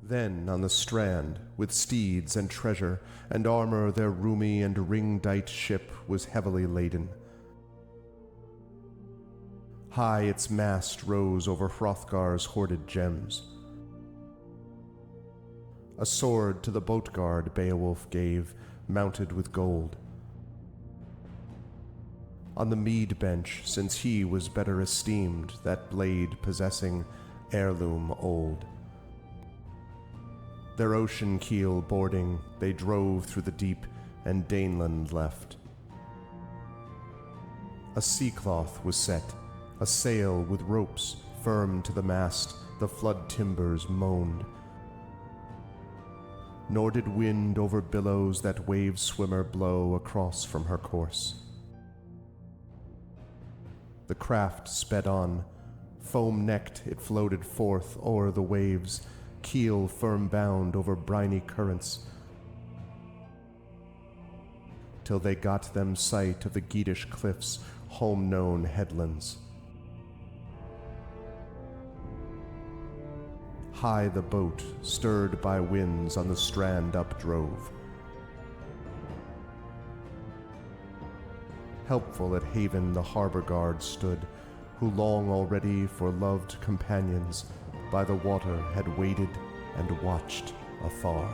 Then on the strand, with steeds and treasure, and armor their roomy and ring-dight ship was heavily laden. High its mast rose over Hrothgar's hoarded gems. A sword to the boat guard Beowulf gave, mounted with gold. On the mead bench, since he was better esteemed, that blade possessing heirloom old. Their ocean keel boarding, they drove through the deep, and Daneland left. A sea-cloth was set, a sail with ropes firm to the mast, the flood timbers moaned. Nor did wind over billows that wave-swimmer blow across from her course. The craft sped on, foam-necked it floated forth o'er the waves, keel firm-bound over briny currents, till they got them sight of the Geatish cliffs, home-known headlands. High the boat, stirred by winds, on the strand updrove. Helpful at haven the harbour guard stood, who long already for loved companions by the water had waited and watched afar.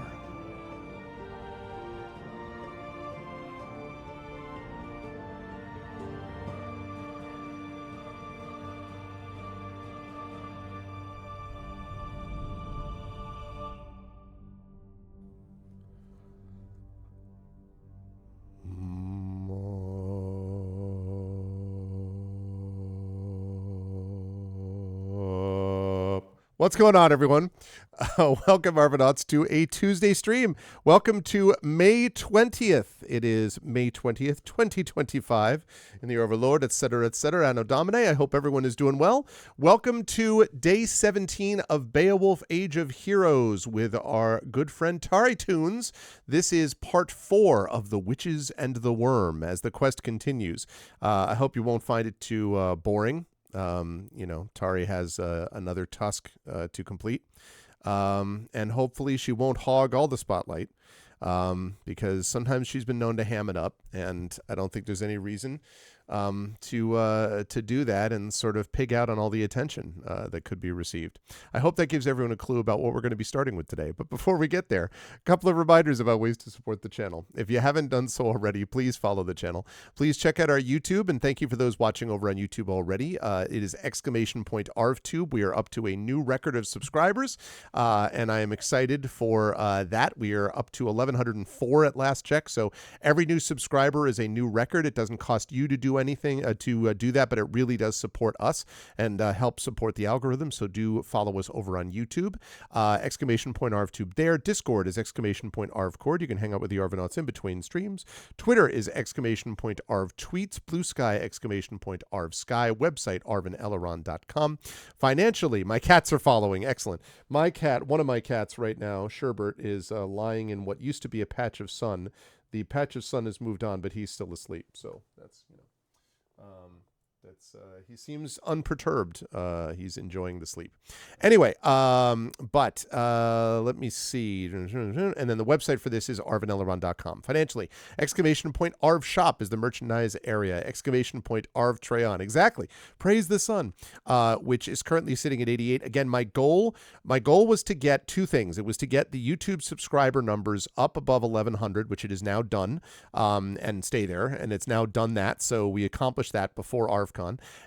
What's going on, everyone? Welcome, Argonauts, to a Tuesday stream. Welcome to May 20th. It is May 20th, 2025, in the year of our Lord, etc., etc., Anno Domini. I hope everyone is doing well. Welcome to Day 17 of Beowulf Age of Heroes with our good friend TariToons. This is Part 4 of The Witches and the Wyrm as the quest continues. I hope you won't find it too boring. Tari has another tusk to complete. And hopefully she won't hog all the spotlight, because sometimes she's been known to ham it up, and I don't think there's any reason to do that and sort of pig out on all the attention that could be received. I hope that gives everyone a clue about what we're going to be starting with today. But before we get there, a couple of reminders about ways to support the channel. If you haven't done so already, please follow the channel. Please check out our YouTube, and thank you for those watching over on YouTube already. It is !ArvTube. We are up to a new record of subscribers, and I am excited for that. We are up to 1,104 at last check, so every new subscriber is a new record. It doesn't cost you to do anything to do that, but it really does support us and help support the algorithm. So do follow us over on YouTube. !ArvTube there. Discord is !ArvCord. You can hang out with the Argonauts in between streams. Twitter is !ArvTweets. Blue Sky !ArvSky. Website arvaneleron.com. Financially, my cats are following. Excellent. My cat, one of my cats right now, Sherbert, is lying in what used to be a patch of sun. The patch of sun has moved on, but he's still asleep. So that's, he seems unperturbed. He's enjoying the sleep. Anyway, but let me see. And then the website for this is arvaneleron.com. Financially, !ArvShop is the merchandise area. !ArvTrayon. Exactly. Praise the sun, which is currently sitting at 88. Again, my goal was to get two things. It was to get the YouTube subscriber numbers up above 1,100, which it is now done, and stay there. And it's now done that. So we accomplished that before ArvCon.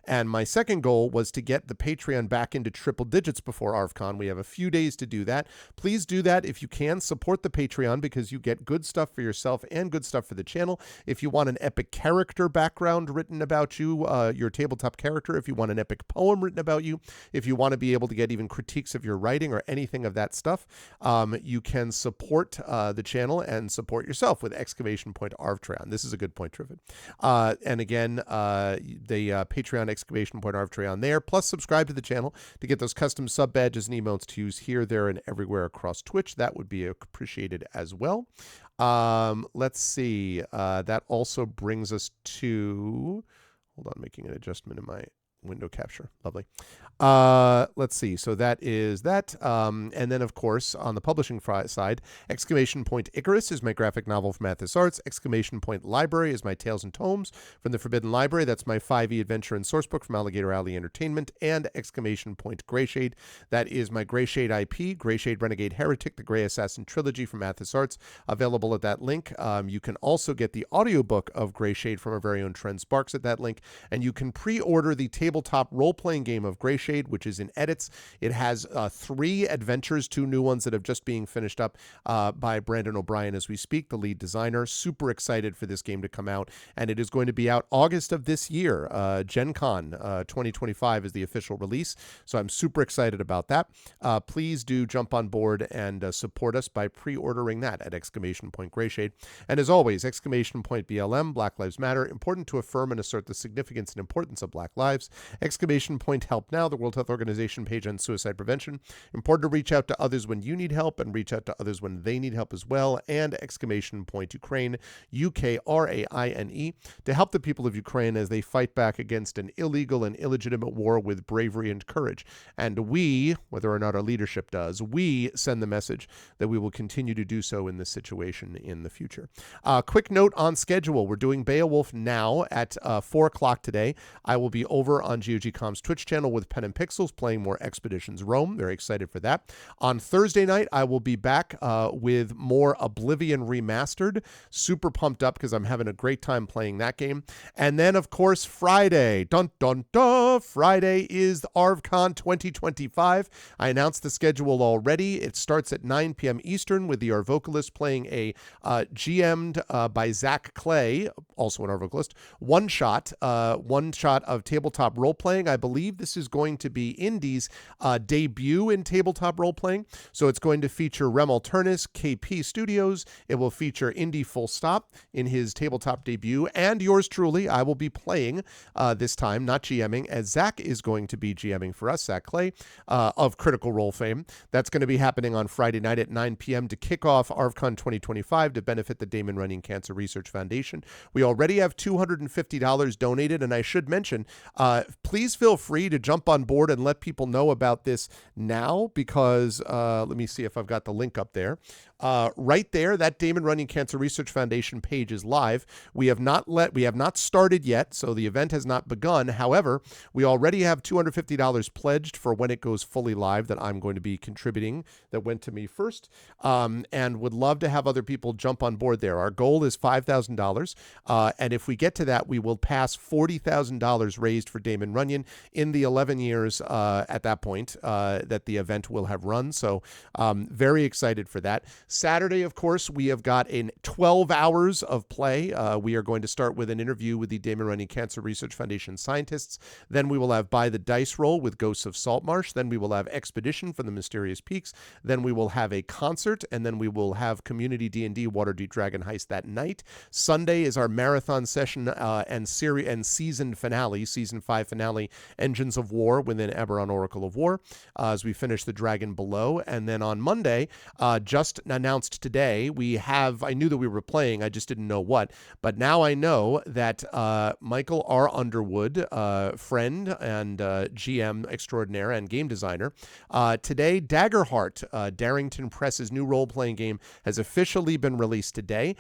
And my second goal was to get the Patreon back into triple digits before ArvCon. We have a few days to do that. Please do that if you can. Support the Patreon because you get good stuff for yourself and good stuff for the channel. If you want an epic character background written about you, your tabletop character, if you want an epic poem written about you, if you want to be able to get even critiques of your writing or anything of that stuff, you can support the channel and support yourself with !ArvTrayon. This is a good point, Triffid. And again, the Patreon !ArvTrayon there. Plus, subscribe to the channel to get those custom sub badges and emotes to use here, there, and everywhere across Twitch. That would be appreciated as well. Let's see. That also brings us to... Hold on, making an adjustment in my window capture. Lovely. Let's see. So that is that. And then, of course, on the publishing side, Exclamation Point Icarus is my graphic novel from Athos Arts. Exclamation Point Library is my Tales and Tomes from the Forbidden Library. That's my 5e adventure and sourcebook from Alligator Alley Entertainment. And Exclamation Point Greyshade. That is my Greyshade IP, Greyshade Renegade Heretic, the Grey Assassin Trilogy from Athos Arts, available at that link. You can also get the audiobook of Greyshade from our very own Trent Sparks at that link. And you can pre-order the tabletop role-playing game of Greyshade, which is in edits. It has 3 adventures, 2 new ones that have just being finished up by Brandon O'Brien as we speak, the lead designer. Super excited for this game to come out, and it is going to be out August of this year. Gen Con 2025 is the official release, so I'm super excited about that. Please do jump on board and support us by pre-ordering that at Exclamation Point Greyshade. And as always, Exclamation Point BLM, Black Lives Matter, important to affirm and assert the significance and importance of Black lives. Exclamation Point Help Now, the World Health Organization page on suicide prevention. Important to reach out to others when you need help and reach out to others when they need help as well. And Exclamation Point Ukraine, Ukraine, to help the people of Ukraine as they fight back against an illegal and illegitimate war with bravery and courage. And we, whether or not our leadership does, we send the message that we will continue to do so in this situation in the future. Quick note on schedule. We're doing Beowulf now at 4 o'clock today. I will be over on GOGCom's Twitch channel with Pen and Pixels playing more Expeditions Rome. Very excited for that. On Thursday night, I will be back with more Oblivion Remastered. Super pumped up because I'm having a great time playing that game. And then, of course, Friday. Dun, dun, dun. Friday is ArvCon 2025. I announced the schedule already. It starts at 9 p.m. Eastern with the Arvocalist playing a GM'd by Zach Clay, also an Arvocalist, one shot of tabletop role-playing. I believe this is going to be Indy's debut in tabletop role-playing. So it's going to feature Rem Alternus, KP Studios. It will feature Indy Full Stop in his tabletop debut, and yours truly. I will be playing this time, not GMing, as Zach is going to be GMing for us, Zach Clay, of Critical Role fame. That's going to be happening on Friday night at 9 p.m. to kick off ArvCon 2025 to benefit the Damon Runyon Cancer Research Foundation. We already have $250 donated, and I should mention, please feel free to jump on board and let people know about this now, because let me see if I've got the link up there. Right there, that Damon Runyon Cancer Research Foundation page is live. We have not started yet, so the event has not begun. However, we already have $250 pledged for when it goes fully live that I'm going to be contributing, that went to me first, and would love to have other people jump on board there. Our goal is $5,000, and if we get to that, we will pass $40,000 raised for Damon Runyon in the 11 years at that point that the event will have run. So very excited for that. Saturday, of course, we have got 12 hours of play. We are going to start with an interview with the Damon Runyon Cancer Research Foundation scientists. Then we will have By the Dice Roll with Ghosts of Saltmarsh. Then we will have Expedition from the Mysterious Peaks. Then we will have a concert, and then we will have Community D&D Waterdeep Dragon Heist that night. Sunday is our marathon session and season finale, season 5 finale, Engines of War within Eberron Oracle of War, as we finish The Dragon Below. And then on Monday, just announced today, I knew that we were playing, I just didn't know what, but now I know that Michael R. Underwood, friend and GM extraordinaire and game designer, today Daggerheart, Darrington Press's new role-playing game, has officially been released today.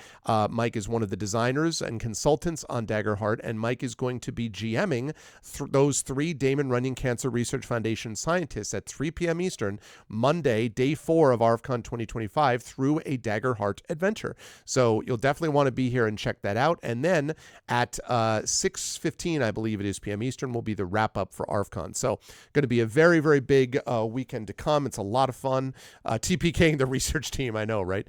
Mike is one of the designers and consultants on Daggerheart, and Mike is going to be GMing those 3 Damon Runyon Cancer Research Foundation scientists at 3 p.m. Eastern, Monday, day 4 of ArvCon 2025, through a Daggerheart adventure. So you'll definitely want to be here and check that out. And then at 6:15, I believe it is p.m. Eastern, will be the wrap-up for ArvCon. So going to be a very, very big weekend to come. It's a lot of fun. TPKing the research team, I know, right?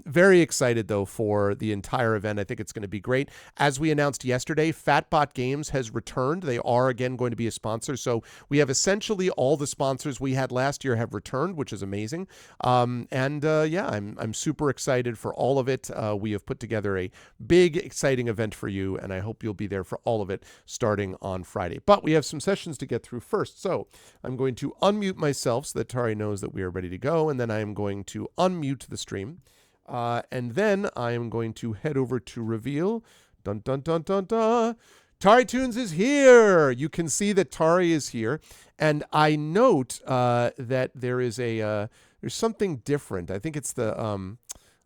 Very excited, though, for the entire event. I think it's going to be great. As we announced yesterday, Fatbot Games has returned. They are, again, going to be a sponsor. So we have essentially all the sponsors we had last year have returned, which is amazing. I'm super excited for all of it. We have put together a big, exciting event for you, and I hope you'll be there for all of it starting on Friday. But we have some sessions to get through first, so I'm going to unmute myself so that Tari knows that we are ready to go, and then I am going to unmute the stream, and then I am going to head over to reveal. Dun, dun, dun, dun, dun. TariToons is here. You can see that Tari is here, and I note that there is there's something different. I think it's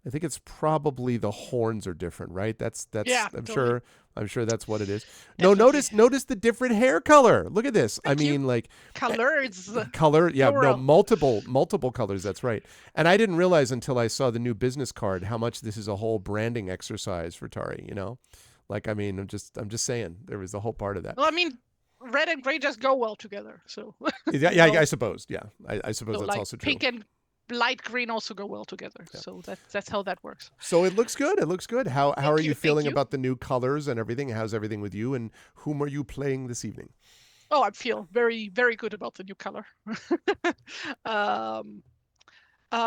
I think it's probably the horns are different, right? That's Yeah, totally. I'm sure that's what it is. No, Definitely. notice the different hair color. Look at this. I Thank you. mean, like Colors, color, yeah, no, plural. multiple colors. That's right. And I didn't realize until I saw the new business card how much this is a whole branding exercise for Tari. You know, like I mean, I'm just saying there was a whole part of that. Well, I mean, red and gray just go well together. So, Yeah, you yeah, know, I suppose. Yeah, I suppose so that's like also true. pink and light green also go well together. Yeah. So that's how that works. So it looks good. It looks good. How are Thank you. you Thank feeling you. about the new colors and everything? How's everything with you? And whom are you playing this evening? Oh, I feel very, very good about the new color. um,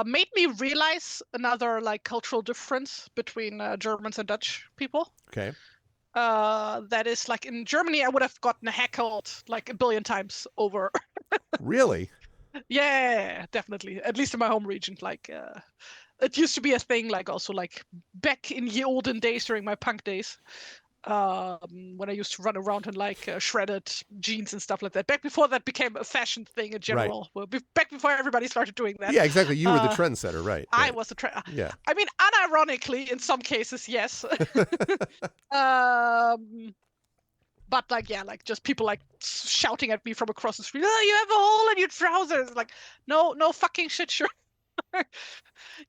Made me realize another like cultural difference between Germans and Dutch people. Okay. That is like in Germany, I would have gotten heckled like a billion times over. Really? Yeah, definitely. At least in my home region, like it used to be a thing. Like also like back in the olden days during my punk days, when I used to run around in like shredded jeans and stuff like that. Back before that became a fashion thing in Right. general. Well, back before everybody started doing that. Yeah, exactly. You were the Uh, trendsetter, right? I Right. was the Yeah. I mean, unironically, in some cases, yes. um, but like, yeah, like just people like shouting at me from across the street. Oh, you have a hole in your trousers. Like, no, no fucking shit, sure.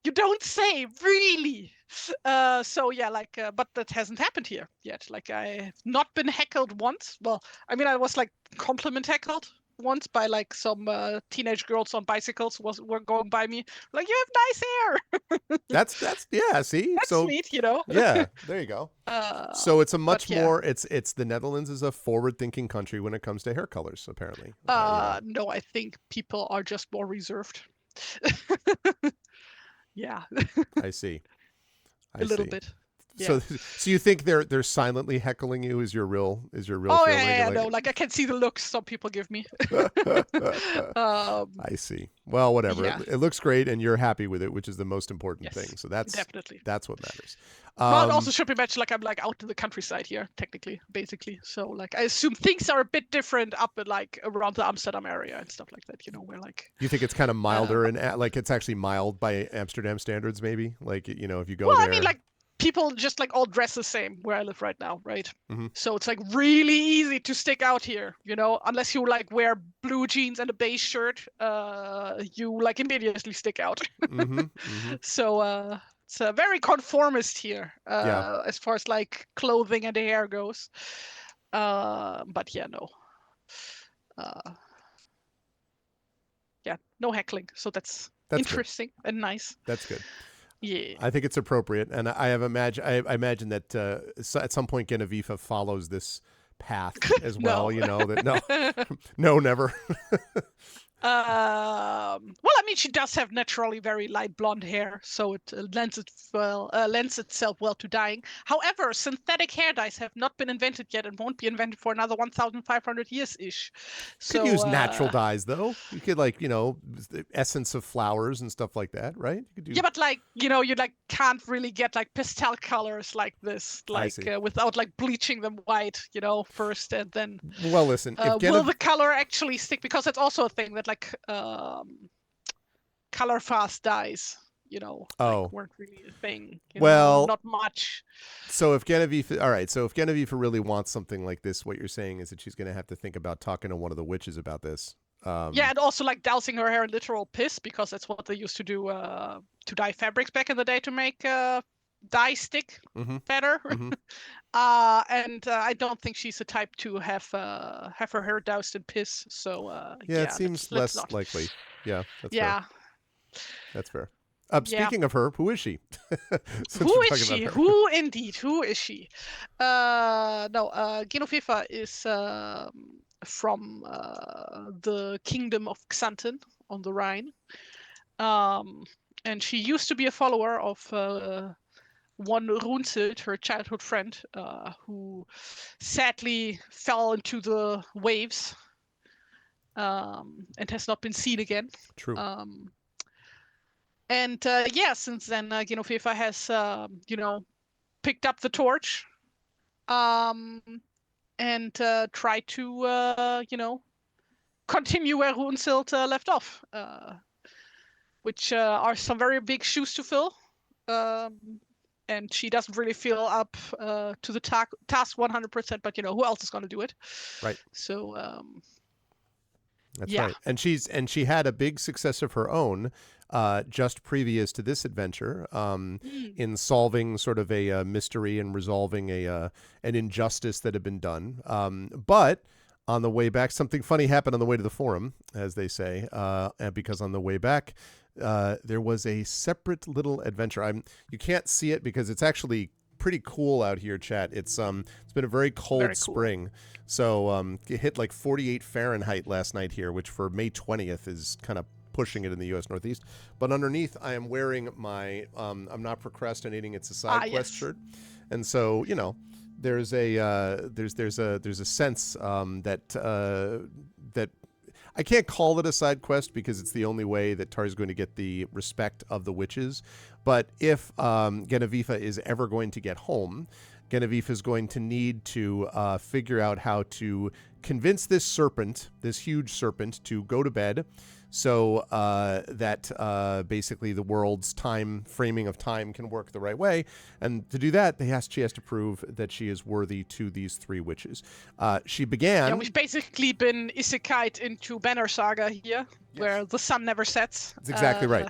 You don't say, really. So yeah, like, but that hasn't happened here yet. Like, I've not been heckled once. Well, I mean, I was like compliment heckled once by like some teenage girls on bicycles were going by me, like, you have nice hair. That's yeah, see? That's So sweet, you know. yeah, there you go. So it's a But much yeah, more it's the Netherlands is a forward-thinking country when it comes to hair colors, apparently. You know. no, I think people are just more reserved. Yeah, I see. a I little see. bit. So Yeah. so you think they're silently heckling you is your real Oh feeling? yeah, You're yeah, no, like like I can see the looks some people give me. I see. Well, whatever. Yeah, It looks great, and you're happy with it, which is the most important yes, thing. So definitely. that's what matters. Well, it also should be mentioned, like I'm like out in the countryside here, technically, basically. So like I assume things are a bit different up at like around the Amsterdam area and stuff like that. You know, where like, You think it's kind of uh, milder and like it's actually mild by Amsterdam standards, maybe? Like you know, if you go well, I mean, there. like people just like all dress the same where I live right now, right? Hmm. So it's like really easy to stick out here, you know, unless you like wear blue jeans and a beige shirt, you like immediately stick out. Hmm. Hmm. So it's very conformist here, Yeah, as far as like clothing and hair goes. But yeah, no. Uh, yeah, no heckling. So that's that's good. interesting and nice. That's good. Yeah. I think it's appropriate, and I imagine that at some point Genevieve follows this path as well. No. You know that no, no, never. Well, I mean, she does have naturally very light blonde hair, so it lends itself well to dyeing. However, synthetic hair dyes have not been invented yet and won't be invented for another 1,500 years ish. Could So use natural dyes though. You could like the essence of flowers and stuff like that, right? You could do. yeah, but like you like can't really get like pastel colors like this, I like see. without like bleaching them white, first, and then Well, listen, if will Genevieve, the color actually stick? Because it's also a thing that like color fast dyes, like oh weren't really a thing, well, not much. so if Genevieve, all right, so if Genevieve really wants something like this, what you're saying is that she's going to have to think about talking to one of the witches about this. Yeah, and also like dousing her hair in literal piss, because that's what they used to do to dye fabrics back in the day to make dye stick Mm-hmm. better. Mm-hmm. And I don't think she's the type to have her hair doused in piss. So Yeah, it yeah, seems let's less not. likely. Yeah, that's fair. Yeah, That's fair. yeah. Speaking of her, who is she? Since Who we're is talking she? about her. Who indeed? Who is she? No, Genoveva is from the kingdom of Xanten on the Rhine. And she used to be a follower of one Runzelt, her childhood friend, who sadly fell into the waves and has not been seen again. True. And yeah, since then, Genoveva has, picked up the torch, um, and try to, continue where Runesild left off, which are some very big shoes to fill. And she doesn't really feel up to the task 100%, but who else is going to do it? Right. So that's yeah. right. And she had a big success of her own just previous to this adventure in solving sort of a mystery and resolving an injustice that had been done. But on the way back, something funny happened on the way to the forum, as they say, because on the way back, there was a separate little adventure. You can't see it because it's actually pretty cool out here, chat. It's been a very cold spring. So it hit like 48 Fahrenheit last night here, which for May 20th is kind of pushing it in the U.S. Northeast. But underneath, I am wearing my I'm not procrastinating. It's a side quest shirt, and so there's a sense that I can't call it a side quest because it's the only way that Tari's going to get the respect of the witches. But if Genevieve is ever going to get home, Genevieve is going to need to figure out how to convince this huge serpent, to go to bed, so that basically the world's framing of time can work the right way. And to do that, she has to prove that she is worthy to these three witches. She began... Yeah, we've basically been isekai'd into Banner Saga here, where the sun never sets. That's exactly right.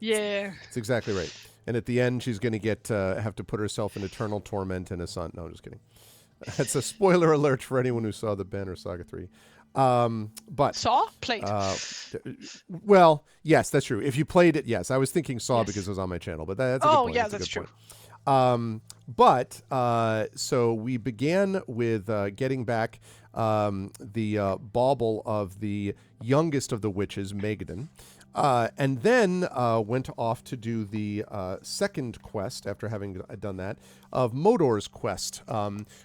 Yeah. It's exactly right. And at the end, she's going to have to put herself in eternal torment in a sun. No, I'm just kidding. That's a spoiler alert for anyone who saw the Banner Saga 3. But played. Well, yes, that's true. If you played it, yes. I was thinking because it was on my channel, but that's a good point. Yeah, that's true. So we began with getting back the bauble of the youngest of the witches, Megadon. And then went off to do the second quest, after having done that, of Modor's quest,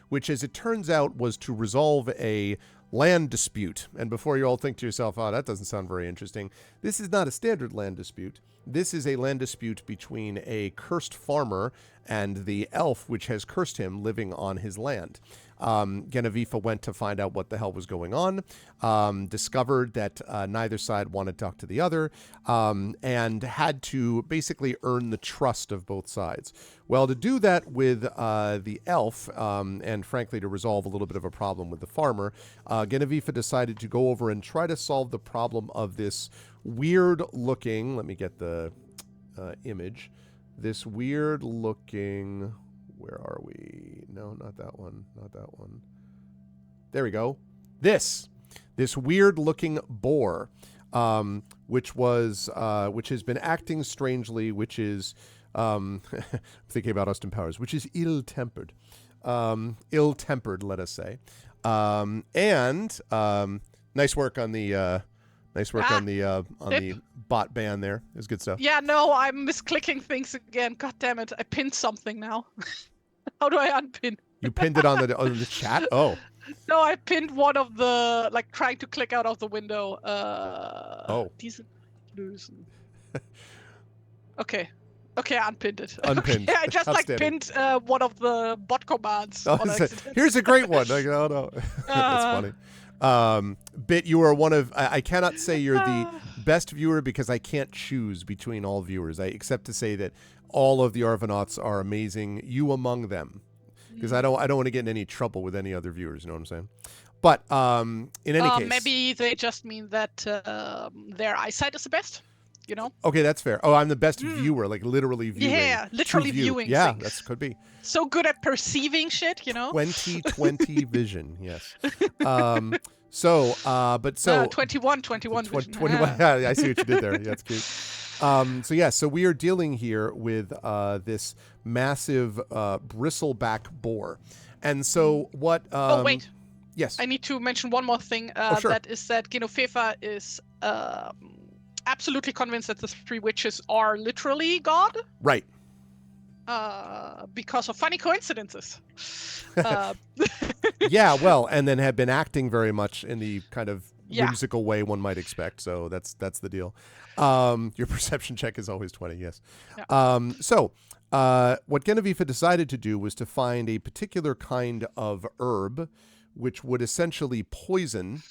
which, as it turns out, was to resolve a land dispute. And before you all think to yourself, oh, that doesn't sound very interesting, this is not a standard land dispute. This is a land dispute between a cursed farmer and the elf which has cursed him living on his land. Genevieve went to find out what the hell was going on, discovered that neither side wanted to talk to the other, and had to basically earn the trust of both sides. Well, to do that with the elf, and frankly to resolve a little bit of a problem with the farmer, Genevieve decided to go over and try to solve the problem of this weird-looking, let me get the image, this weird-looking... Where are we? No, not that one. Not that one. There we go. This weird-looking boar, which has been acting strangely, which is thinking about Austin Powers, which is ill-tempered, let us say, and nice work on the. on the bot ban there. It was good stuff. Yeah, no, I'm misclicking things again. God damn it. I pinned something now. How do I unpin? You pinned it on the chat? Oh. No, I pinned one of the, trying to click out of the window. Decent. Okay. Okay, I unpinned it. Unpinned. Okay, I just pinned one of the bot commands. Here's a great one. Oh no. That's funny. Bit, you are one of, I cannot say you're the best viewer because I can't choose between all viewers. Except to say that all of the Arvanauts are amazing, you among them. Because I don't want to get in any trouble with any other viewers, you know what I'm saying? But in any case. Maybe they just mean that their eyesight is the best, you know? Okay, that's fair. Oh, I'm the best viewer, literally viewing. Yeah, literally viewing Yeah, things. that could be. So good at perceiving shit, you know? 20/20 vision, yes. 21 vision. 21. Yeah, I see what you did there. Yeah, that's cute. So we are dealing here with this massive bristleback boar. And so what... wait. Yes. I need to mention one more thing. Sure. That is that Genoveva is absolutely convinced that the three witches are literally God. Right. Because of funny coincidences. Yeah, well, and then have been acting very much in the kind of whimsical way one might expect. So that's the deal. Your perception check is always 20, yes. Yeah. What Genevieve decided to do was to find a particular kind of herb, which would essentially poison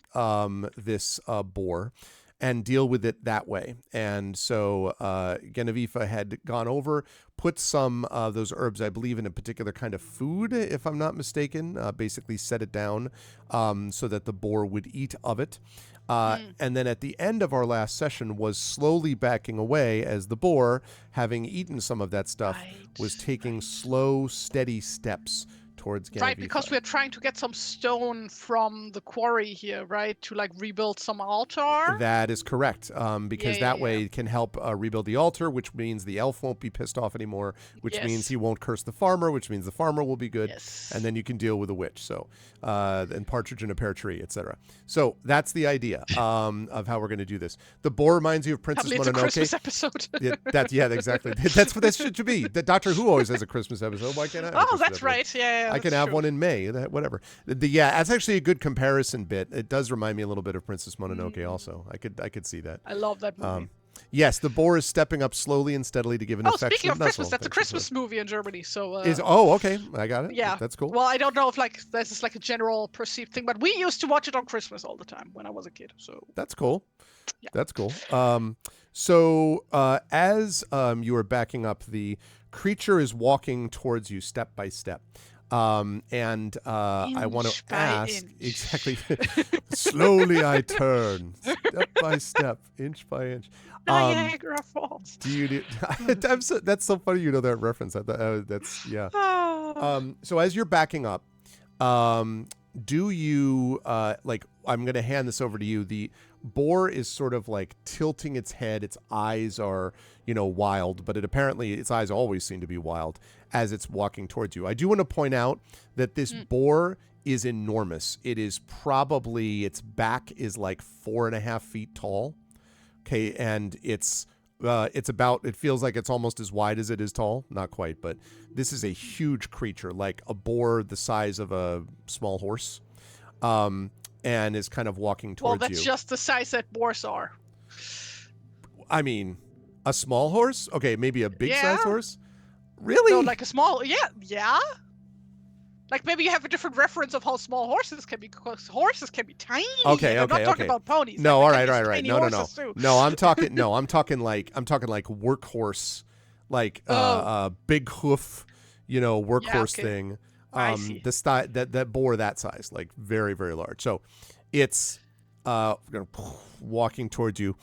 this boar and deal with it that way. And so Genevieve had gone over, put some of those herbs, I believe, in a particular kind of food, if I'm not mistaken, basically set it down so that the boar would eat of it. And then at the end of our last session was slowly backing away as the boar, having eaten some of that stuff, was taking slow, steady steps towards Genevieve. Right, because we're trying to get some stone from the quarry here, right? To like rebuild some altar. That is correct, because that way it can help rebuild the altar, which means the elf won't be pissed off anymore, which means he won't curse the farmer, which means the farmer will be good, and then you can deal with the witch. So, and partridge in a pear tree, etc. So that's the idea of how we're going to do this. The boar reminds you of Princess Mononoke. It's a Christmas episode. Exactly. That's what that should be. The Doctor Who always has a Christmas episode. Why can't I? Oh, that's right. Yeah. I can have one in May. Whatever. That's actually a good comparison bit. It does remind me a little bit of Princess Mononoke. Also, I could see that. I love that movie. Yes, the boar is stepping up slowly and steadily to give an affectionate speaking of nuzzle. Christmas, that's a Christmas movie in Germany. So okay, I got it. Yeah, that's cool. Well, I don't know if like this is like a general perceived thing, but we used to watch it on Christmas all the time when I was a kid. So that's cool. Yeah. That's cool. So as you are backing up, the creature is walking towards you step by step. And I want to ask exactly. Slowly I turn, step by step, inch by inch. Niagara Falls. That's so funny. You know that reference. That's yeah. So as you're backing up, do you like? I'm going to hand this over to you. The boar is sort of like tilting its head. Its eyes are, wild, but its eyes always seem to be wild as it's walking towards you. I do want to point out that this boar is enormous. It is probably, its back is like 4.5 feet tall. Okay. And it feels like it's almost as wide as it is tall. Not quite, but this is a huge creature, like a boar the size of a small horse. And is kind of walking towards you. Well, that's just the size that boars are. I mean, a small horse? Okay, maybe a big-sized horse? Really? No, like a small... Yeah. Like maybe you have a different reference of how small horses can be, because horses can be tiny. Okay. I'm not talking about ponies. No, all right. No. No, I'm talking like workhorse, like big hoof, workhorse thing. I see. That boar that size, like very, very large. So it's walking towards you,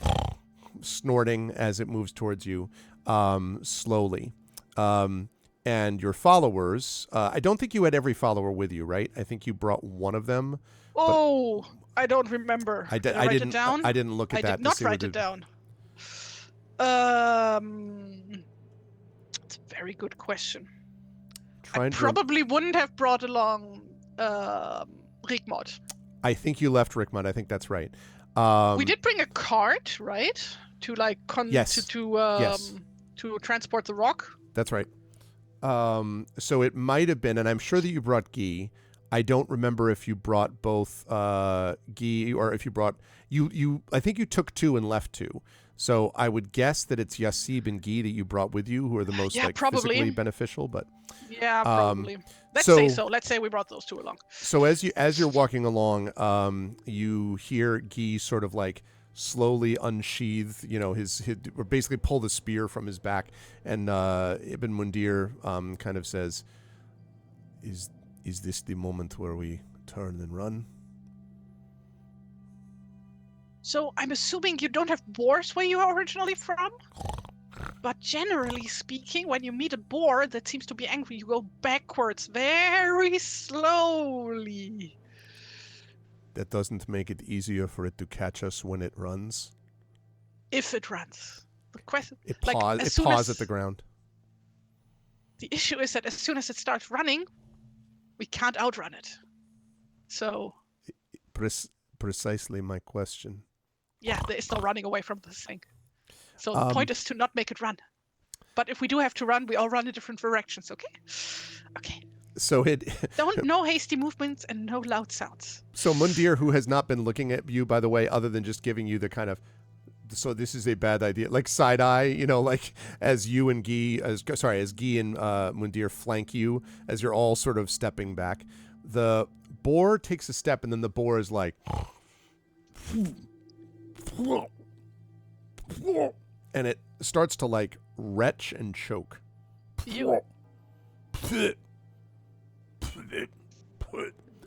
snorting as it moves towards you, slowly. And your followers, I don't think you had every follower with you, right? I think you brought one of them. Oh, I don't remember. Did I write it down? I didn't look at that. I did not write it down. It's a very good question. I probably wouldn't have brought along Rigmod. I think you left Rigmod. I think that's right. We did bring a cart, right? To like to transport the rock. That's right. So it might have been, and I'm sure that you brought Guy. I don't remember if you brought both Guy or if you brought you. I think you took 2 and left 2. So I would guess that it's Yassib and Guy that you brought with you, who are the most physically beneficial. But yeah, probably. Let's say so. Let's say we brought those 2 along. So as you're walking along, you hear Guy sort of like slowly unsheath, his or basically pull the spear from his back, and Ibn Mundir kind of says, "Is this the moment where we turn and run?" So I'm assuming you don't have boars where you are originally from? But generally speaking, when you meet a boar that seems to be angry, you go backwards very slowly. That doesn't make it easier for it to catch us when it runs? If it runs. The question, it paws at the ground. The issue is that as soon as it starts running, we can't outrun it. So... Precisely my question. Yeah, there is no running away from this thing. So the point is to not make it run. But if we do have to run, we all run in different directions, okay? Okay. So no hasty movements and no loud sounds. So Mundir, who has not been looking at you, by the way, other than just giving you the kind of, so this is a bad idea, like side eye, like as you and Guy, as Guy and Mundir flank you, as you're all sort of stepping back. The boar takes a step, and then the boar is like, and it starts to like retch and choke. Ew.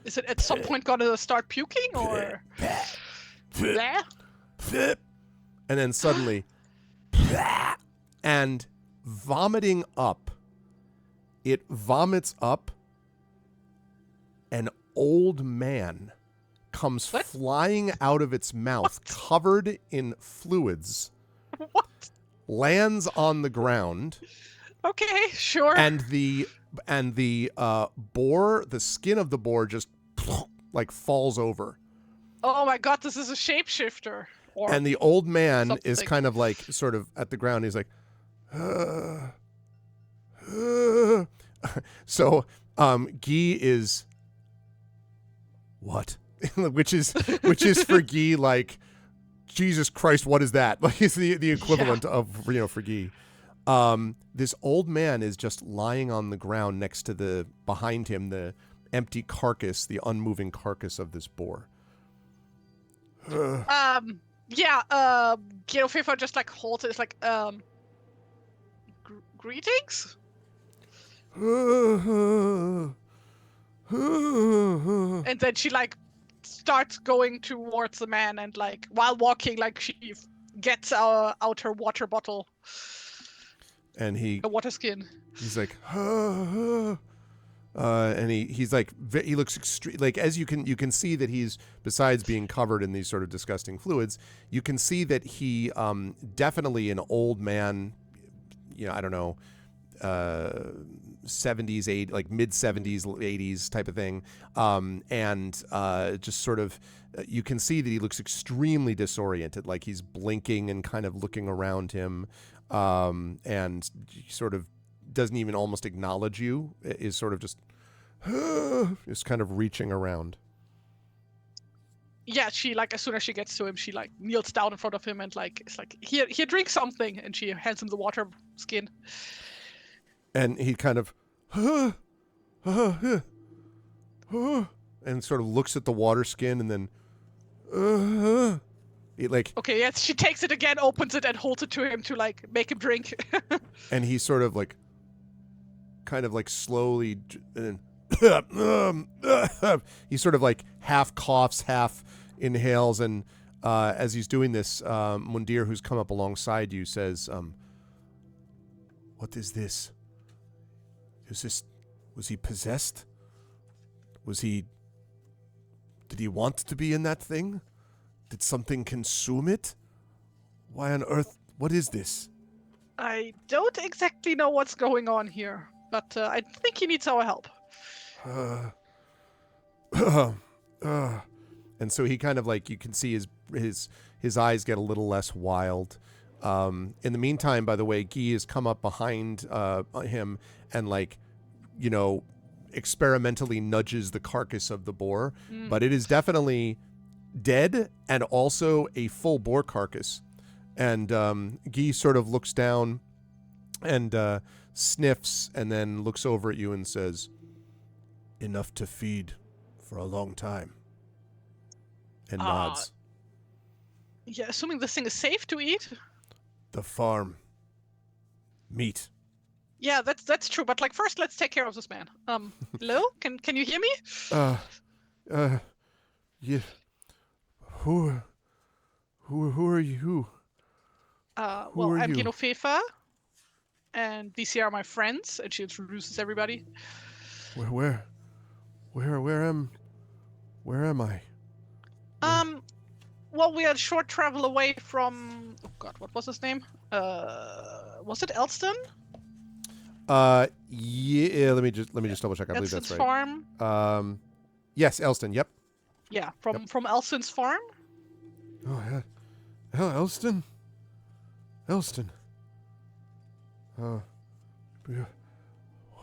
Is it at some point gonna start puking or? Bleh? And then suddenly, and vomiting up, it vomits up. An old man comes flying out of its mouth, covered in fluids. What? Lands on the ground. Okay, sure. And the boar, the skin of the boar just like falls over. Oh my god, this is a shapeshifter. And the old man something. is kind of like sort of at the ground. He's like, so Guy is what? which is for Guy like, Jesus Christ, what is that? Like it's the equivalent of for Guy. This old man is just lying on the ground next to behind him, the empty carcass, the unmoving carcass of this boar. Geofifa just like holds it. It's like, greetings? And then she like starts going towards the man, and like while walking, like she gets out her water bottle. And a water skin. He's like, and he's like, he looks extreme. Like as you can see that he's, besides being covered in these sort of disgusting fluids, you can see that he definitely an old man. I don't know, 70s, 80s, like mid 70s, 80s type of thing, and just sort of. You can see that he looks extremely disoriented, like he's blinking and kind of looking around him. And sort of doesn't even almost acknowledge you, is sort of just kind of reaching around. Yeah, she like as soon as she gets to him, she like kneels down in front of him and like it's like here drink something, and she hands him the water skin. And he kind of and sort of looks at the water skin and then okay, yes, she takes it again, opens it, and holds it to him to like make him drink. And he sort of like, kind of like slowly, and then he sort of like half coughs, half inhales, and as he's doing this, Mundir, who's come up alongside you, says, "What is this? Was he possessed? Did he want to be in that thing? Did something consume it? Why on earth? What is this?" I don't exactly know what's going on here, but I think he needs our help. And so he kind of like, you can see his eyes get a little less wild. In the meantime, by the way, Guy has come up behind him and like, experimentally nudges the carcass of the boar, but it is definitely dead and also a full boar carcass. And Guy sort of looks down and sniffs and then looks over at you and says, "Enough to feed for a long time." And nods. Yeah, assuming this thing is safe to eat. The farm. Meat. Yeah, that's true. But like, first, let's take care of this man. Hello, can you hear me? Yeah. Who are you? Well, I'm Geofifa, and these here are my friends, and she introduces everybody. Where am I? Well, we had a short travel away from. Oh God, what was his name? Was it Elston? Yeah. Let me just double check. I believe that's right. Farm. Yes, Elston. Yep. Yeah, from Elston's farm. Oh yeah. Hell, Elston.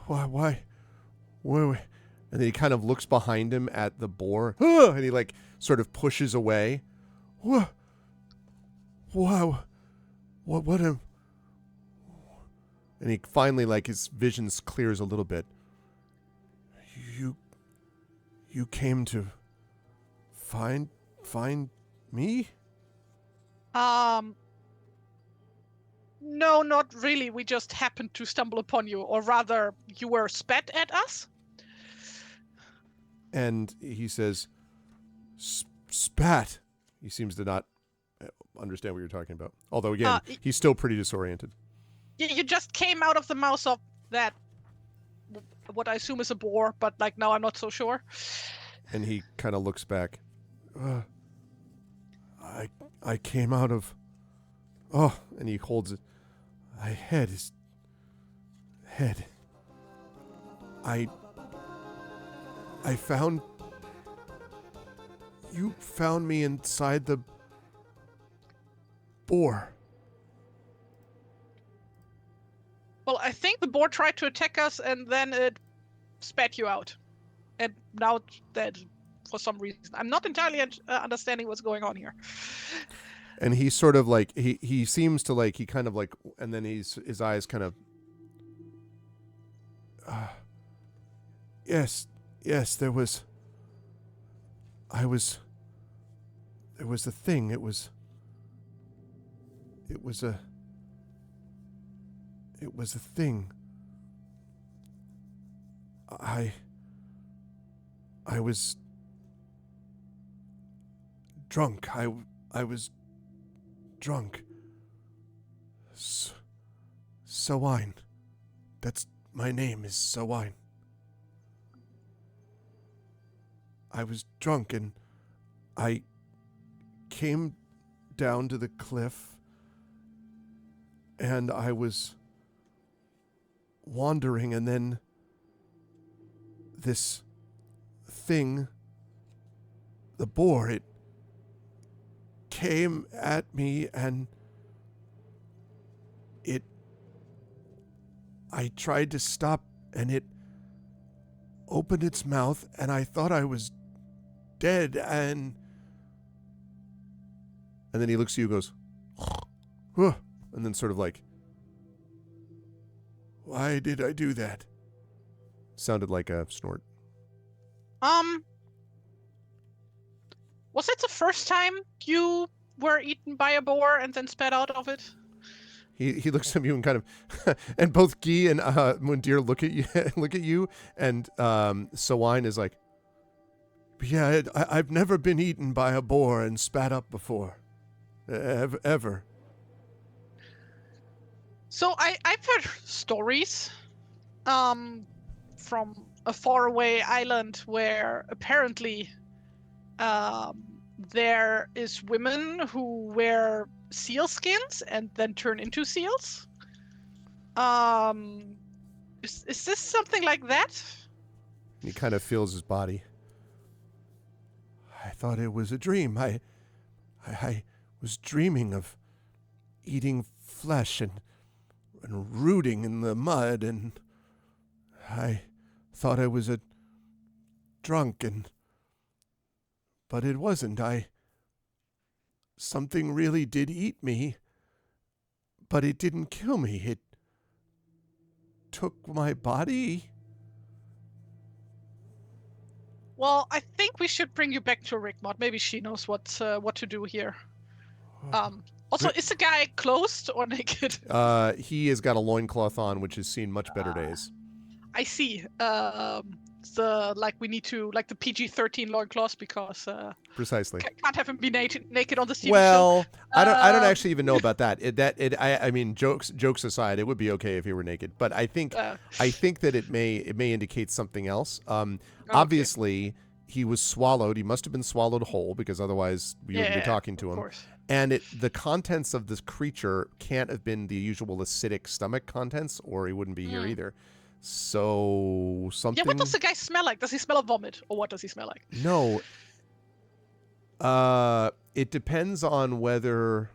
Why? And then he kind of looks behind him at the boar, and he like sort of pushes away. Wow. What am? And he finally, like, his vision clears a little bit. You came to find me? No, not really. We just happened to stumble upon you, or rather, you were spat at us. And he says, spat. He seems to not understand what you're talking about. Although, again, he's still pretty disoriented. You just came out of the mouth of that, what I assume is a boar, but like now I'm not so sure. And he kind of looks back. I came out of... Oh, and he holds it. Head. I found... You found me inside the boar. Well, I think the boar tried to attack us and then it spat you out. And now it's dead for some reason. I'm not entirely understanding what's going on here. And he sort of like, he seems to like, he kind of like, and then his eyes kind of, yes, there was a thing. It was a thing. I was drunk. I was drunk. Sawine. That's my name is Sawine. I was drunk and I came down to the cliff and I was wandering, and then this thing, the boar, it came at me and I tried to stop and it opened its mouth and I thought I was dead, and then he looks at you and goes, huh, and then sort of like, why did I do that? Sounded like a snort. Was it the first time you were eaten by a boar and then spat out of it? He looks at you and kind of, and both Guy and Mundir look at you, and Sawine is like, yeah, I've never been eaten by a boar and spat up before, ever. So I've heard stories, from a faraway island where apparently, there is women who wear seal skins and then turn into seals. Is this something like that? He kind of feels his body. I thought it was a dream. I was dreaming of eating flesh and rooting in the mud, and I thought I was a drunk, but it wasn't. Something really did eat me, but it didn't kill me. It took my body. Well, I think we should bring you back to Rickmod. Maybe she knows what to do here. Also, is the guy clothed or naked? He has got a loincloth on, which has seen much better days. I see. We need to, like, the PG-13 loincloth, because Precisely. Can't have him be naked on the TV well, show. I don't actually even know about that. I mean, jokes aside, it would be okay if he were naked, but I think that it may indicate something else. Obviously, he was swallowed. He must have been swallowed whole, because otherwise we wouldn't be talking to him. Of course. And the contents of this creature can't have been the usual acidic stomach contents, or he wouldn't be here either. So something. Yeah, what does the guy smell like? Does he smell of vomit, or what does he smell like? No. It depends on whether.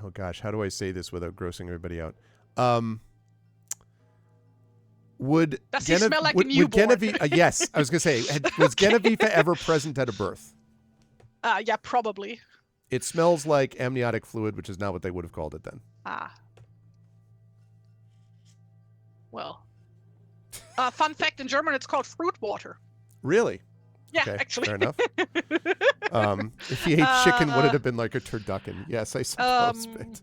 Oh gosh, how do I say this without grossing everybody out? Does he smell like a newborn? Yes, I was gonna say, was Genevieve ever present at a birth? Yeah, probably. It smells like amniotic fluid, which is not what they would have called it then. Well. Fun fact, in German it's called fruit water. Really? Yeah, Okay, actually. fair enough. If he ate chicken, would it have been like a turducken? Yes, I suppose. Um,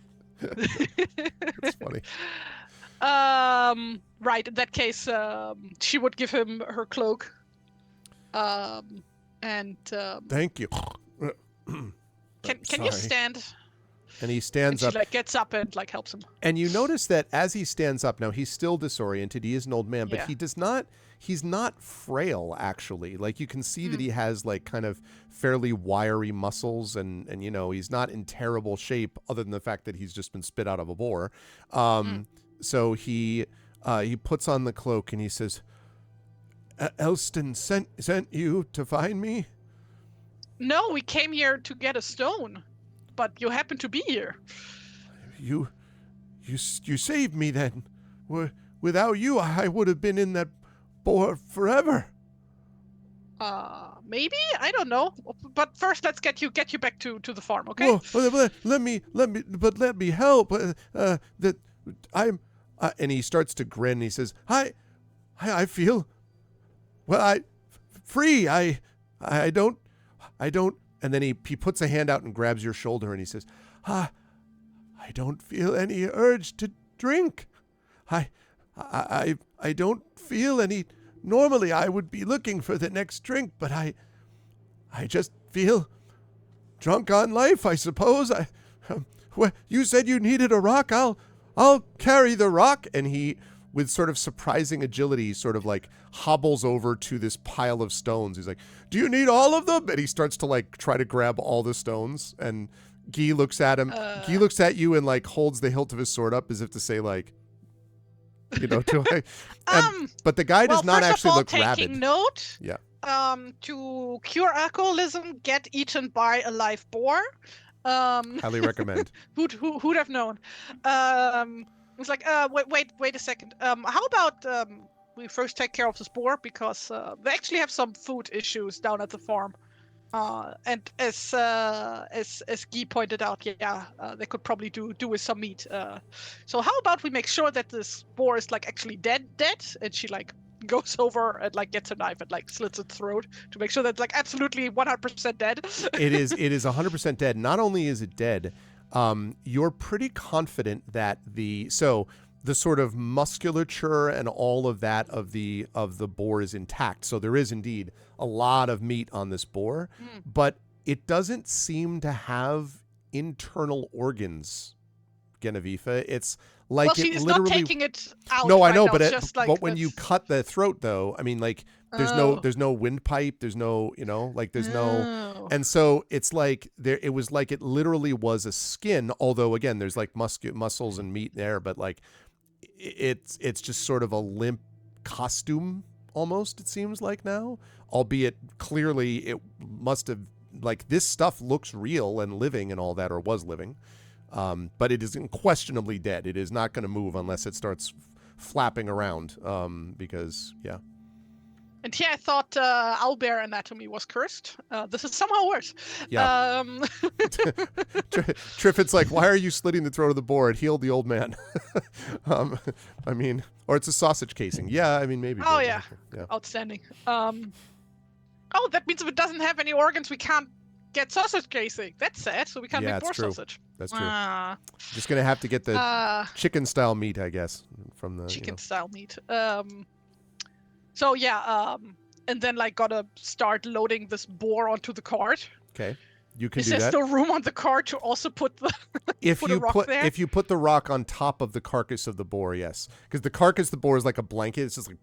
That's funny. right. In that case, she would give him her cloak. And Thank you. can you stand? And he And stands she up. like gets up and like helps him. And you notice that as he stands up, now he's still disoriented. He is an old man, but Yeah. he does not. He's not frail, actually. Like you can see that he has like kind of fairly wiry muscles, and he's not in terrible shape, other than the fact that he's just been spit out of a boar. So he puts on the cloak and he says, "Elston sent you to find me." No, we came here to get a stone, but you happen to be here. You saved me then. Without you, I would have been in that boar forever. Maybe, I don't know. But first, let's get you back to the farm, okay? Well, let me help. That I'm, and he starts to grin. He says, I feel, well, free. I don't, and then he puts a hand out and grabs your shoulder and he says, I don't feel any urge to drink. I don't feel any. Normally, I would be looking for the next drink, but I just feel drunk on life, I suppose. You said you needed a rock. I'll carry the rock. And he, with sort of surprising agility, sort of like hobbles over to this pile of stones. He's like, "Do you need all of them?" And he starts to like try to grab all the stones. And Guy looks at him. Guy looks at you and like holds the hilt of his sword up as if to say like, but the guy does not actually look rabid. Taking note. Yeah. To cure alcoholism, get eaten by a live boar. Highly recommend. Who'd have known? It's like, wait a second. How about we first take care of this boar, because they actually have some food issues down at the farm. And as Guy pointed out, they could probably do with some meat. So how about we make sure that this boar is like actually dead, and she like goes over and like gets a knife and like slits its throat to make sure that it's like absolutely 100% dead. It is 100% dead. Not only is it dead, you're pretty confident that the sort of musculature and all of that of the boar is intact. So there is indeed a lot of meat on this boar, but it doesn't seem to have internal organs, Genevieve. It's like she's literally not taking it out. No, I know, now. but when you cut the throat, though, I mean, like there's no windpipe, there's no, there's no, and so it's like it was like it literally was a skin. Although again, there's like muscles and meat there, but like it's just sort of a limp costume almost. It seems like now, albeit clearly it must have, like, this stuff looks real and living and all that, or was living. But it is unquestionably dead. It is not going to move unless it starts flapping around. Because, yeah. And here I thought owlbear anatomy was cursed. This is somehow worse. Yeah. Triffitt's like, why are you slitting the throat of the boar? It healed the old man. I mean, or it's a sausage casing. Yeah, I mean, maybe. Oh, yeah. Outstanding. That means if it doesn't have any organs, we can't get sausage casing. That's sad. So we can't make boar sausage. That's true. Just going to have to get the chicken-style meat, I guess, from the... Chicken-style meat. So yeah, and then like gotta start loading this boar onto the cart. Okay, you can do that. Is there still room on the cart to also put the there? If you put the rock on top of the carcass of the boar, yes, because the carcass of the boar is like a blanket. It's just like,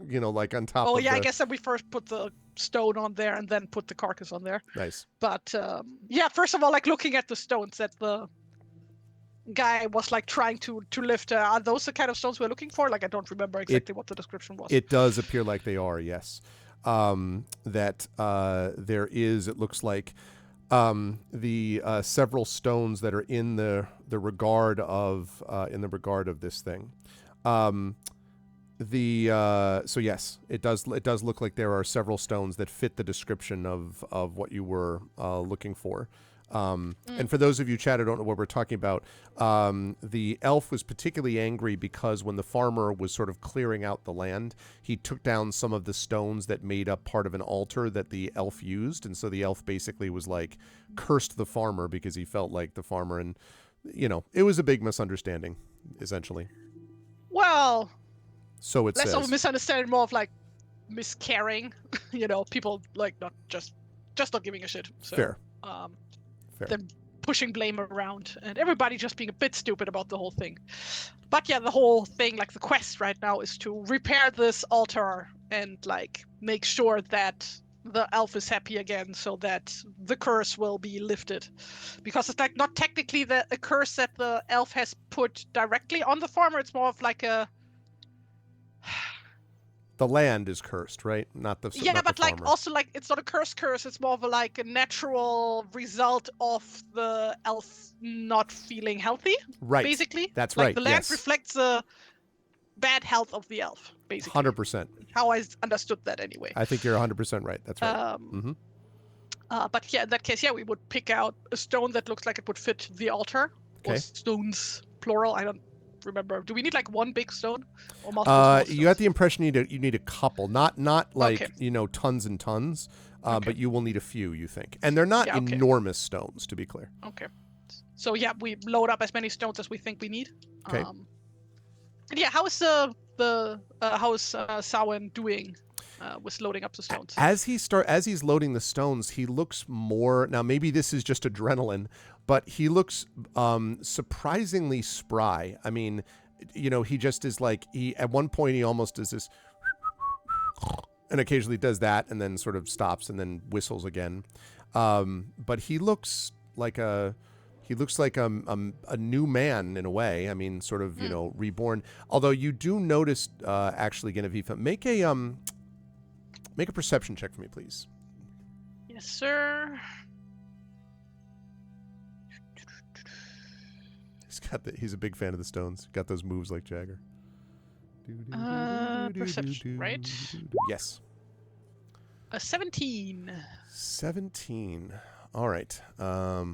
like on top. Oh yeah, I guess that we first put the stone on there and then put the carcass on there. Nice. But first of all, like looking at the stones that the guy was like trying to lift, are those the kind of stones we're looking for? Like, I don't remember exactly what the description was. It does appear like they are, yes. That there is, it looks like, the several stones that are in the regard of this thing. So yes, it does look like there are several stones that fit the description of what you were looking for. And for those of you, chat, who don't know what we're talking about, the elf was particularly angry because when the farmer was sort of clearing out the land, he took down some of the stones that made up part of an altar that the elf used. And so the elf basically was like, cursed the farmer because he felt like the farmer, and, you know, it was a big misunderstanding, essentially. Well, so it less says. of a misunderstanding, more of like miscaring. You know, people like not just not giving a shit. So, Fair. Fair. Them pushing blame around and everybody just being a bit stupid about the whole thing. But yeah, the whole thing, like the quest right now, is to repair this altar and like make sure that the elf is happy again, so that the curse will be lifted. Because it's like not technically a curse that the elf has put directly on the farmer. It's more of like a The land is cursed, right? Not the yeah, not but the like farmer. also like it's not a curse. It's more of a like a natural result of the elf not feeling healthy. Right. Basically, That's like right. the land yes. reflects the bad health of the elf. Basically, 100%. how I understood that anyway. I think you're 100% right. That's right. But yeah, in that case, yeah, we would pick out a stone that looks like it would fit the altar. Or Okay. stones, plural. I don't remember. Do we need like one big stone or multiple small stones? You got the impression you need a couple, not like Okay. you know, tons and tons, Okay. but you will need a few, you think, and they're not Yeah, okay. enormous stones, to be clear. Okay. So yeah, we load up as many stones as we think we need. Okay. And yeah, how is Samhain doing with loading up the stones? As he's loading the stones, he looks more, now maybe this is just adrenaline, but he looks surprisingly spry. I mean, you know, he just is like, at one point he almost does this and occasionally does that and then sort of stops and then whistles again. But he looks like a new man in a way. I mean, sort of, you know, reborn. Although you do notice, actually, Genevieve, make a perception check for me, please. Yes, sir. He's a big fan of the Stones. Got those moves like Jagger. Perception, right? Yes. A 17. 17. All right. I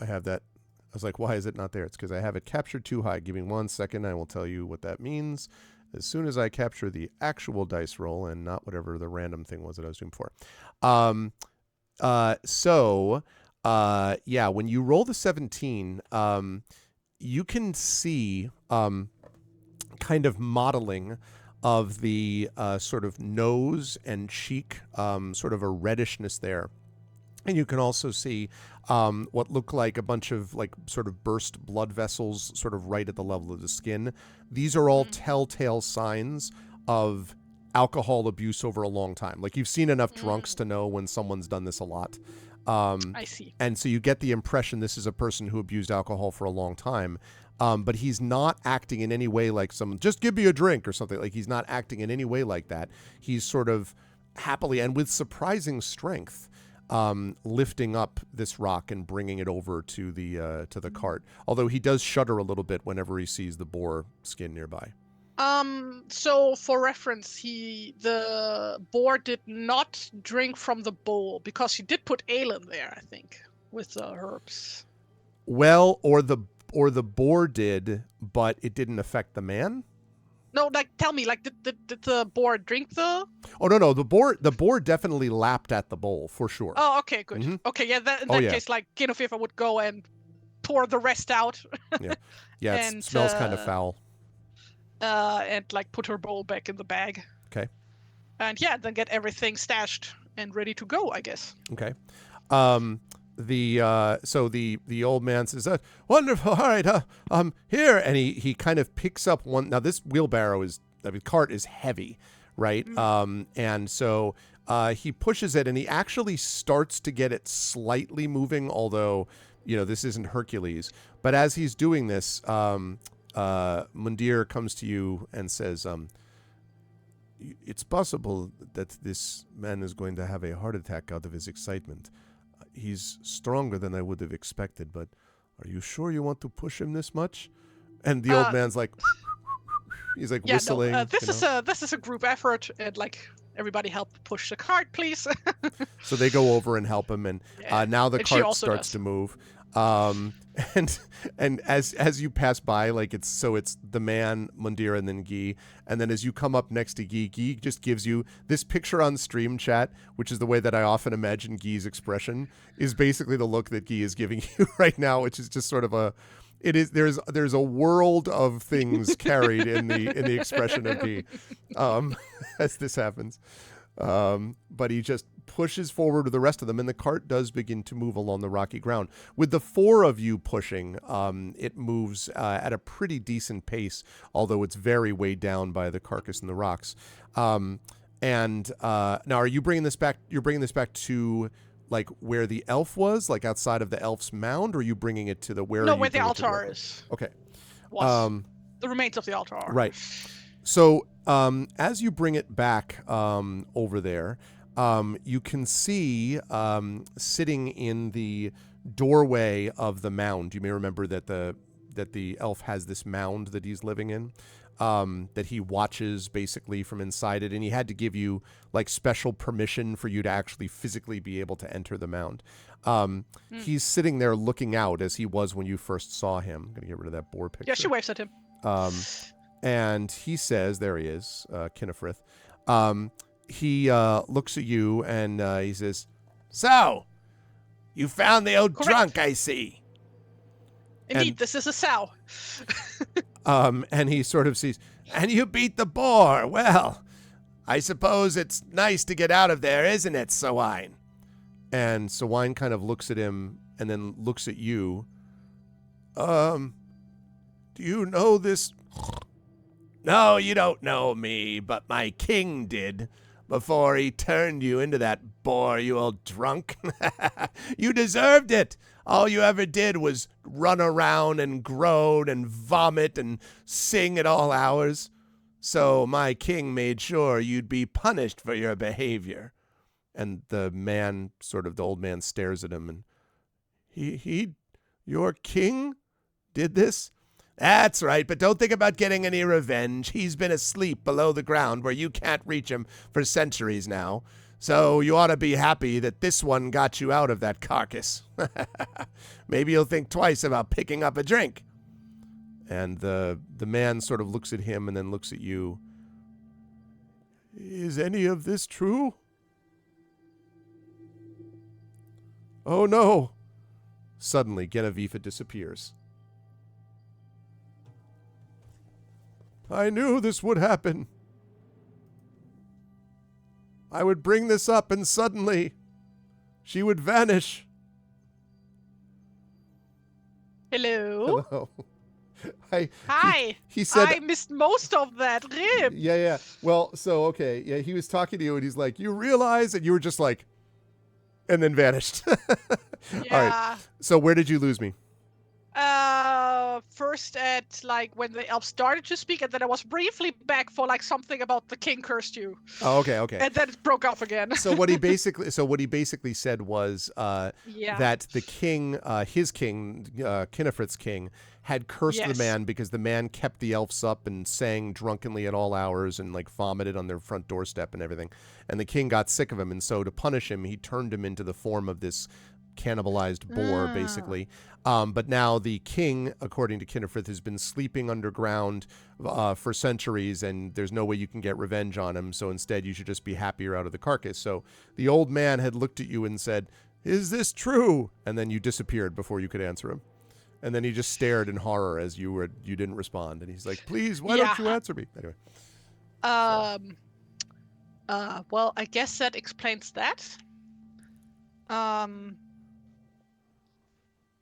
have that. I was like, why is it not there? It's because I have it captured too high. Give me 1 second. I will tell you what that means as soon as I capture the actual dice roll and not whatever the random thing was that I was doing before. Yeah, when you roll the 17, you can see kind of modeling of the sort of nose and cheek, sort of a reddishness there. And you can also see what look like a bunch of like sort of burst blood vessels sort of right at the level of the skin. These are all telltale signs of alcohol abuse over a long time. Like, you've seen enough drunks to know when someone's done this a lot. I see. And so you get the impression this is a person who abused alcohol for a long time. But he's not acting in any way like someone, just give me a drink or something. Like, he's not acting in any way like that. He's sort of happily and with surprising strength lifting up this rock and bringing it over to the cart. Although he does shudder a little bit whenever he sees the boar skin nearby. So for reference, the boar did not drink from the bowl because he did put ale in there, I think, with the herbs. Well, or the boar did, but it didn't affect the man. No, like, tell me, like, did the boar drink the? Oh no, the boar definitely lapped at the bowl for sure. Oh, okay, good. Mm-hmm. Okay, yeah, in that case, like, Genevieve would go and pour the rest out. Yeah, it smells kind of foul. And like put her bowl back in the bag. Okay. And yeah, then get everything stashed and ready to go, I guess. Okay. The old man says, "Wonderful. All right. Here," and he kind of picks up one. Now this cart is heavy, right? Mm-hmm. And so he pushes it, and he actually starts to get it slightly moving. Although, you know, this isn't Hercules. But as he's doing this, Mundir comes to you and says, "It's possible that this man is going to have a heart attack out of his excitement. He's stronger than I would have expected, but are you sure you want to push him this much?" And the old man's like, he's like whistling. No, this is a group effort, and like everybody help push the cart, please. So they go over and help him, and Yeah. now the And she cart also starts does. to move. And as you pass by, like it's the man, Mundira, and then Guy, and then as you come up next to Guy just gives you this picture on stream chat, which is the way that I often imagine Guy's expression is basically the look that Guy is giving you right now, which is just sort of a. It is there's a world of things carried in the expression of Guy, as this happens. But he just pushes forward with the rest of them, and the cart does begin to move along the rocky ground. With the four of you pushing, it moves at a pretty decent pace, although it's very weighed down by the carcass and the rocks. And now, are you bringing this back? You're bringing this back to like where the elf was, like outside of the elf's mound, or are you bringing it to the where? No, where the altar is. Okay. Was the remains of the altar are. Right. So as you bring it back over there, you can see sitting in the doorway of the mound. You may remember that the elf has this mound that he's living in, that he watches basically from inside it, and he had to give you like special permission for you to actually physically be able to enter the mound. He's sitting there looking out as he was when you first saw him. I'm gonna get rid of that boar picture. Yeah, she waves at him. And he says, there he is, Kinnefrith. He looks at you and he says, "So, you found the old drunk, I see." Indeed, this is a sow. And he sort of sees, "And you beat the boar. Well, I suppose it's nice to get out of there, isn't it, Sawine?" And Sawine kind of looks at him and then looks at you. Do you know this? "No, you don't know me, but my king did before he turned you into that boar, you old drunk. You deserved it. All you ever did was run around and groan and vomit and sing at all hours. So my king made sure you'd be punished for your behavior." And the old man stares at him, and your king did this? "That's right, but don't think about getting any revenge. He's been asleep below the ground where you can't reach him for centuries now. So you ought to be happy that this one got you out of that carcass. Maybe you'll think twice about picking up a drink." And the man sort of looks at him and then looks at you. "Is any of this true?" "Oh no." Suddenly, Genevieve disappears. "I knew this would happen. I would bring this up and suddenly she would vanish." Hello. Hello. Hi. He said, I missed most of that. Rip. Yeah. Well, so, okay. Yeah, he was talking to you and he's like, "You realize?" And you were just like, and then vanished. Yeah. All right. So where did you lose me? First at like when the elf started to speak, and then I was briefly back for like something about the king cursed you. Oh, okay. And then it broke off again. So what he basically said was that the king, his king, Kinnefrith's king, had cursed the man because the man kept the elves up and sang drunkenly at all hours and like vomited on their front doorstep and everything. And the king got sick of him, and so to punish him, he turned him into the form of this cannibalized boar, basically. But now the king, according to Kinnefrith, has been sleeping underground for centuries, and there's no way you can get revenge on him. So instead, you should just be happy you're out of the carcass. So the old man had looked at you and said, "Is this true?" And then you disappeared before you could answer him. And then he just stared in horror as you didn't respond. And he's like, "Please, why don't you answer me?" Anyway. Well, I guess that explains that.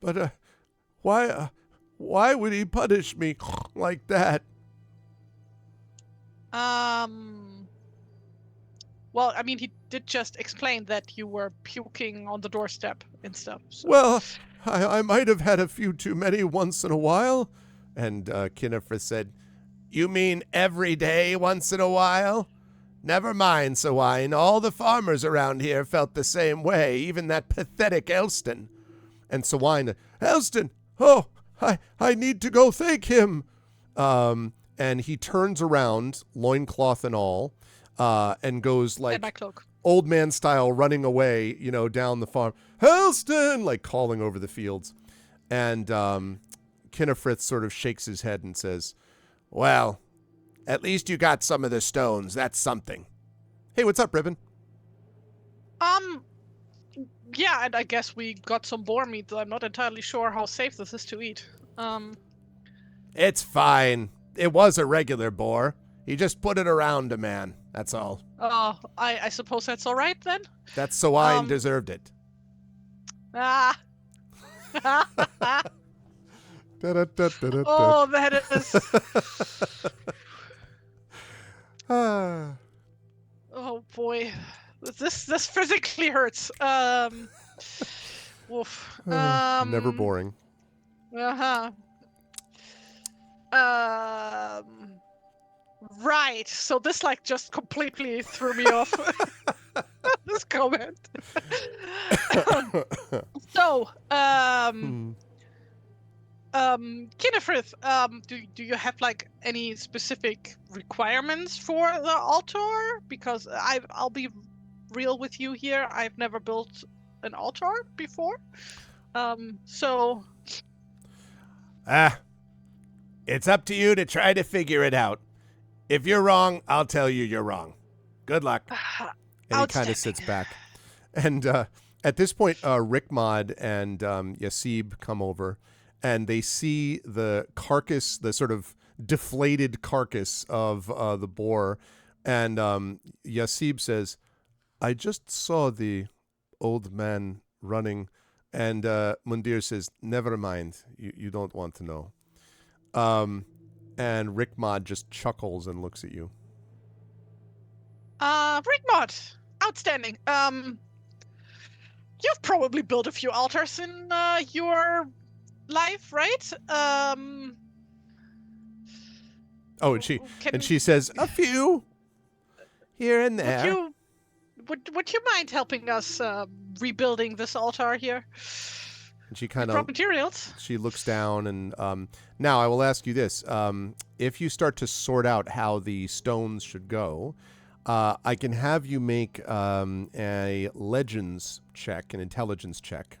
But why would he punish me like that? Well, I mean, he did just explain that you were puking on the doorstep and stuff. So. Well, I might have had a few too many once in a while. And Kinnefrith said, "You mean every day once in a while? Never mind, Sawine. All the farmers around here felt the same way, even that pathetic Elston." And Sawine, "Elston! Oh, I need to go thank him." And he turns around, loincloth and all, and goes And my like cloak. old man style running away, down the farm. Helston, like calling over the fields. And Kinnefrith sort of shakes his head and says, well, at least you got some of the stones. That's something. Hey, what's up, Ribbon? Yeah, and I guess we got some boar meat, though I'm not entirely sure how safe this is to eat. It's fine. It was a regular boar. He just put it around a man. That's all. I suppose that's all right then. That's so I deserved it. Ah. Oh, that is. Oh boy, this physically hurts. Woof. Never boring. Uh-huh. Right. So this like just completely threw me off. This comment. So, Kinnefrith, do you have like any specific requirements for the altar? Because I'll be real with you here. I've never built an altar before. So. It's up to you to try to figure it out. If you're wrong, I'll tell you you're wrong. Good luck. And he kind of sits back. And at this point, Rickmod and Yasib come over, and they see the carcass, the sort of deflated carcass of the boar. And Yasib says, I just saw the old man running. And Mundir says, never mind. You don't want to know. And Rickmod just chuckles and looks at you. Rickmod, outstanding. You've probably built a few altars in your life, right? Oh, and she says, a few here and there. Would you mind helping us rebuilding this altar here? And she kind of materials. She looks down, and now I will ask you this: if you start to sort out how the stones should go, I can have you make a legends check, an intelligence check,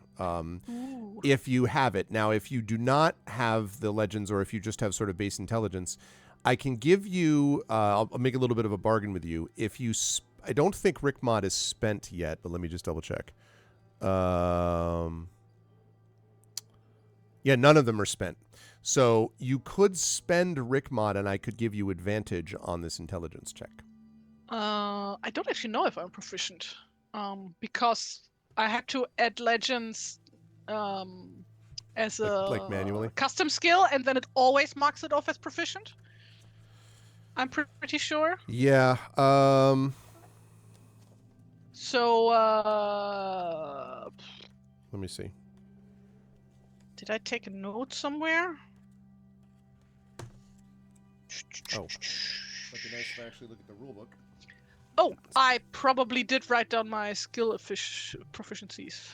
if you have it. Now, if you do not have the legends, or if you just have sort of base intelligence, I can give you. I'll make a little bit of a bargain with you. If you, I don't think Rickmod is spent yet, but let me just double check. Yeah, none of them are spent. So you could spend Rickmod, and I could give you advantage on this intelligence check. I don't actually know if I'm proficient, because I had to add legends as a manually custom skill, and then it always marks it off as proficient. I'm pretty sure. Yeah. So let me see. Did I take a note somewhere? Oh, that'd be nice if I actually look at the rule book. Oh, I probably did write down my skill proficiencies.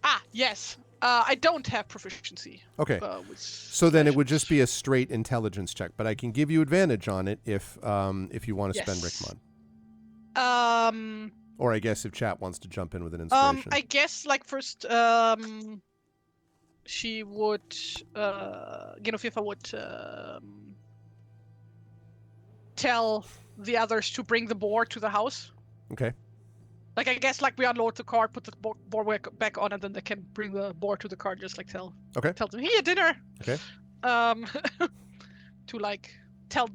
Ah, yes. I don't have proficiency. Okay. So then it would just be a straight intelligence check, but I can give you advantage on it if you want to spend Rickmod. Or I guess if chat wants to jump in with an inspiration. I guess like first she would Genofifa would tell the others to bring the boar to the house. Okay. Like, I guess, like, we unload the car, put the boar back on, and then they can bring the boar to the car, just, like, tell them, here, dinner! Okay. To, like, tell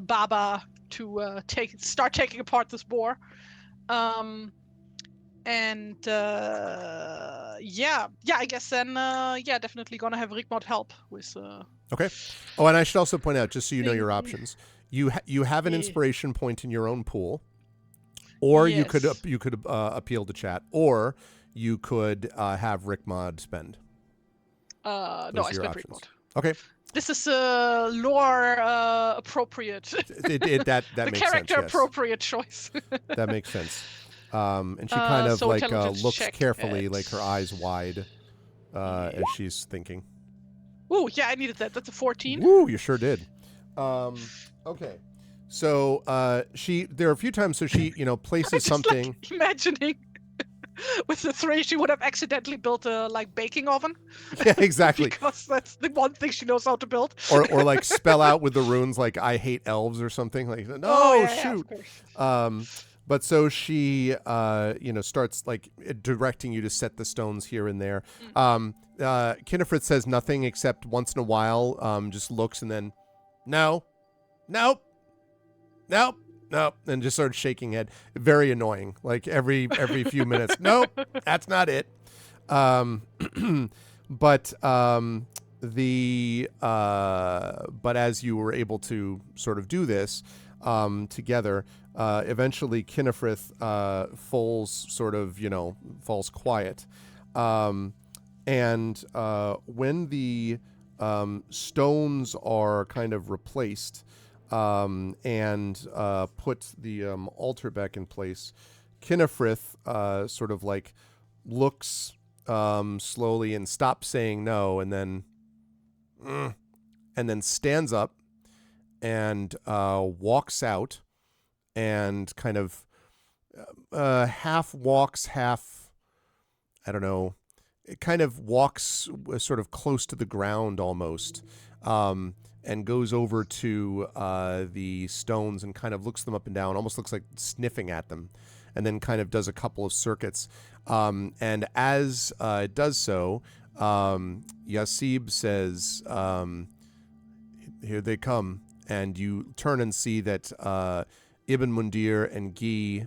Baba to start taking apart this boar. Yeah, I guess then, definitely gonna have Rickmod help with... Okay. Oh, and I should also point out, just so you know your options, you have an inspiration point in your own pool, or you could appeal to chat, or you could have Rickmod spend. No, I spent Rickmod. Okay. This is lore appropriate. That makes sense. The character appropriate choice. That makes sense. And she kind of looks carefully, like her eyes wide, as she's thinking. Ooh, yeah, I needed that. That's a 14. Woo, you sure did. Okay. So there are a few times so she, places I just something. like imagining with the three she would have accidentally built a baking oven. Yeah, exactly. Because that's the one thing she knows how to build. Or like spell out with the runes like I hate elves or something. Like, Oh no, yeah, of shoot. course. But so she starts like directing you to set the stones here and there. Kinnefrith says nothing except once in a while, just looks and then no, nope, nope, nope, and just starts shaking head. Very annoying. Like every few minutes. Nope, that's not it. Um, but as you were able to sort of do this together, eventually Kinnefrith falls quiet, and when the stones are kind of replaced and put the altar back in place, Kinnefrith sort of like looks slowly and stops saying no, and then stands up and walks out and kind of half walks, half, I don't know, it kind of walks sort of close to the ground almost, and goes over to the stones and kind of looks them up and down, almost looks like sniffing at them, and then kind of does a couple of circuits. And as it does so, Yasib says, here they come. And you turn and see that Ibn Mundir and Guy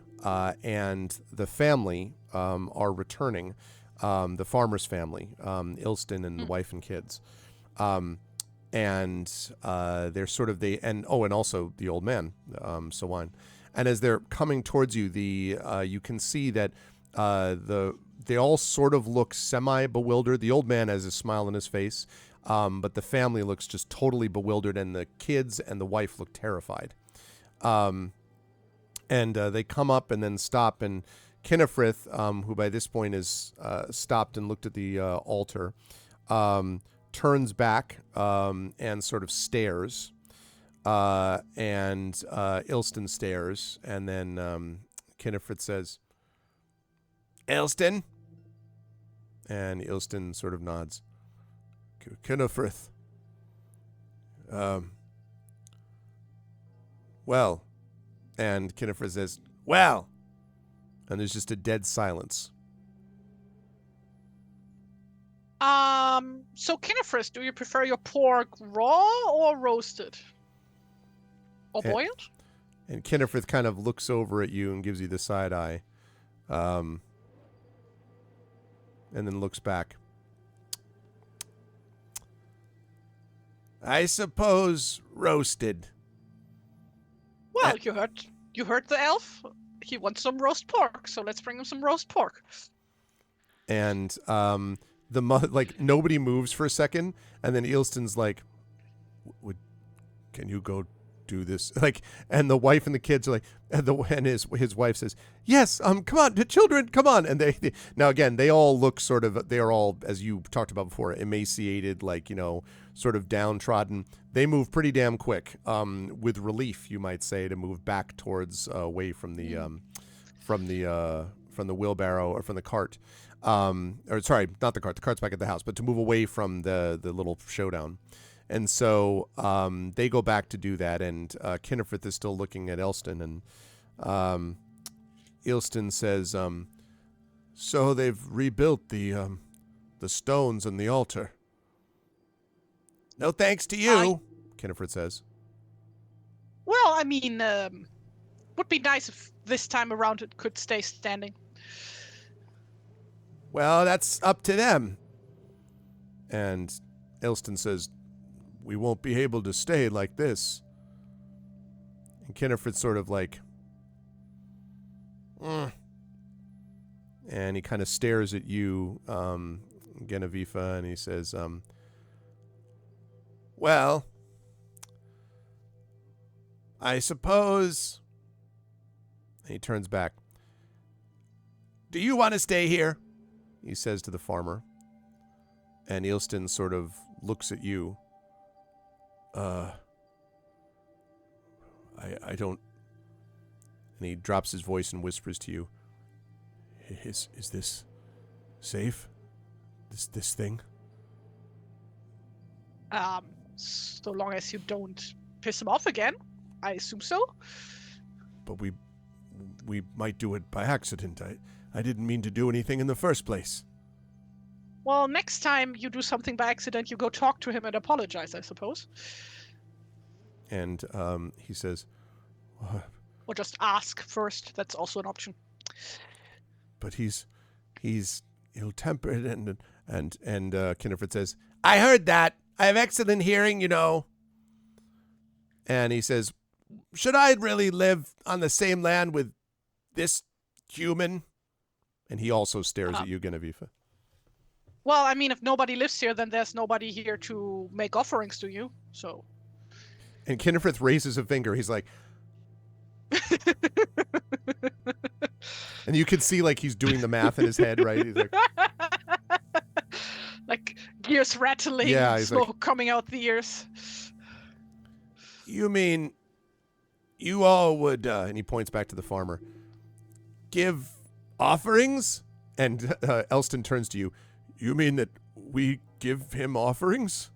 and the family are returning, the farmer's family, Ilston and the wife and kids. And they're sort of and also the old man, Sawan. And as they're coming towards you, you can see that they all sort of look semi-bewildered. The old man has a smile on his face, but the family looks just totally bewildered, and the kids and the wife look terrified. And they come up and then stop, and Kinnefrith, who by this point is stopped and looked at the altar, turns back and sort of stares. And Ilston stares, and then Kinnefrith says, Ilston? And Ilston sort of nods. Kinnefrith. Well. And Kinnefrith says, well. And there's just a dead silence. So Kinnefrith, do you prefer your pork raw or roasted? Or boiled? And Kinnefrith kind of looks over at you and gives you the side eye. And then looks back. I suppose roasted. Well, you heard the elf. He wants some roast pork, so let's bring him some roast pork. And nobody moves for a second, and then Ilston's like, can you go do this? Like, and the wife and the kids are like, and his wife says, yes, come on, the children, come on. And they now again, they all look sort of, they are all, as you talked about before, emaciated, like, sort of downtrodden. They move pretty damn quick, with relief, you might say, to move back towards away from the wheelbarrow or from the cart. Or sorry, not the cart. The cart's back at the house, but to move away from the little showdown. And so they go back to do that, and Kinnefrith is still looking at Ilston, and Ilston says, so they've rebuilt the stones and the altar. No thanks to you, Kinnefrith says. Well, I mean, would be nice if this time around it could stay standing. Well, that's up to them. And Ilston says, we won't be able to stay like this. And Kinnefrith's sort of like, and he kind of stares at you, Genevieve, and he says, well, I suppose. And he turns back. Do you want to stay here? He says to the farmer. And Ilston sort of looks at you. I don't. And he drops his voice and whispers to you. Is this safe? This thing? So long as you don't piss him off again, I assume so. But we might do it by accident. I didn't mean to do anything in the first place. Well, next time you do something by accident, you go talk to him and apologize, I suppose. And he says, or just ask first. That's also an option. But he's ill-tempered and Kinneford says, I heard that. I have excellent hearing, you know. And he says, should I really live on the same land with this human? And he also stares at you, Genevieve. Well, I mean, if nobody lives here, then there's nobody here to make offerings to you, so. And Kinneford raises a finger. He's like, and you can see like he's doing the math in his head, right? He's like gears rattling, smoke coming out the ears. You mean you all would, and he points back to the farmer, give offerings? And Elston turns to you. You mean that we give him offerings?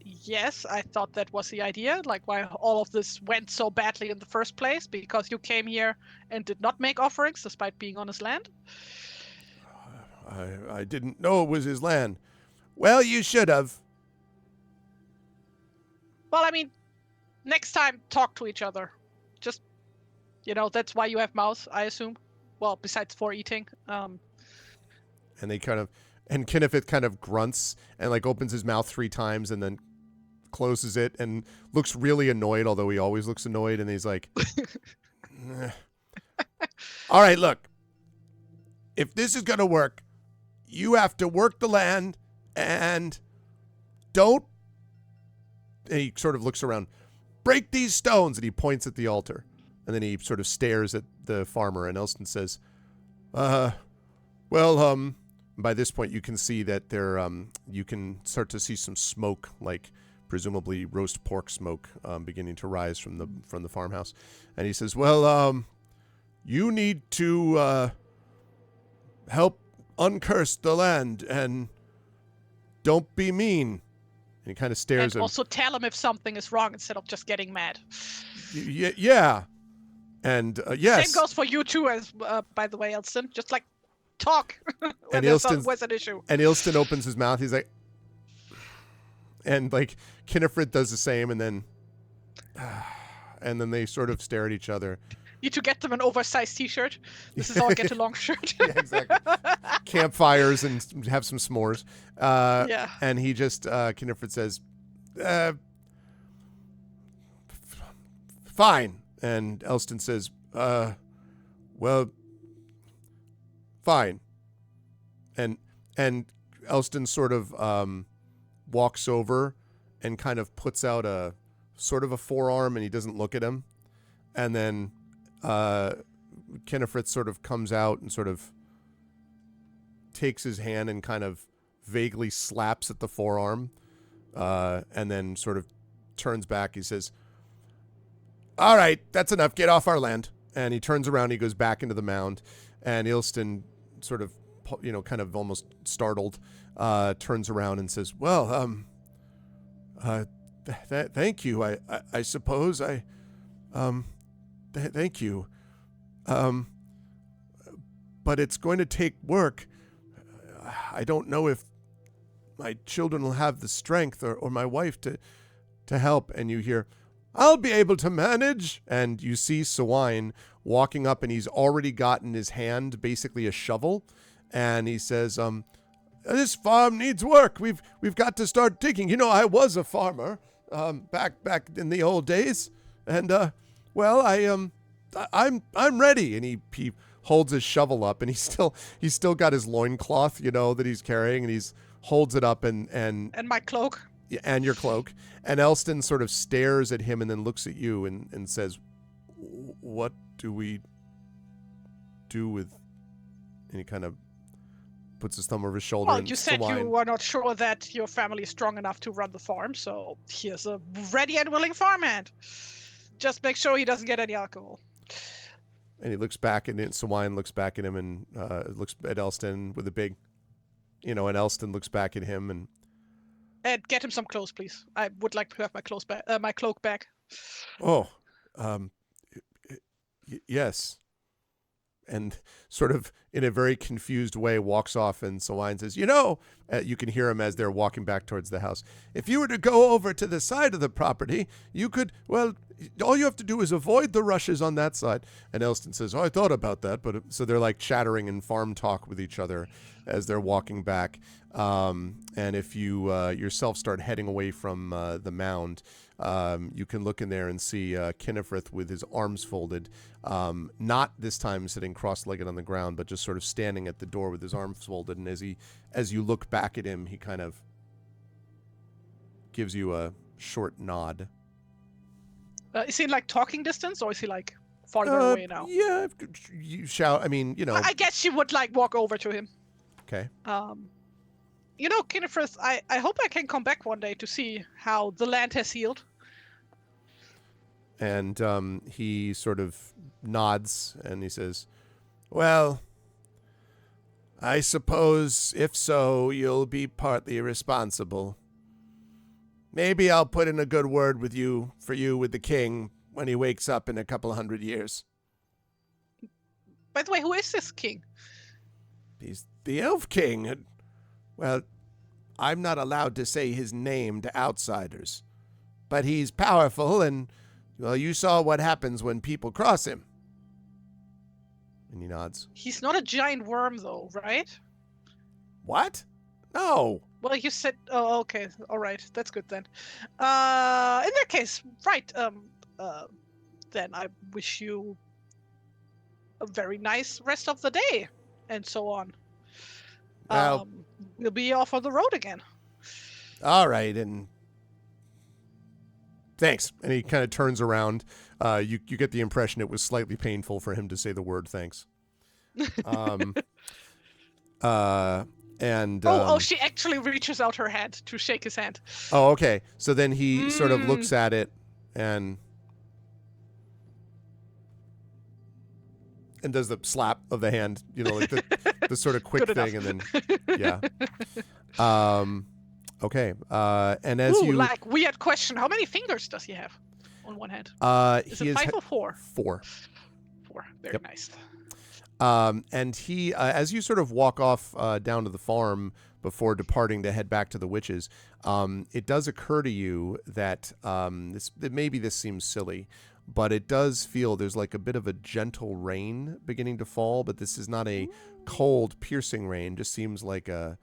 Yes, I thought that was the idea, like why all of this went so badly in the first place, because you came here and did not make offerings despite being on his land. I didn't know it was his land. Well, you should have. Well, I mean, next time, talk to each other. Just, that's why you have mouths, I assume. Well, besides for eating. And Kinnefith kind of grunts and like opens his mouth 3 times and then closes it and looks really annoyed, although he always looks annoyed. And he's like, all right, look, if this is going to work, you have to work the land and don't, and he sort of looks around, break these stones. And he points at the altar. And then he sort of stares at the farmer. And Elston says, by this point, you can see that you can start to see some smoke, like presumably roast pork smoke, beginning to rise from the farmhouse. And he says, "Well, you need to help uncurse the land and don't be mean." And he kind of stares. And also tell him if something is wrong instead of just getting mad. Yeah. And yes. Same goes for you too, as by the way, Elston. Just like. Talk when there was an issue. And Ilston opens his mouth. He's like, and like Kinnefrid does the same, and then they sort of stare at each other. Need to get them an oversized T-shirt. This is our get-along shirt. Yeah, exactly. Campfires and have some s'mores. Yeah. And he just Kinnefrid says, "Fine." And Elston says, "Well." Fine. And Elston sort of walks over and kind of puts out a sort of a forearm, and he doesn't look at him. And then Kinnefrid sort of comes out and sort of takes his hand and kind of vaguely slaps at the forearm, and then sort of turns back. He says, "All right, that's enough. Get off our land." And he turns around. He goes back into the mound. And Ilston, sort of, kind of almost startled, turns around and says, "Well, thank you. I suppose thank you. But it's going to take work. I don't know if my children will have the strength or my wife to help." And you hear, "I'll be able to manage." And you see Sawine walking up, and he's already got in his hand basically a shovel. And he says, "This farm needs work. We've got to start digging. I was a farmer back in the old days. And I'm ready." And he holds his shovel up, and he's still got his loincloth, that he's carrying, and he's holds it up and my cloak. And your cloak. And Elston sort of stares at him and then looks at you and says, "What do we do with..." And he kind of puts his thumb over his shoulder. Well, you said you were not sure that your family is strong enough to run the farm, so here's a ready and willing farmhand. Just make sure he doesn't get any alcohol. And he looks back, and Sawine looks back at him and looks at Elston with a big, and Elston looks back at him and get him some clothes, please. I would like to have my cloak back. Oh, yes. And sort of in a very confused way walks off, and Sawine says, you can hear him as they're walking back towards the house. If you were to go over to the side of the property, you could, all you have to do is avoid the rushes on that side. And Elston says, I thought about that. But so they're like chattering in farm talk with each other as they're walking back. And if you yourself start heading away from the mound, you can look in there and see Kennefrith with his arms folded, not this time sitting cross-legged on the ground, but just sort of standing at the door with his arms folded. And as you look back at him, he kind of gives you a short nod. Is he like talking distance, or is he like farther away now? Yeah, you shout. I mean, I guess she would like walk over to him. Okay. Kennefrith, I hope I can come back one day to see how the land has healed. And he sort of nods and he says, well, I suppose if so, you'll be partly responsible. Maybe I'll put in a good word with you with the king when he wakes up in a couple 100 years. By the way, who is this king? He's the elf king. Well, I'm not allowed to say his name to outsiders. But he's powerful, and, you saw what happens when people cross him. And he nods. He's not a giant worm, though, right? What? No. Well, you said... Oh, okay. All right. That's good, then. In that case, right. Then I wish you a very nice rest of the day, and so on. Well, we'll be off on the road again. All right, and thanks. And he kind of turns around. You get the impression it was slightly painful for him to say the word thanks. She actually reaches out her hand to shake his hand. Oh, okay. So then he sort of looks at it and does the slap of the hand, like the sort of quick thing, and then yeah. Okay. And as weird question. How many fingers does he have on one hand? Is it 5 or 4? 4. 4. Very nice. And he, as you sort of walk off down to the farm before departing to head back to the witches, it does occur to you that maybe this seems silly, but it does feel there's like a bit of a gentle rain beginning to fall, but this is not a cold, piercing rain. Just seems like a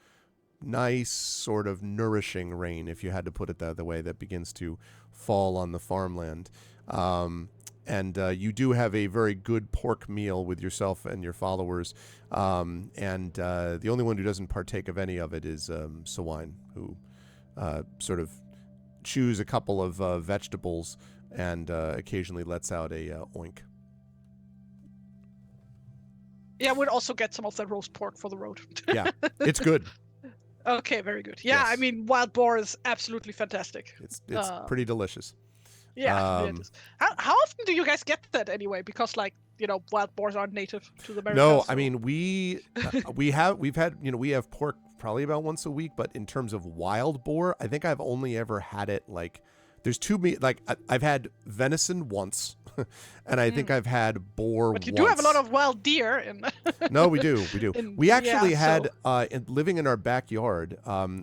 nice sort of nourishing rain, if you had to put it that way, that begins to fall on the farmland. And you do have a very good pork meal with yourself and your followers. And the only one who doesn't partake of any of it is Sawine, who sort of chews a couple of vegetables and occasionally lets out a oink. Yeah, we'd also get some of that roast pork for the road. Yeah, it's good. Okay, very good. Yeah, Yes. I mean, wild boar is absolutely fantastic. It's pretty delicious. Yeah, it is. How often do you guys get that anyway? Because wild boars aren't native to the Americas. No, so. I mean we have pork probably about once a week, but in terms of wild boar, I think I've only ever had it there's two meat. I've had venison once, and I think I've had boar. But you once. do have a lot of wild deer. No, we do. We actually had so. Living in our backyard.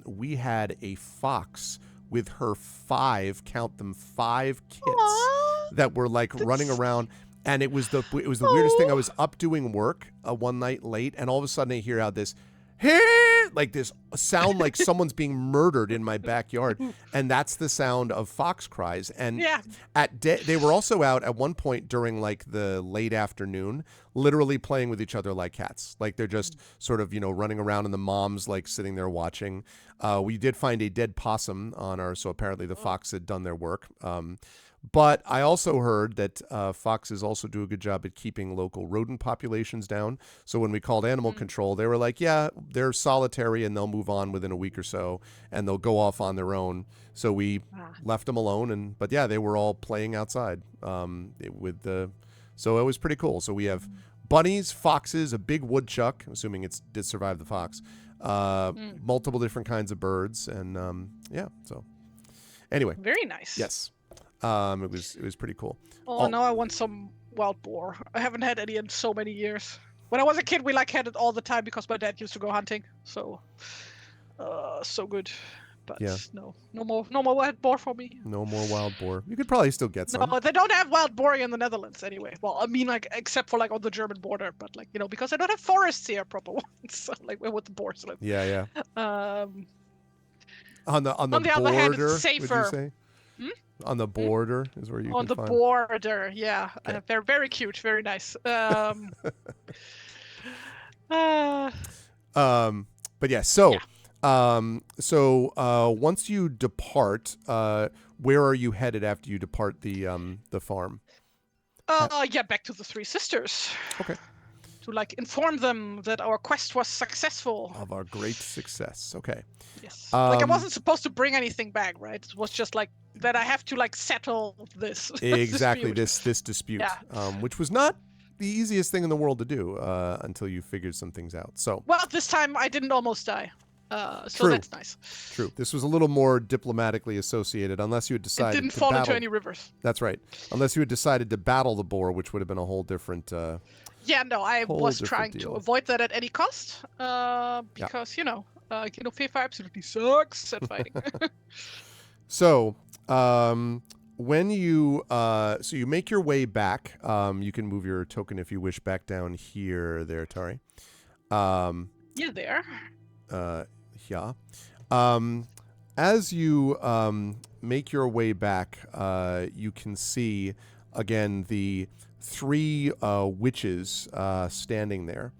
We had a fox with her 5 kits that were running around, and it was the weirdest thing. I was up doing work one night late, and all of a sudden I hear out this this sound like someone's being murdered in my backyard, and that's the sound of fox cries. And they were also out at one point during the late afternoon, literally playing with each other like cats. They're just sort of running around, and the mom's sitting there watching. We did find a dead possum on so apparently the fox had done their work. But I also heard that foxes also do a good job at keeping local rodent populations down. So when we called animal control, they were like, yeah, they're solitary and they'll move on within a week or so and they'll go off on their own. So we left them alone. But yeah, they were all playing outside so it was pretty cool. So we have bunnies, foxes, a big woodchuck, assuming it did survive the fox, multiple different kinds of birds. And so anyway. Very nice. Yes. It was pretty cool. Oh, now I want some wild boar. I haven't had any in so many years. When I was a kid, we had it all the time because my dad used to go hunting. So, so good. But no more wild boar for me. No more wild boar. You could probably still get some. No, they don't have wild boar in the Netherlands anyway. Well, I mean, like, except for like on the German border, but like, you know, because they don't have forests here, proper ones. So, like, where would the boars live? Yeah. On the on the border, other hand, it's safer. Would you say? On the border is where you on can the border, yeah. Okay. They're very cute, very nice. But yeah, so once you depart, where are you headed after you depart the farm? back to the Three Sisters. Okay. To like inform them that our quest was successful. Of our great success. Okay. Yes. Like I wasn't supposed to bring anything back, right? It was just like that I have to like settle this. Exactly, dispute. this dispute. Which was not the easiest thing in the world to do until you figured some things out. So well, this time I didn't almost die. So True. That's nice. True. This was a little more diplomatically associated, unless you had decided it didn't to fall battle. into any rivers. That's right. Unless you had decided to battle the boar, which would have been a whole different. Yeah, no, I was trying to avoid that at any cost, because you know, FIFA absolutely sucks at fighting. So, when you you make your way back, you can move your token if you wish back down here, there, Tari. Yeah, there. Yeah. As you make your way back, you can see again the three witches standing there.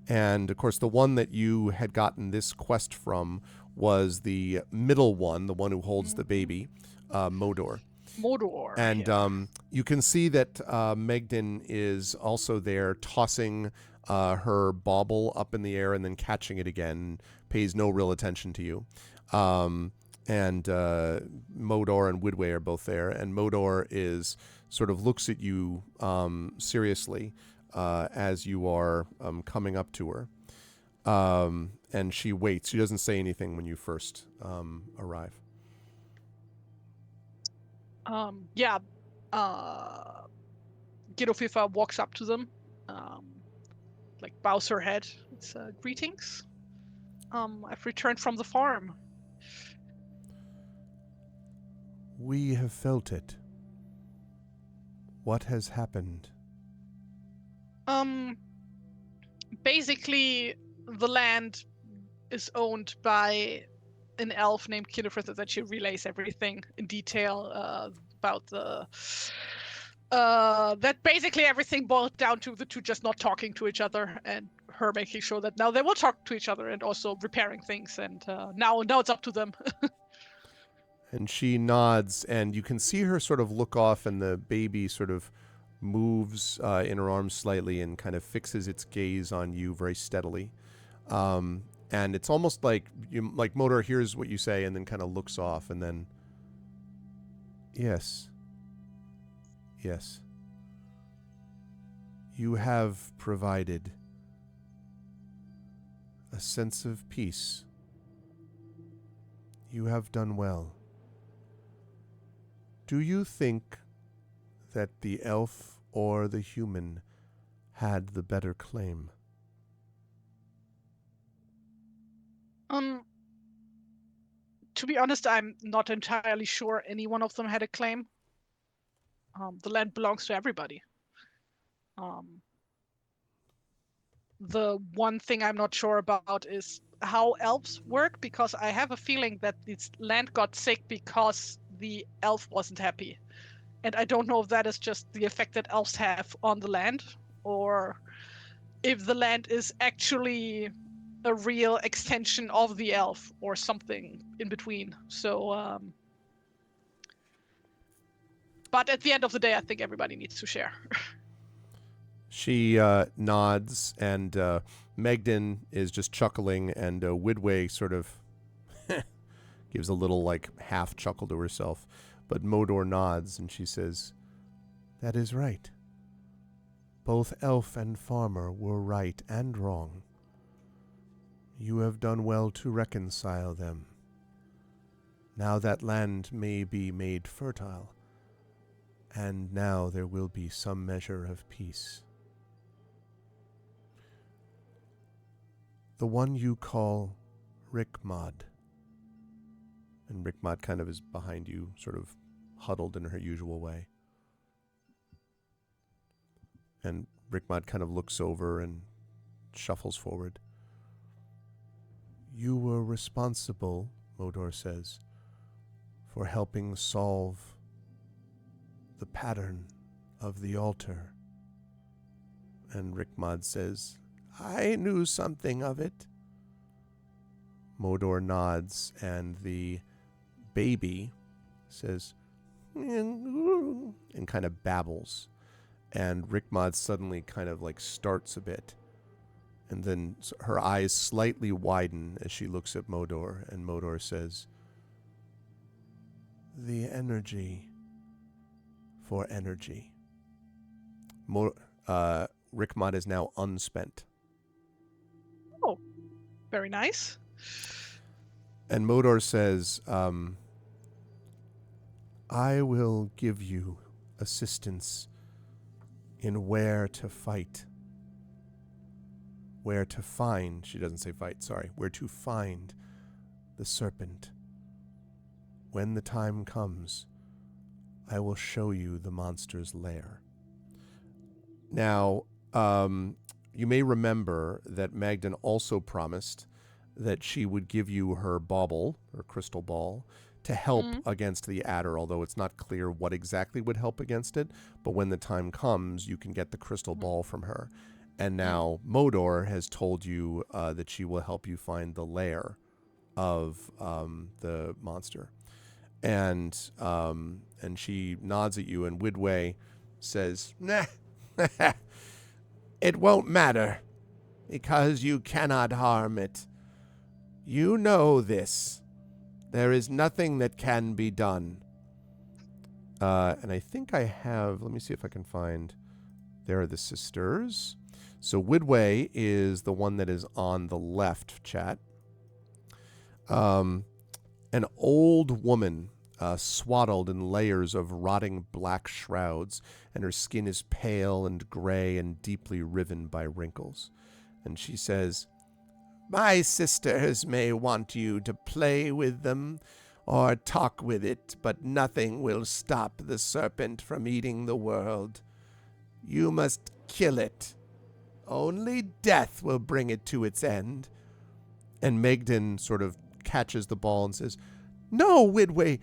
And of course, the one that you had gotten this quest from was the middle one, the one who holds the baby, Modor. And you can see that Megden is also there tossing her bauble up in the air and then catching it again, pays no real attention to you. And Modor and Widway are both there. And Modor is sort of looks at you seriously as you are coming up to her. And she waits. She doesn't say anything when you first arrive. Gidofifa walks up to them, like bows her head. It's greetings. I've returned from the farm. We have felt it. What has happened? Basically, the land is owned by an elf named Kinderfritz that she relays everything in detail about the that basically everything boiled down to the two just not talking to each other and her making sure that now they will talk to each other and also repairing things, and now it's up to them. And she nods, and you can see her sort of look off, and the baby sort of moves in her arms slightly and kind of fixes its gaze on you very steadily. And it's almost like Modor hears what you say and then kind of looks off, and then yes, you have provided a sense of peace. You have done well. Do you think that the elf or the human had the better claim? To be honest, I'm not entirely sure any one of them had a claim. The land belongs to everybody. The one thing I'm not sure about is how elves work, because I have a feeling that this land got sick because the elf wasn't happy. And I don't know if that is just the effect that elves have on the land, or if the land is actually a real extension of the elf or something in between. So, But at the end of the day, I think everybody needs to share. She nods, and Megden is just chuckling, and Widway sort of gives a little, like, half chuckle to herself. But Modor nods, and she says, "That is right. Both elf and farmer were right and wrong. You have done well to reconcile them. Now that land may be made fertile, and now there will be some measure of peace. The one you call Rickmod," and Rickmod kind of is behind you, sort of huddled in her usual way. And Rickmod kind of looks over and shuffles forward. "You were responsible," Modor says, "for helping solve the pattern of the altar." And Rickmod says, "I knew something of it." Modor nods, and the baby says, and kind of babbles. And Rickmod suddenly kind of like starts a bit. And then her eyes slightly widen as she looks at Modor, and Modor says, "The energy for energy." Rickmod is now unspent. Oh, very nice. And Modor says, "I will give you assistance in where to fight. Where to find," she doesn't say fight, sorry, "where to find the serpent. When the time comes, I will show you the monster's lair." Now, you may remember that Magdan also promised that she would give you her bauble, her crystal ball, to help against the adder, although it's not clear what exactly would help against it. But when the time comes, you can get the crystal ball from her. And now Modor has told you that she will help you find the lair of the monster. And she nods at you, and Widway says, "Nah, it won't matter, because you cannot harm it. You know this. There is nothing that can be done." And I think I have, let me see if I can find, there are the sisters. So Widway is the one that is on the left, chat. An old woman, swaddled in layers of rotting black shrouds, and her skin is pale and gray and deeply riven by wrinkles. And she says, "My sisters may want you to play with them or talk with it, but nothing will stop the serpent from eating the world. You must kill it. Only death will bring it to its end." And Megden sort of catches the ball and says, "No, Widway,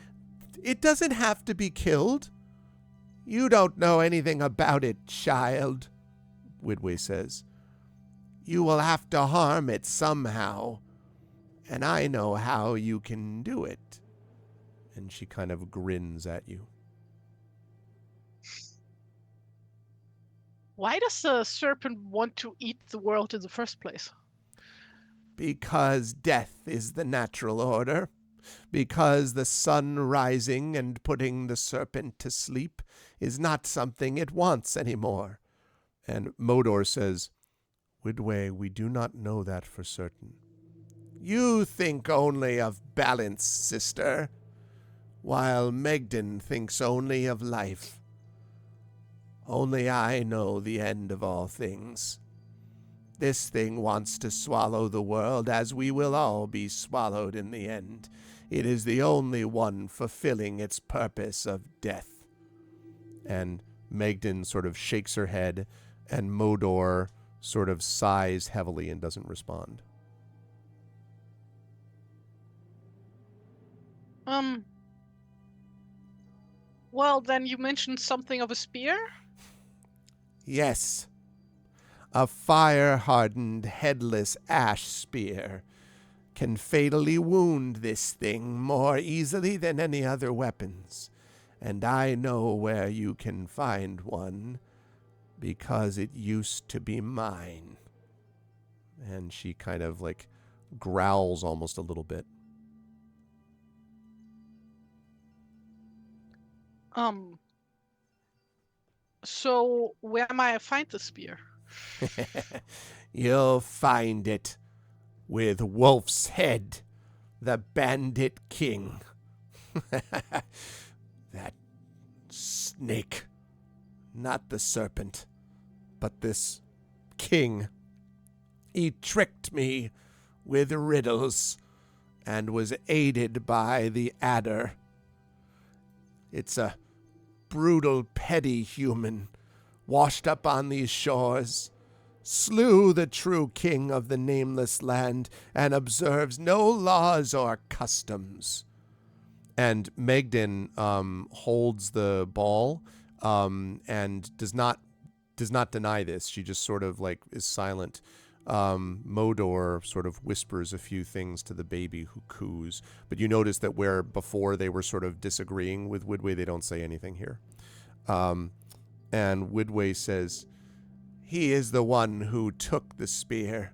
it doesn't have to be killed." "You don't know anything about it, child," Widway says. "You will have to harm it somehow, and I know how you can do it." And she kind of grins at you. Why does the serpent want to eat the world in the first place? "Because death is the natural order. Because the sun rising and putting the serpent to sleep is not something it wants anymore." And Modor says, "Widway, we do not know that for certain." "You think only of balance, sister, while Megden thinks only of life. Only I know the end of all things. This thing wants to swallow the world, as we will all be swallowed in the end. It is the only one fulfilling its purpose of death." And Megden sort of shakes her head, and Modor sort of sighs heavily and doesn't respond. Well, then you mentioned something of a spear? "Yes. A fire-hardened, headless ash spear can fatally wound this thing more easily than any other weapons. and I know where you can find one, because it used to be mine. And she kind of like growls almost a little bit. So where might I find the spear? You'll find it with Wolf's head, the bandit king. That snake. Not the serpent, but this king. He tricked me with riddles and was aided by the adder. It's a brutal, petty human washed up on these shores, slew the true king of the nameless land, and observes no laws or customs. And Megden holds the ball and does not deny this. She just sort of like is silent. Modor sort of whispers a few things to the baby, who coos. But you notice that where before they were sort of disagreeing with Widway, they don't say anything here. And Widway says, "He is the one who took the spear.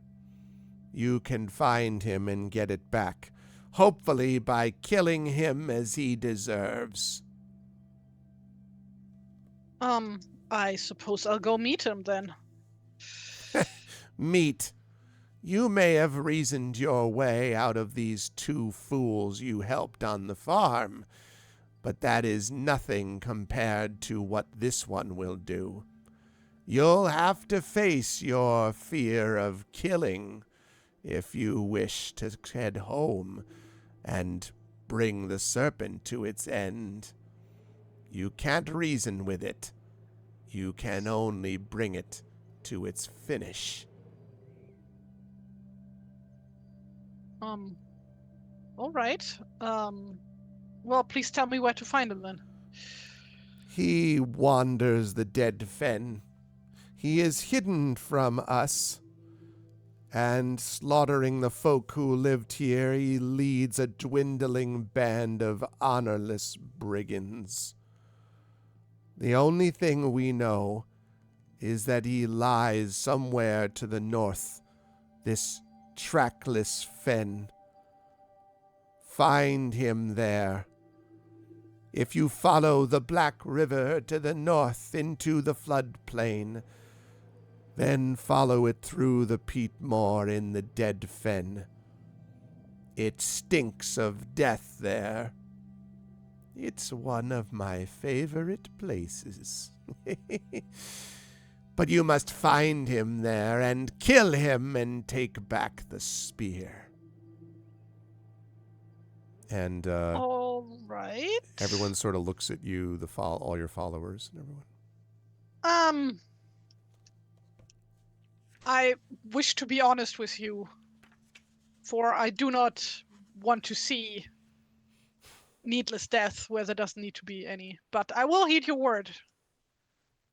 You can find him and get it back, hopefully by killing him as he deserves." I suppose I'll go meet him then. Meet. You may have reasoned your way out of these two fools you helped on the farm, but that is nothing compared to what this one will do. You'll have to face your fear of killing if you wish to head home and bring the serpent to its end. You can't reason with it. You can only bring it to its finish. All right. Well, please tell me where to find him then. He wanders the dead fen. He is hidden from us, and slaughtering the folk who lived here, he leads a dwindling band of honorless brigands. The only thing we know is that he lies somewhere to the north, this trackless fen. Find him there. If you follow the Black River to the north into the floodplain, then follow it through the peat moor in the dead fen. It stinks of death there. It's one of my favorite places. But you must find him there and kill him and take back the spear. And all right. Everyone sort of looks at you, all your followers and everyone. I wish to be honest with you, for I do not want to see needless death where there doesn't need to be any. But I will heed your word.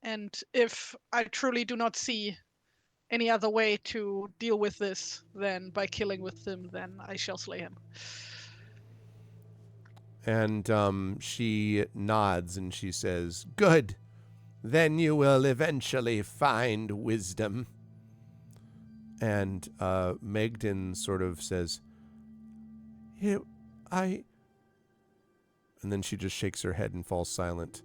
And if I truly do not see any other way to deal with this than by killing with him, then I shall slay him. And she nods and she says, "Good. Then you will eventually find wisdom." And Megden sort of says, And then she just shakes her head and falls silent.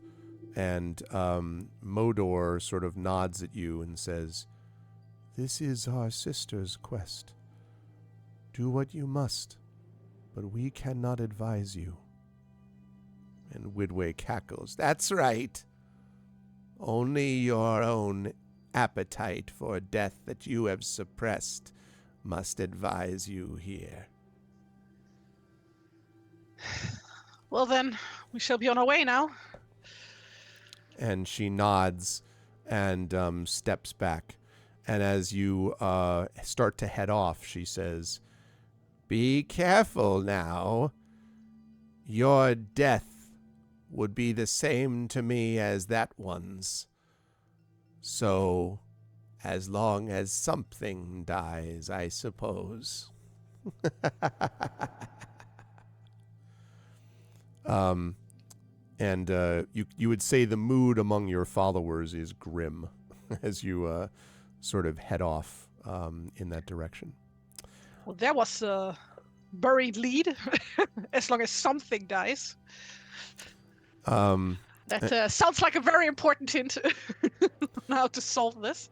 And Modor sort of nods at you and says, "This is our sister's quest. Do what you must, but we cannot advise you." And Widway cackles, "That's right. Only your own appetite for death that you have suppressed must advise you here." Well then, we shall be on our way now. And she nods and steps back. And as you start to head off, she says, "Be careful now. Your death would be the same to me as that one's. So, as long as something dies, I suppose." And you would say the mood among your followers is grim as you sort of head off in that direction. Well, there was a buried lead. As long as something dies. That sounds like a very important hint on how to solve this.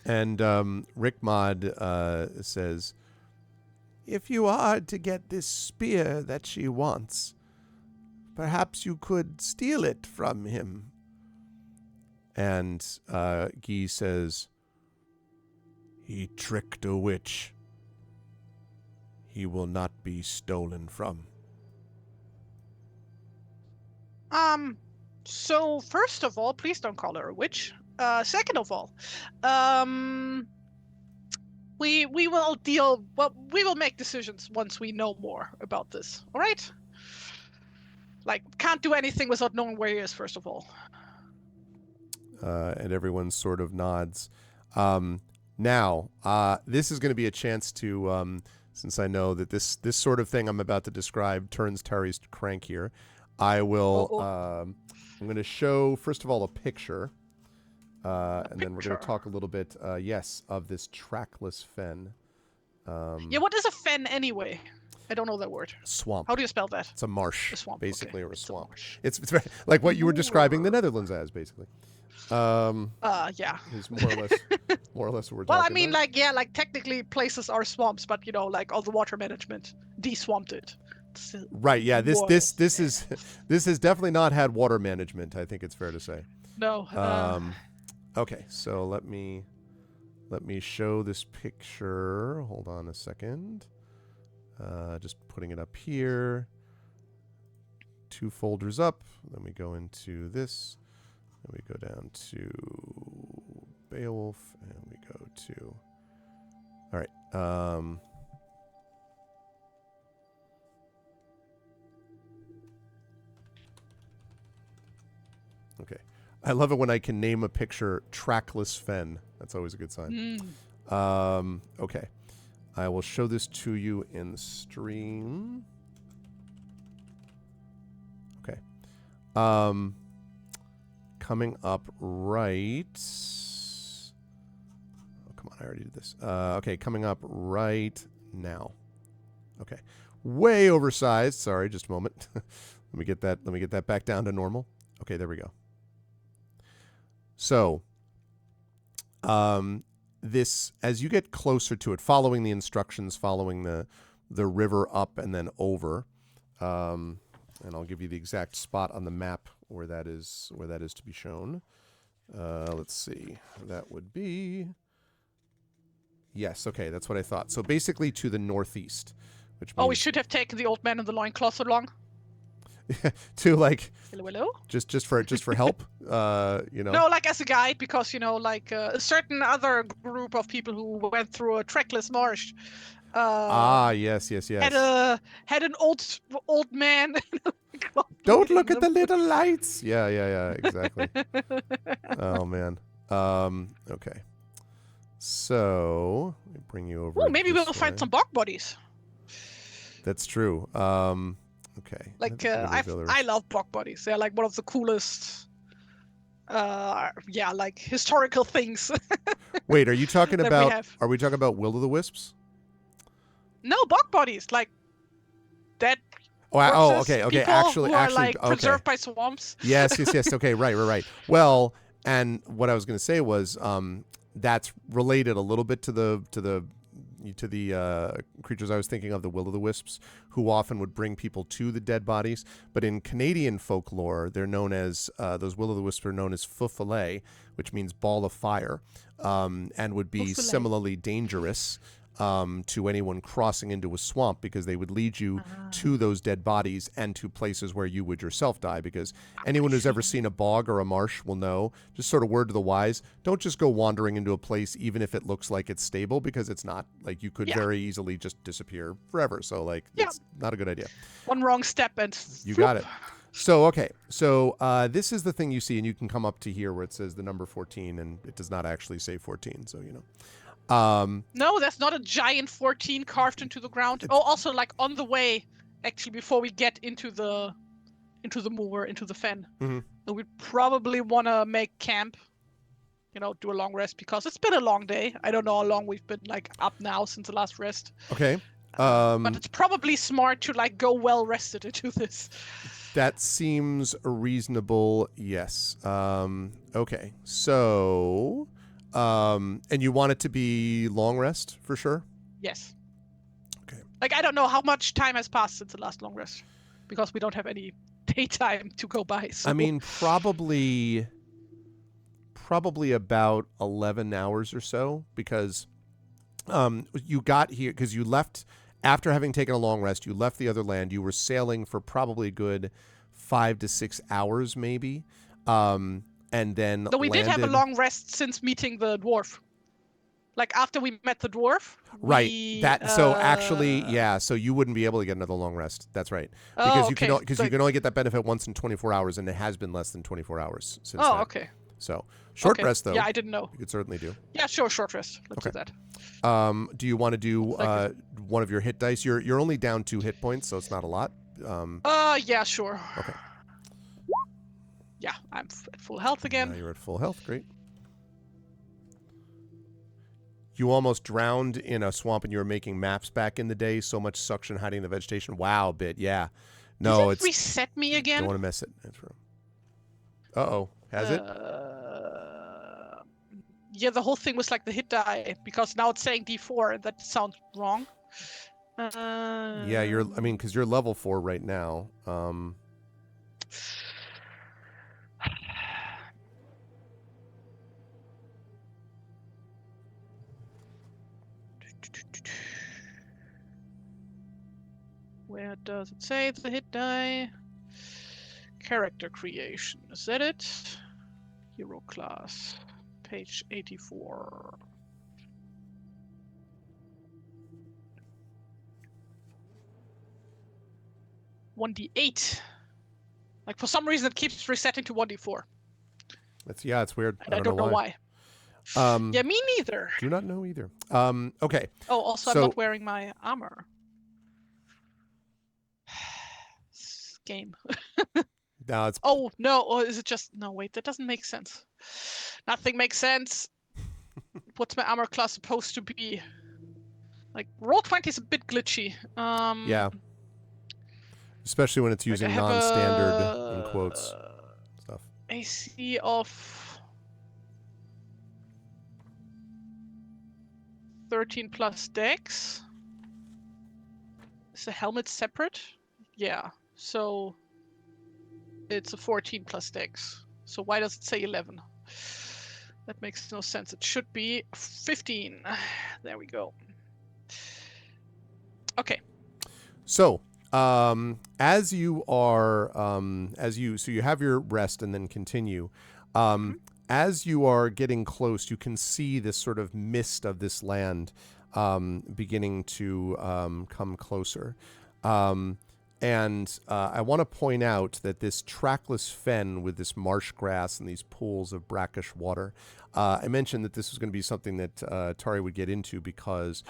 And Rickmod says, "If you are to get this spear that she wants, perhaps you could steal it from him." And Guy says, "He tricked a witch. He will not be stolen from." So first of all, please don't call her a witch. Second of all, we will deal. Well, we will make decisions once we know more about this. All right? Like, can't do anything without knowing where he is. First of all. And everyone sort of nods. Now, this is going to be a chance to, since I know that this sort of thing I'm about to describe turns Terry's crank here, I will. I'm going to show first of all a picture, and then we're going to talk a little bit, yes, of this trackless fen. Yeah, what is a fen anyway? I don't know that word. Swamp. How do you spell that? It's a marsh, a swamp, basically, okay. or a swamp. It's very, like what you were describing the Netherlands as, basically. Yeah. Is more or less what we're talking about. Well, I mean, like technically places are swamps, but like all the water management de-swamped it. Right. Yeah. This has definitely not had water management. I think it's fair to say. No. Okay. So let me show this picture. Hold on a second. Just putting it up here. 2 folders up. Then we go into this. Then we go down to Beowulf, and we go to. All right. Okay. I love it when I can name a picture trackless fen. That's always a good sign. Okay. I will show this to you in the stream. Okay. Coming up right. Oh, come on. I already did this. Okay. Coming up right now. Okay. Way oversized. Sorry. Just a moment. Let me get that back down to normal. Okay. There we go. So, this, as you get closer to it, following the instructions, following the river up and then over, and I'll give you the exact spot on the map where that is to be shown. Let's see, that would be, yes, okay, that's what I thought. So basically to the northeast, which means, we should have taken the old man in the loincloth along. to like hello? just for help, you know. No, like as a guide, because like a certain other group of people who went through a trackless marsh. Yes. Had an old man. Don't look at the little lights. Yeah, exactly. Oh man. Okay. So let me bring you over. Ooh, maybe we'll find some bog bodies. That's true. Okay. Like I love bog bodies. They're like one of the coolest like historical things. Wait, are you talking about are we talking about will-o'-the-wisps? No, bog bodies, like dead okay. Actually, like preserved by swamps. Yes. Okay, right. Well, and what I was going to say was that's related a little bit to the creatures I was thinking of, the will-o'-the-wisps, who often would bring people to the dead bodies. But in Canadian folklore, they're known as, those will-o'-the-wisps are known as feu-follet, which means ball of fire, and would be similarly dangerous to anyone crossing into a swamp, because they would lead you to those dead bodies and to places where you would yourself die, because anyone who's ever seen a bog or a marsh will know, just sort of word to the wise, don't just go wandering into a place even if it looks like it's stable, because it's not. Like, you could very easily just disappear forever. So like it's not a good idea. One wrong step and you got it. So okay, so this is the thing you see, and you can come up to here where it says the number 14, and it does not actually say 14, so you know. No, that's not a giant 14 carved into the ground. Oh, also, like on the way, actually, before we get into the into the moor, into the fen. Mm-hmm. And we'd probably want to make camp, do a long rest, because it's been a long day. I don't know how long we've been like up now since the last rest. Okay. But it's probably smart to like go well rested into this. That seems reasonable. Yes. Okay. So, and you want it to be long rest for sure? Yes. Okay. Like, I don't know how much time has passed since the last long rest, because we don't have any daytime to go by. So. I mean, probably about 11 hours or so, because you got here because you left after having taken a long rest. You left the other land. You were sailing for probably a good 5 to 6 hours, maybe, and then Though we did have a long rest since meeting the dwarf. Like, after we met the dwarf. Right. So actually, yeah. So you wouldn't be able to get another long rest. That's right. Because you can only get that benefit once in 24 hours, and it has been less than 24 hours since. Oh, then. okay. So short rest though. Yeah, I didn't know. You could certainly do. Yeah, sure, short rest. Let's do that. Do you want to do one of your hit dice? You're only down 2 hit points, so it's not a lot. Yeah, sure. Okay. Yeah, I'm at full health again. Now you're at full health. Great. You almost drowned in a swamp, and you were making maps back in the day. So much suction hiding the vegetation. Wow, bit. Yeah. No, Does it reset me again? Don't want to miss it. Uh-oh. Has it? Yeah, the whole thing was like the hit die, because now it's saying D4, and that sounds wrong. Yeah, because you're level 4 right now. Where does it say the hit die? Character creation. Is that it? Hero class. Page 84. $1d8. Like, for some reason it keeps resetting to 1d4. It's weird. And I don't know why. Yeah, me neither. Do not know either. Okay. Oh, also I'm not wearing my armor. Game. No, it's... Oh, no. Or is it just... No, wait. That doesn't make sense. Nothing makes sense. What's my armor class supposed to be? Like, Roll20 is a bit glitchy. Yeah. Especially when it's using non-standard, in quotes, stuff. AC of 13 plus dex. Is the helmet separate? Yeah. So it's a 14 plus dex. So why does it say 11? That makes no sense. It should be 15. There we go. Okay. So, as you are, so you have your rest and then continue. As you are getting close, you can see this sort of mist of this land beginning to come closer. And I want to point out that this trackless fen with this marsh grass and these pools of brackish water, I mentioned that this was going to be something that Tari would get into because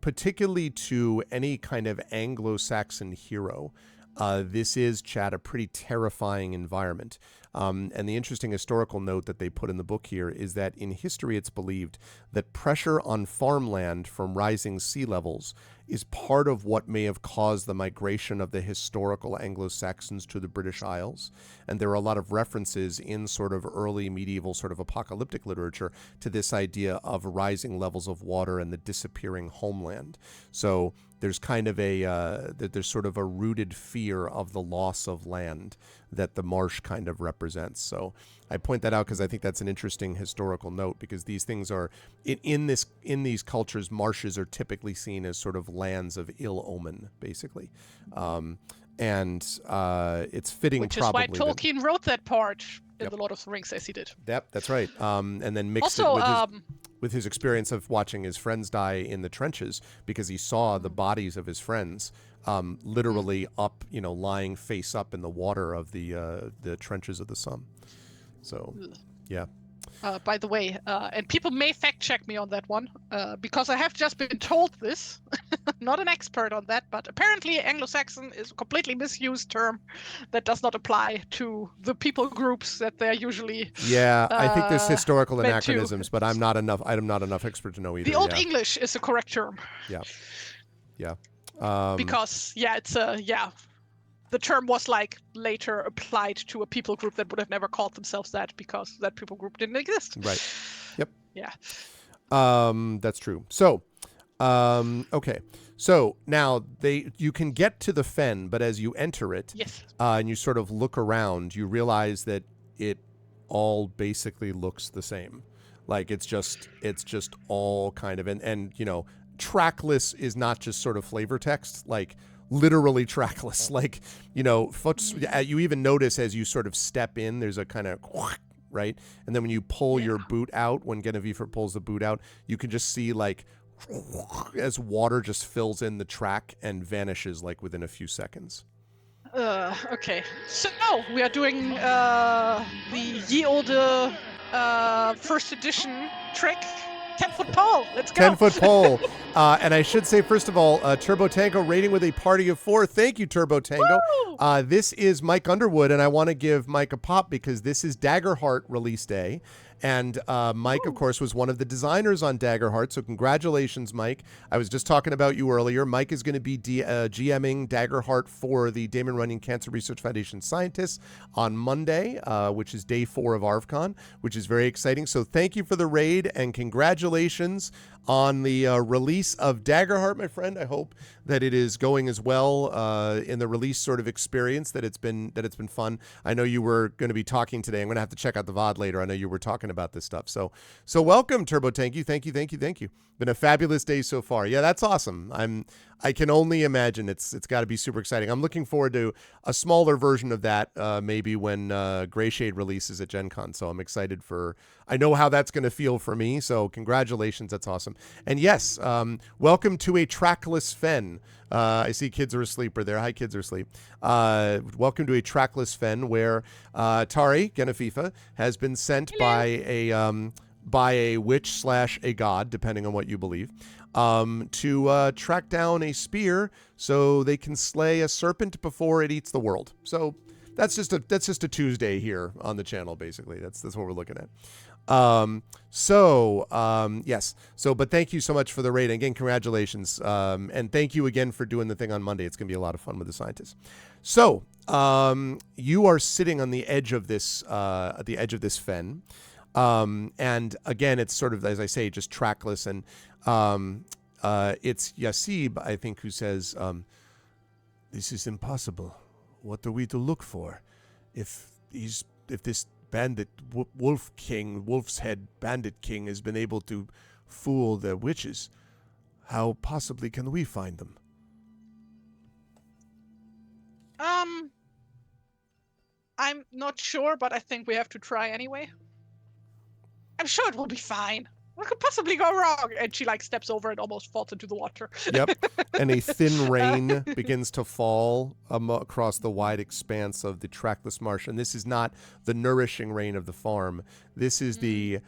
particularly to any kind of Anglo-Saxon hero, this is, Chad, a pretty terrifying environment. And the interesting historical note that they put in the book here is that in history it's believed that pressure on farmland from rising sea levels is part of what may have caused the migration of the historical Anglo-Saxons to the British Isles. And there are a lot of references in sort of early medieval sort of apocalyptic literature to this idea of rising levels of water and the disappearing homeland. So there's kind of there's sort of a rooted fear of the loss of land that the marsh kind of represents. So I point that out because I think that's an interesting historical note, because these things are in these cultures, marshes are typically seen as sort of lands of ill omen, basically. And it's fitting, which probably. Which is why Tolkien wrote that part in The Lord of the Rings as he did. Yep, that's right. And then mixed also, it with his experience of watching his friends die in the trenches, because he saw the bodies of his friends literally up, lying face up in the water of the trenches of the Somme. So, yeah. by the way, and people may fact check me on that one, because I have just been told this. Not an expert on that, but apparently Anglo-Saxon is a completely misused term that does not apply to the people groups that they're usually. Yeah, I think there's historical meant to. anachronisms, but I'm not enough expert to know either. The Old yeah. English is the correct term. Yeah. Because it's the term was like later applied to a people group that would have never called themselves that because that people group didn't exist. Right. Yep. Yeah. That's true. So, okay. So now you can get to the fen, but as you enter it, yes, and you sort of look around, you realize that it all basically looks the same. Like it's just all kind of and you know, trackless is not just sort of flavor text, like literally trackless. Like, you know, you even notice as you sort of step in, there's a kind of right, and then when you pull your boot out, when Genevieve pulls the boot out, you can just see like as water just fills in the track and vanishes like within a few seconds. Okay, so we are doing the ye olde first edition trick. 10-foot pole. Let's go. 10-foot pole. And I should say, first of all, Turbo Tango rating with a party of 4. Thank you, Turbo Tango. This is Mike Underwood, and I want to give Mike a pop because this is Daggerheart release day. And Mike, of course, was one of the designers on Daggerheart. So congratulations, Mike. I was just talking about you earlier. Mike is going to be GMing Daggerheart for the Damon Runyon Cancer Research Foundation scientists on Monday, which is day 4 of ArvCon, which is very exciting. So thank you for the raid and congratulations on the release of Daggerheart, my friend. I hope that it is going as well in the release sort of experience that it's been fun. I know you were going to be talking today. I'm going to have to check out the VOD later. I know you were talking about this stuff. So welcome, Turbo Tank. Thank you. Been a fabulous day so far. Yeah, that's awesome. I can only imagine it's got to be super exciting. I'm looking forward to a smaller version of that maybe when Gray Shade releases at Gen Con. So I'm excited I know how that's going to feel for me. So congratulations. That's awesome. And yes, welcome to a trackless fen. I see kids are asleep there. Hi, kids are asleep. Welcome to a trackless fen where Tari Genevieve has been sent by a witch / a god, depending on what you believe, to track down a spear so they can slay a serpent before it eats the world. So that's just a Tuesday here on the channel, basically. That's what we're looking at. Yes. But thank you so much for the raid. Again, congratulations. And thank you again for doing the thing on Monday. It's going to be a lot of fun with the scientists. So, you are sitting on the edge of this, fen. And again, it's sort of, as I say, just trackless. And, it's Yasib, I think, who says, this is impossible. What are we to look for? If this bandit Wolf's Head Bandit King has been able to fool the witches, how possibly can we find them? I'm not sure, but I think we have to try anyway. I'm sure it will be fine. What could possibly go wrong? And she steps over and almost falls into the water. Yep. And a thin rain begins to fall across the wide expanse of the trackless marsh. And this is not the nourishing rain of the farm. This is the,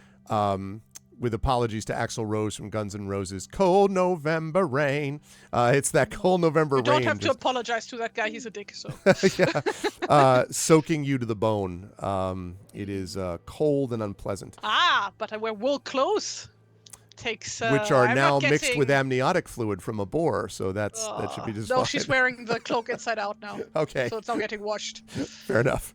with apologies to Axl Rose from Guns N' Roses, cold November rain. It's that cold November rain. You don't have to apologize to that guy. He's a dick. So soaking you to the bone. It is cold and unpleasant. But I wear wool clothes. Which are now mixed with amniotic fluid from a boar, so that should be just fine. No, she's wearing the cloak inside out now. Okay. So it's not getting washed. Fair enough.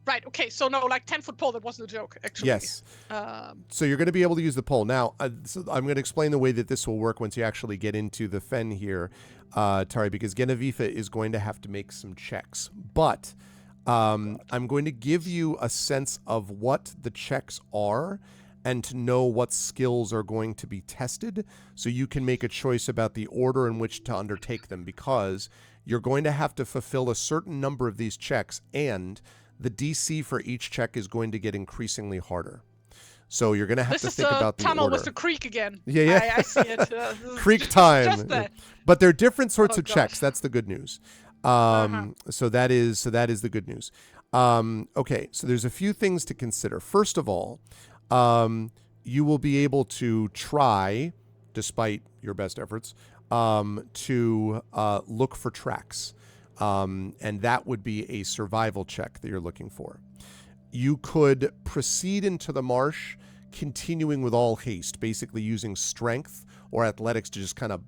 Right, okay, so no, 10-foot pole, that wasn't a joke, actually. Yes. So you're going to be able to use the pole. Now, so I'm going to explain the way that this will work once you actually get into the fen here, Tari, because Genevieve is going to have to make some checks. But I'm going to give you a sense of what the checks are and to know what skills are going to be tested so you can make a choice about the order in which to undertake them, because you're going to have to fulfill a certain number of these checks, and the DC for each check is going to get increasingly harder. So you're going to have to think about the order. This is tunnel with the creek again. Yeah. I see it. Creek time. Just that. But they're different sorts of checks. That's the good news. So that is the good news. Okay, so there's a few things to consider. First of all, you will be able to try, despite your best efforts, to look for tracks. And that would be a survival check that you're looking for. You could proceed into the marsh, continuing with all haste, basically using strength or athletics to just kind of,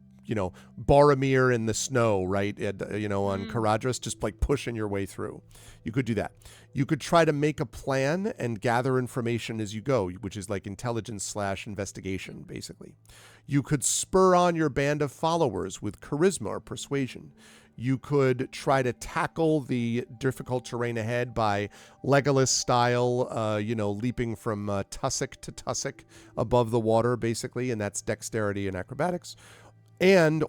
Boromir in the snow, right? On Caradhras, just like pushing your way through. You could do that. You could try to make a plan and gather information as you go, which is like intelligence/investigation, basically. You could spur on your band of followers with charisma or persuasion. You could try to tackle the difficult terrain ahead by Legolas style, leaping from tussock to tussock above the water, basically, and that's dexterity and acrobatics.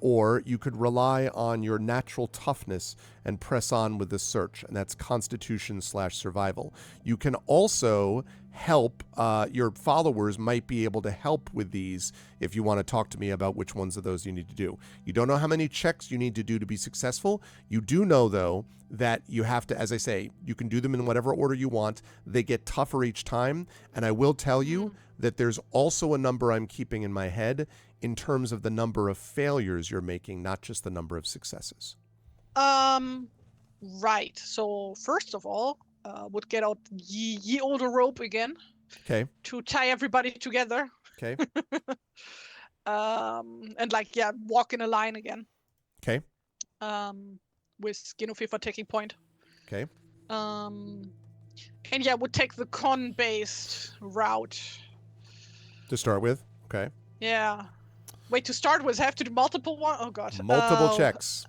Or you could rely on your natural toughness and press on with the search, and that's constitution/survival. You can also help, your followers might be able to help with these if you want to talk to me about which ones of those you need to do. You don't know how many checks you need to do to be successful. You do know, though, that you have to, as I say, you can do them in whatever order you want. They get tougher each time, and I will tell you that there's also a number I'm keeping in my head in terms of the number of failures you're making, not just the number of successes. Right. So first of all, would get out ye olde rope again. Okay. To tie everybody together. Okay. And walk in a line again. Okay. With Genofifa taking point. Okay. And would take the con-based route. To start with. Okay. Yeah. Wait, to start with, have to do multiple one? Oh, God. Multiple checks.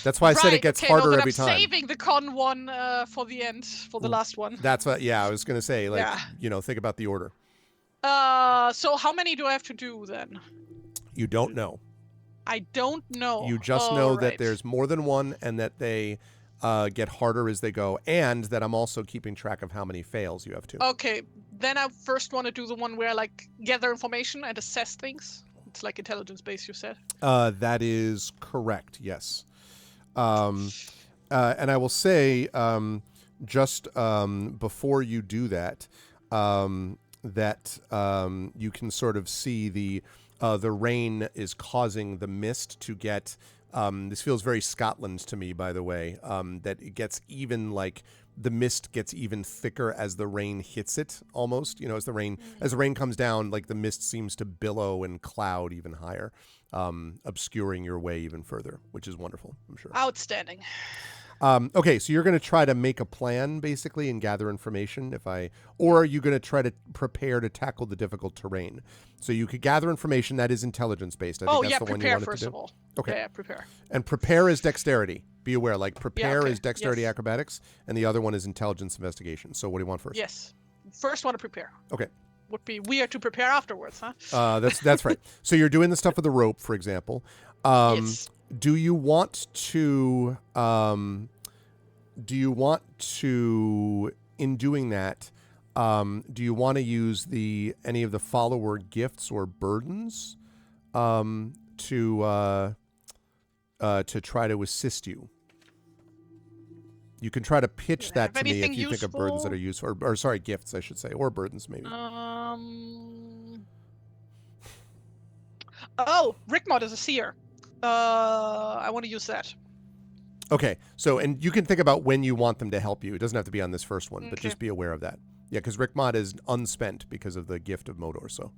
That's why I said it gets harder every time. I'm saving the con one for the end, for the last one. That's what, I was going to say, think about the order. So how many do I have to do then? You don't know. I don't know. You just know that there's more than one and that they get harder as they go, and that I'm also keeping track of how many fails you have to. Okay, then I first want to do the one where I gather information and assess things. It's like intelligence-based, you said? That is correct, yes. And I will say, just before you do that, that you can sort of see the rain is causing the mist to get. This feels very Scotland to me, by the way. That it gets even the mist gets even thicker as the rain hits it, almost. As the rain comes down, the mist seems to billow and cloud even higher, obscuring your way even further, which is wonderful, I'm sure. Outstanding. Okay, so you're going to try to make a plan, basically, and gather information, or are you going to try to prepare to tackle the difficult terrain? So you could gather information that is intelligence-based. I think that's the one you wanted first to do. Of all. Okay. Yeah, prepare. And prepare is dexterity. Be aware, prepare is dexterity acrobatics, and the other one is intelligence investigation. So what do you want first? Yes. First want to prepare. Okay. Would be weird to prepare afterwards, huh? That's right. So you're doing the stuff with the rope, for example. Yes. Do you want to in doing that, do you want to use any of the follower gifts or burdens to try to assist you? You can try to pitch that to me if you think of burdens that are useful, or sorry, gifts, I should say, or burdens maybe. Rickmod is a seer. I want to use that. Okay, so, and you can think about when you want them to help you. It doesn't have to be on this first one, but just be aware of that. Yeah, because Rickmod is unspent because of the gift of Modor, so.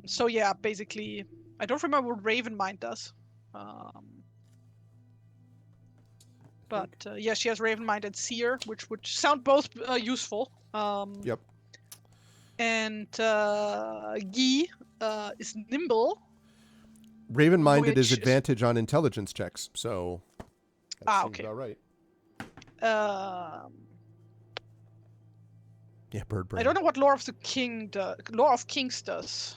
So yeah, basically, I don't remember what Ravenmind does. But yeah, she has Ravenmind and Seer, which would sound both useful. Yep. And Guy is nimble. Raven-minded is advantage on intelligence checks, so that seems about right. Yeah, bird brain. I don't know what Lore of Kings does.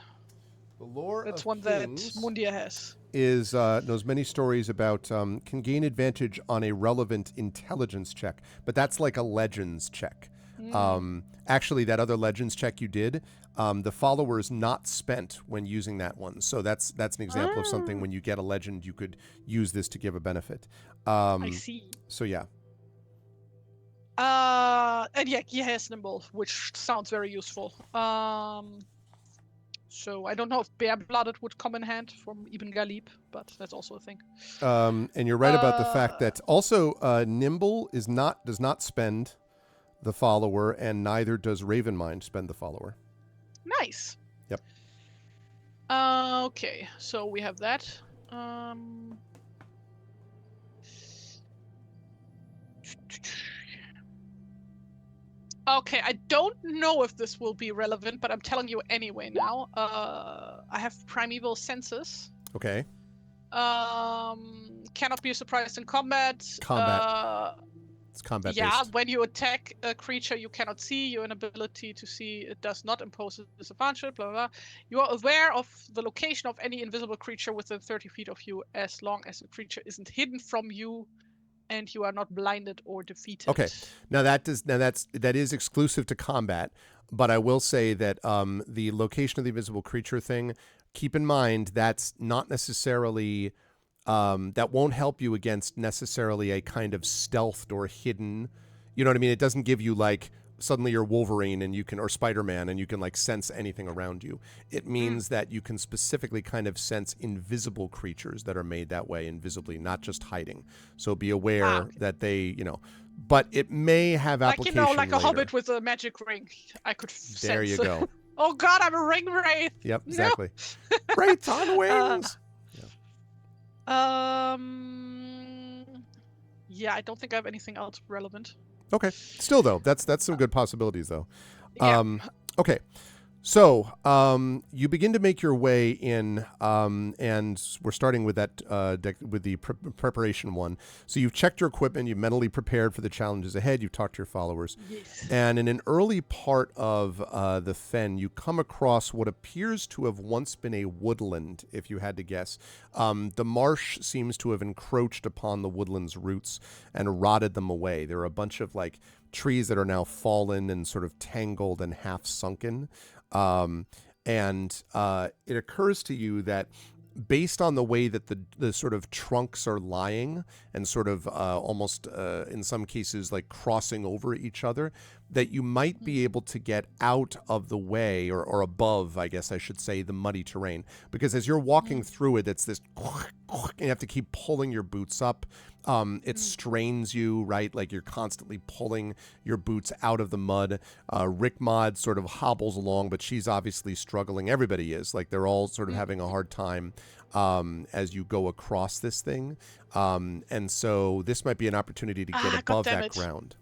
The Lore That's of one Kings that Mundia has. Knows many stories about can gain advantage on a relevant intelligence check, but that's like a legends check. Actually, that other legends check you did, the follower is not spent when using that one. So that's an example of something when you get a legend, you could use this to give a benefit. I see. So yeah. And yeah, he has nimble, which sounds very useful. So I don't know if bare-blooded would come in hand from even Galib, but that's also a thing. And you're right about the fact that also nimble does not spend the follower, and neither does Ravenmind spend the follower. Nice. Yep. Okay, so we have that. Okay, I don't know if this will be relevant, but I'm telling you anyway now. I have primeval senses. Okay. Cannot be surprised in combat. It's combat yeah, based. when you attack a creature you cannot see, your inability to see it does not impose a disadvantage, blah, blah, blah. You are aware of the location of any invisible creature within 30 feet of you as long as the creature isn't hidden from you and you are not blinded or defeated. Okay. Now that is exclusive to combat, but I will say that the location of the invisible creature thing, keep in mind that's not necessarily that won't help you against necessarily a kind of stealthed or hidden. You know what I mean? It doesn't give you like suddenly you're Wolverine and you can, or Spider-Man, and you can like sense anything around you. It means that you can specifically kind of sense invisible creatures that are made that way invisibly, not just hiding. So be aware that they, but it may have application like a later. hobbit with a magic ring. I could sense. There you go. Oh God, I'm a ring wraith. Yep, exactly. Wraiths on wings. Yeah, I don't think I have anything else relevant. Okay. Still though, that's some good possibilities though. Yeah. Okay. So you begin to make your way in, and we're starting with that with the preparation one. So you've checked your equipment, you've mentally prepared for the challenges ahead, you've talked to your followers. Yes. And in an early part of the fen, you come across what appears to have once been a woodland, if you had to guess. The marsh seems to have encroached upon the woodland's roots and rotted them away. There are a bunch of like trees that are now fallen and sort of tangled and half sunken. And it occurs to you that based on the way that the sort of trunks are lying and sort of almost in some cases like crossing over each other, that you might be able to get out of the way or above, I guess I should say, the muddy terrain. Because as you're walking through it, it's this, and you have to keep pulling your boots up. It strains you, right? Like you're constantly pulling your boots out of the mud. Rick Mod sort of hobbles along, but she's obviously struggling. Everybody is. Like they're all sort of having a hard time as you go across this thing. And so this might be an opportunity to get above that ground.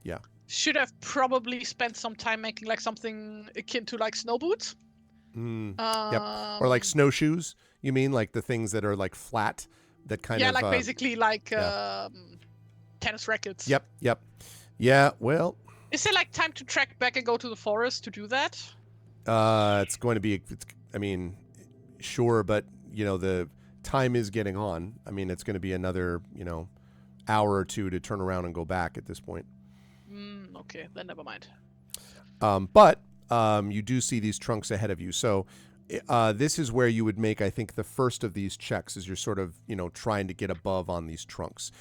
Yeah. Should have probably spent some time making like something akin to like snow boots. Yep. Or like snowshoes, you mean? Like the things that are like flat? That kind of like basically like tennis rackets. Yep. Yeah, well, is there like time to track back and go to the forest to do that? It's going to be, I mean, sure, but the time is getting on. I mean, it's going to be another hour or two to turn around and go back at this point. Okay, then never mind. But you do see these trunks ahead of you, so this is where you would make, I think, the first of these checks as you're sort of, trying to get above on these trunks.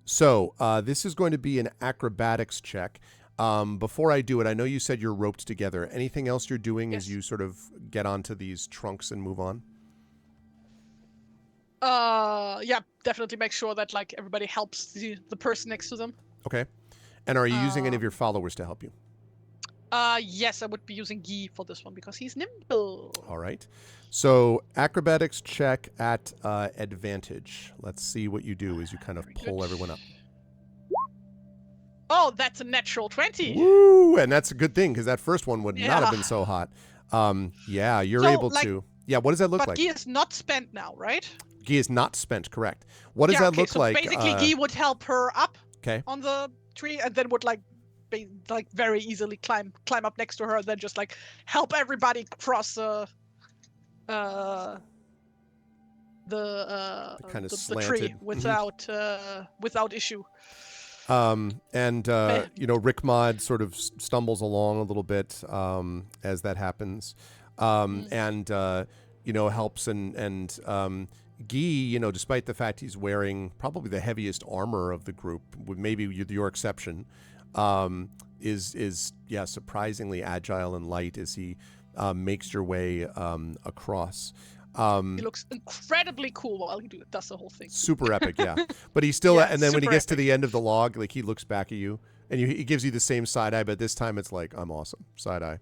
So this is going to be an acrobatics check. Before I do it, I know you said you're roped together. Anything else you're doing as you sort of get onto these trunks and move on? Yeah, definitely make sure that like everybody helps the person next to them. Okay. And are you using any of your followers to help you? Yes, I would be using Guy for this one because he's nimble. All right. So acrobatics check at advantage. Let's see what you do as you kind of pull everyone up. Oh, that's a natural 20. Woo! And that's a good thing because that first one would not have been so hot. Yeah, you're able to. Yeah, what does that look like? But Guy is not spent now, right? Guy is not spent, correct. What does that look like? Basically, Guy would help her up on the tree and then would like very easily climb up next to her and then just like help everybody cross the kind of the tree without issue. Rick Mod sort of stumbles along a little bit as that happens, helps and Guy, despite the fact he's wearing probably the heaviest armor of the group, with maybe your exception, is surprisingly agile and light as he makes your way across. He looks incredibly cool while he does the whole thing. Super epic, yeah. But he's still, and then when he gets to epic. the end of the log, like he looks back at you, and he gives you the same side eye, but this time it's like, I'm awesome, side eye,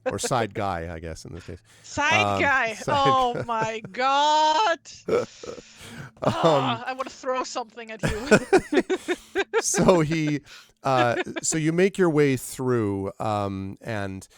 or side guy, I guess in this case. Side guy. Oh my god. I want to throw something at you. So so you make your way through, and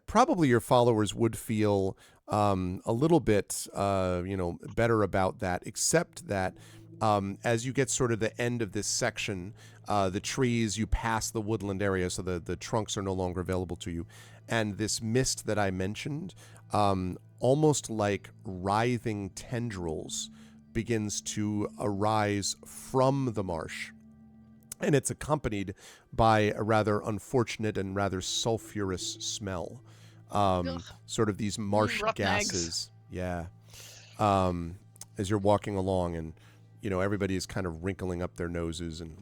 probably your followers would feel a little bit, better about that, except that as you get sort of the end of this section, the trees, you pass the woodland area, so the trunks are no longer available to you. And this mist that I mentioned, almost like writhing tendrils, begins to arise from the marsh. And it's accompanied by a rather unfortunate and rather sulfurous smell. Sort of these marsh gases. Yeah. As you're walking along and, everybody is kind of wrinkling up their noses and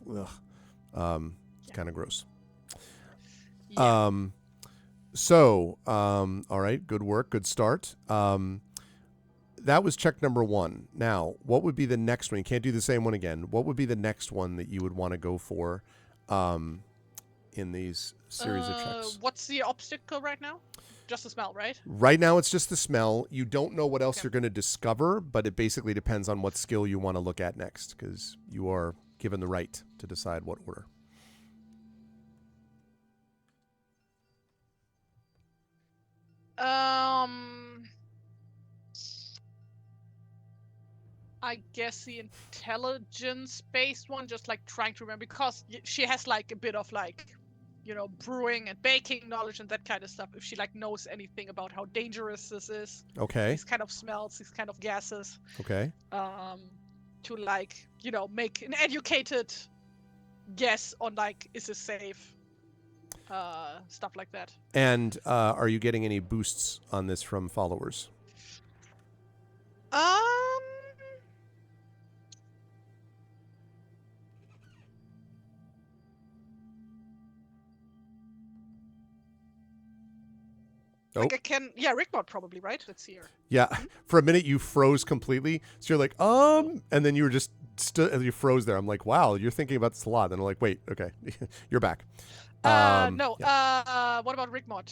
it's kind of gross. Yeah. All right, good work, good start. That was check number 1. Now, what would be the next one? You can't do the same one again. What would be the next one that you would want to go for in these series of checks? What's the obstacle right now? Just the smell, right? Right now, it's just the smell. You don't know what else you're going to discover, but it basically depends on what skill you want to look at next, because you are given the right to decide what order. I guess the intelligence-based one, just like trying to remember, because she has like a bit of like, brewing and baking knowledge and that kind of stuff. If she like knows anything about how dangerous this is, okay, these kind of smells, these kind of gases, okay, to like make an educated guess on like, is this safe, stuff like that. And are you getting any boosts on this from followers? Like I can, Rickbot probably, right? Let's see here. Yeah, for a minute you froze completely, so you're like, and then you were just you froze there. I'm like, wow, you're thinking about this a lot. And I'm like, wait, okay, you're back. What about Rickmot?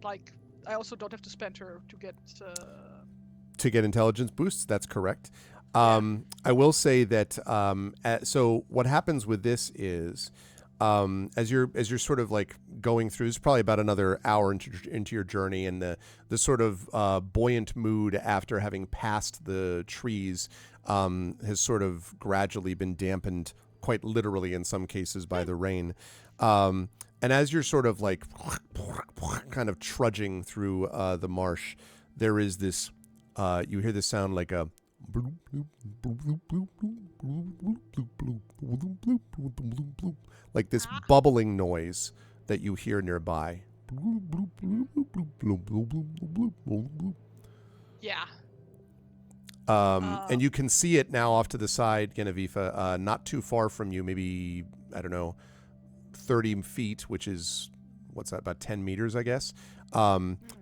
Like, I also don't have to spend her to get intelligence boosts. That's correct. I will say that so what happens with this is, as you're sort of like going through, it's probably about another hour into your journey, and the sort of buoyant mood after having passed the trees has sort of gradually been dampened, quite literally in some cases, by the rain. And as you're sort of like kind of trudging through the marsh, there is this, you hear this sound like a like this bubbling noise that you hear nearby. Yeah. And you can see it now off to the side, Genevieve, not too far from you, maybe, I don't know, 30 feet, which is, what's that, about 10 meters, I guess.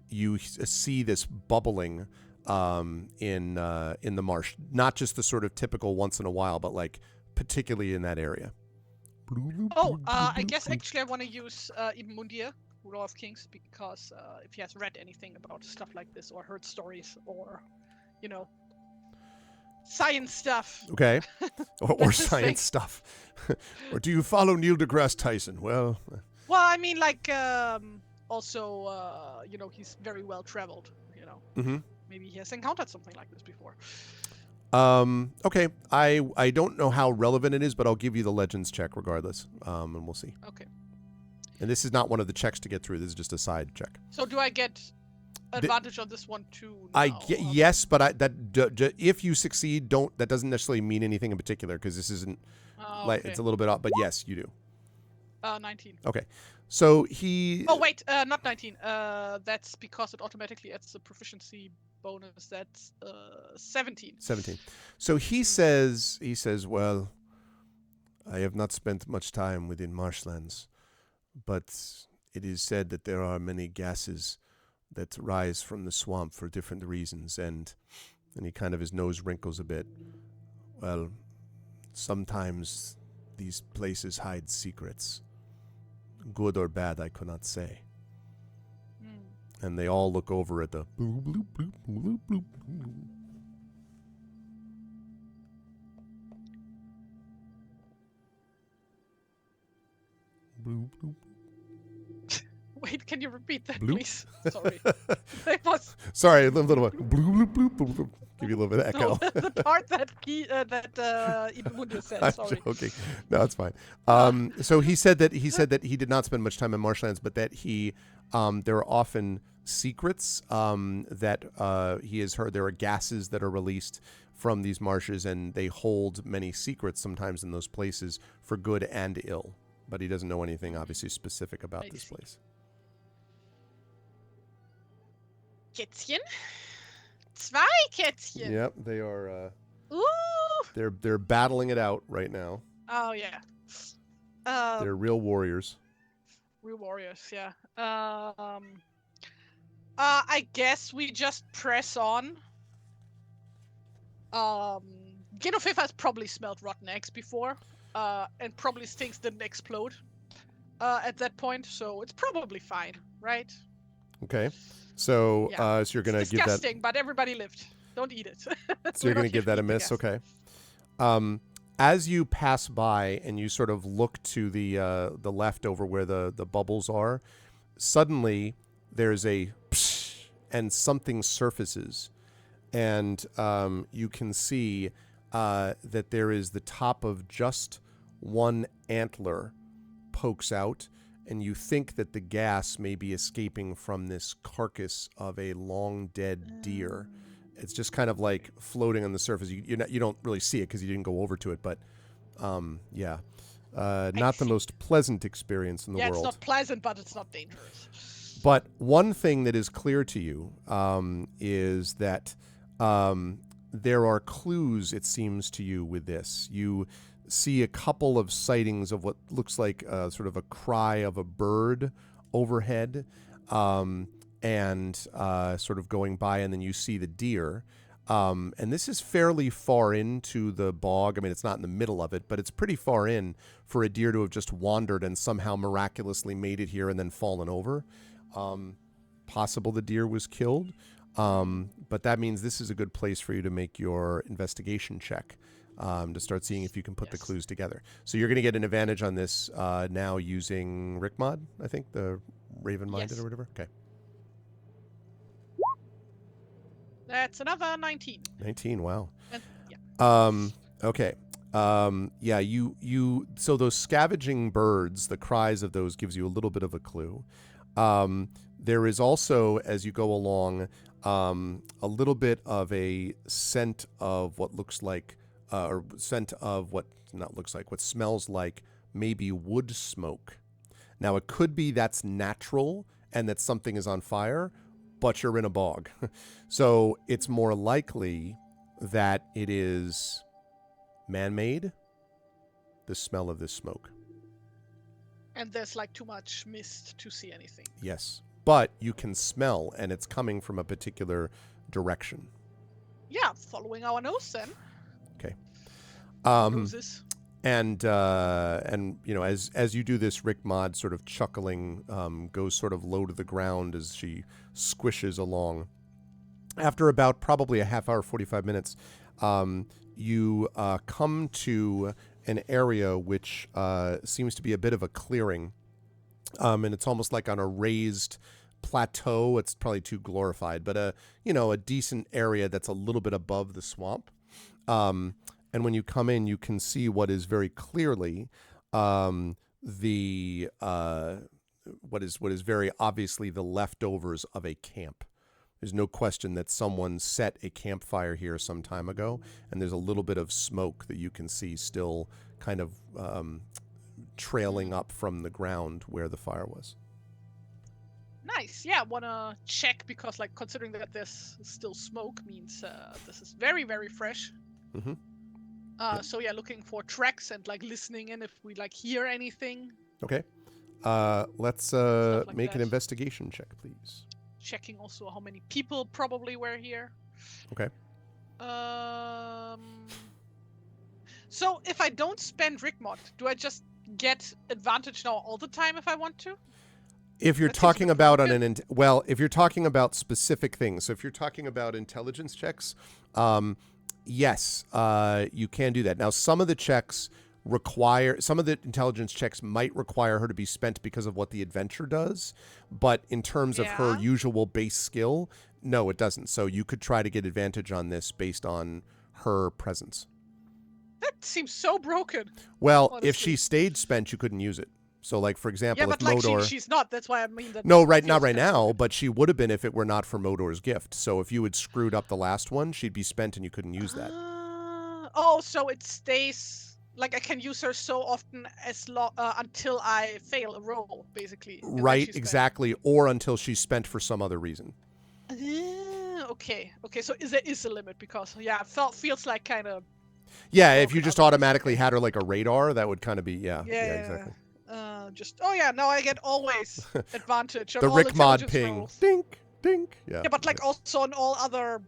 You see this bubbling in the marsh, not just the sort of typical once in a while, but like particularly in that area. I guess actually I want to use Ibn Mundir, Ruler of Kings, because if he has read anything about stuff like this or heard stories or, science stuff. Okay. Or science stuff. Or do you follow Neil deGrasse Tyson? Well, I mean, like, also, he's very well traveled, Mm-hmm. Maybe he has encountered something like this before. Okay. I don't know how relevant it is, but I'll give you the legends check regardless, and we'll see. Okay. And this is not one of the checks to get through. This is just a side check. So do I get advantage on this one too. Yes, but if you succeed, that doesn't necessarily mean anything in particular because this isn't like it's a little bit off. But yes, you do. 19. Okay, so he. Oh wait, not 19. That's because it automatically adds the proficiency bonus. That's 17. 17. So he says, well, I have not spent much time within marshlands, but it is said that there are many gases that rise from the swamp for different reasons, and he kind of, his nose wrinkles a bit. Well, sometimes these places hide secrets. Good or bad, I cannot say. And they all look over at the bloop, bloop, bloop, bloop, bloop, bloop. Bloop, bloop. Wait, can you repeat that, Bloop. please? Sorry. It was Sorry, a little bit. Bloop, bloop, bloop, bloop, bloop. Give you a little bit of echo. no, the part that Ibundia said. I'm Sorry. joking. No, it's fine. So he said that he did not spend much time in marshlands, but that there are often secrets that he has heard. There are gases that are released from these marshes, and they hold many secrets sometimes in those places for good and ill. But he doesn't know anything obviously specific about this place. Kätzchen. Zwei Kätzchen. Yep, they are. Ooh. They're battling it out right now. Oh yeah. They're real warriors. Real warriors, yeah. I guess we just press on. Genofif has probably smelled rotten eggs before, and probably things didn't explode at that point, so it's probably fine, right? Okay. So, Yeah. so you're gonna give that. Disgusting, but everybody lived. Don't eat it. So you're gonna give that a miss, okay? As you pass by and you sort of look to the left over where the bubbles are, suddenly there's a psh, and something surfaces, and you can see that there is the top of just one antler pokes out. And you think that the gas may be escaping from this carcass of a long dead deer. It's just kind of like floating on the surface. You don't really see it because you didn't go over to it, but yeah, not the most pleasant experience in the world. Yeah, it's not pleasant, but it's not dangerous. But one thing that is clear to you is that there are clues, it seems to you, with this. You see a couple of sightings of what looks like sort of a cry of a bird overhead, and sort of going by, and then you see the deer. And this is fairly far into the bog. I mean, it's not in the middle of it, but it's pretty far in for a deer to have just wandered and somehow miraculously made it here and then fallen over. Possible the deer was killed, but that means this is a good place for you to make your investigation check. To start seeing if you can put the clues together. So you're going to get an advantage on this now using Rickmod, I think, the Raven-minded or whatever. Okay. That's another 19. 19, wow. And, yeah. Okay. Yeah, so those scavenging birds, the cries of those gives you a little bit of a clue. There is also, as you go along, a little bit of a scent of what looks like or scent of what smells like maybe wood smoke. Now, it could be that's natural and that something is on fire, but you're in a bog. So it's more likely that it is man-made, the smell of this smoke. And there's like too much mist to see anything. Yes, but you can smell, and it's coming from a particular direction. Yeah, following our nose then. Okay. Noses. And you know, as you do this, Rick Mod sort of chuckling goes sort of low to the ground as she squishes along. After about probably a half hour, 45 minutes, you come to an area which seems to be a bit of a clearing, and it's almost like on a raised plateau. It's probably too glorified, but a decent area that's a little bit above the swamp. And when you come in, you can see what is very clearly what is very obviously the leftovers of a camp. There's no question that someone set a campfire here some time ago, and there's a little bit of smoke that you can see still kind of trailing up from the ground where the fire was. Nice. Yeah, wanna check because, like, considering that there's still smoke means this is very, very fresh. Mm-hmm. So yeah, looking for tracks and like listening in if we like hear anything. Okay. Let's like make an that. investigation check, please. Checking also how many people probably were here. Okay. So if I don't spend Rickmod, do I just get advantage now all the time if I want to? If you're That seems a talking bit about broken. if you're talking about specific things, so if you're talking about intelligence checks, yes, you can do that. Now, some of the intelligence checks might require her to be spent because of what the adventure does, but in terms of her Yeah. usual base skill, no, it doesn't. So you could try to get advantage on this based on her presence. That seems so broken. Well, if Honestly. she stayed spent, you couldn't use it. So, like, for example, Yeah, if but like Modor... she's not. That's why I mean that. No, it not feels right kinda now, broken. but she would have been if it were not for Modor's gift. So if you had screwed up the last one, she'd be spent and you couldn't use that. Oh, so it stays like I can use her so often as until I fail a roll, basically. and then Right, she's exactly. Or until she's spent for some other reason. spent. Okay. So there is a limit because feels like kind of. Yeah, if you broken just out of this. automatically had her like a radar, that would kind of be, yeah, exactly. Now I get always advantage on The all Rick mod intelligence ping. rolls. Dink, dink. Yeah. Yeah, but like also on all other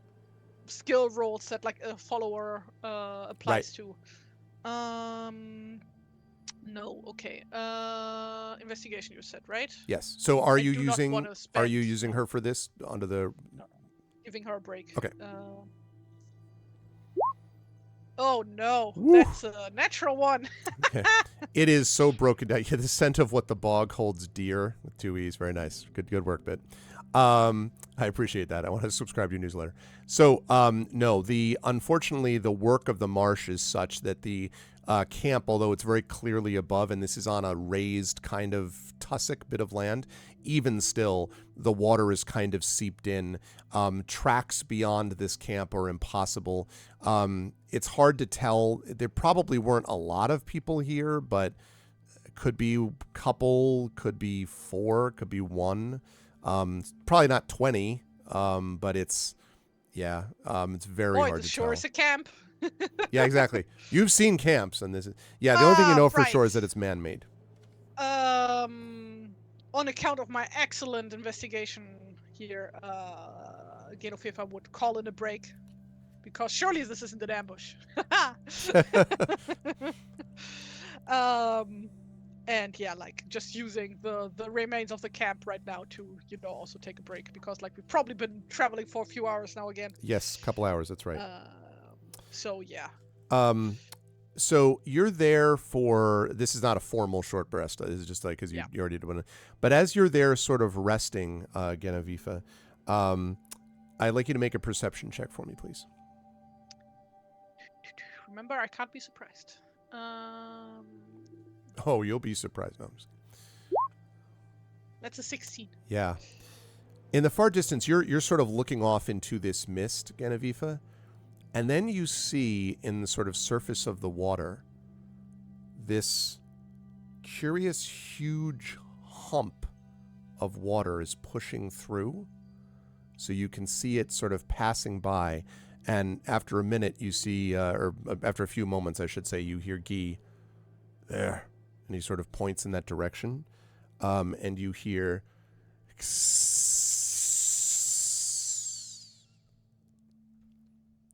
skill rolls that like a follower applies to. No, okay. Investigation you said, right? Yes. So are I you do not wanna using spend- her for this onto the... Giving her a break. Okay. Oh no, Woo. that's a natural one. Okay. It is so broken down. Yeah, the scent of what the bog holds dear with 2 E's. Very nice. Good work, Bit. I appreciate that. I want to subscribe to your newsletter. So, no, unfortunately, the work of the marsh is such that the camp, although it's very clearly above, and this is on a raised kind of tussock bit of land, even still, the water is kind of seeped in. Tracks beyond this camp are impossible. It's hard to tell. There probably weren't a lot of people here, but could be a couple, could be 4, could be 1. Probably not 20, but it's very Boy, hard the to shore tell. is a camp. Yeah, exactly. You've seen camps, and this is the only thing you know for sure is right. that it's man-made. On account of my excellent investigation here, Genofif, I would call in a break. Because surely this isn't an ambush. And yeah, like just using the remains of the camp right now to, also take a break. Because like we've probably been traveling for a few hours now again. Yes, a couple hours, that's right. So yeah. So you're there for, this is not a formal short rest. This is just like, because you already did one. But as you're there sort of resting, Genevieve, I'd like you to make a perception check for me, please. Remember, I can't be surprised. Oh, you'll be surprised. No, That's a 16. Yeah. In the far distance, you're sort of looking off into this mist, Genevieve, and then you see in the sort of surface of the water this curious, huge hump of water is pushing through. So you can see it sort of passing by. And after a minute, you see, or after a few moments, I should say, you hear Guy there. And he sort of points in that direction. And you hear...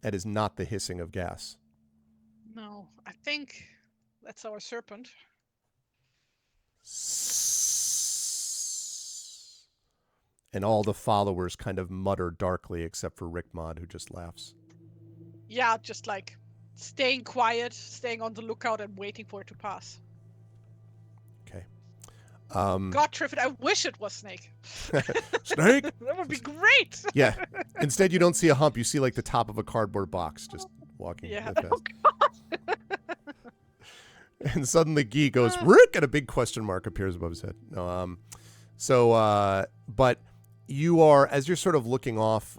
That is not the hissing of gas. No, I think that's our serpent. And all the followers kind of mutter darkly, except for Rick Mod, who just laughs. Yeah, just like staying quiet, staying on the lookout, and waiting for it to pass. Okay. God, Triffid, I wish it was Snake. Snake? That would be great. Yeah. Instead, you don't see a hump. You see like the top of a cardboard box just walking. Yeah. That fast. Oh, God. And suddenly Guy goes, Rick, and a big question mark appears above his head. No, but you are, as you're sort of looking off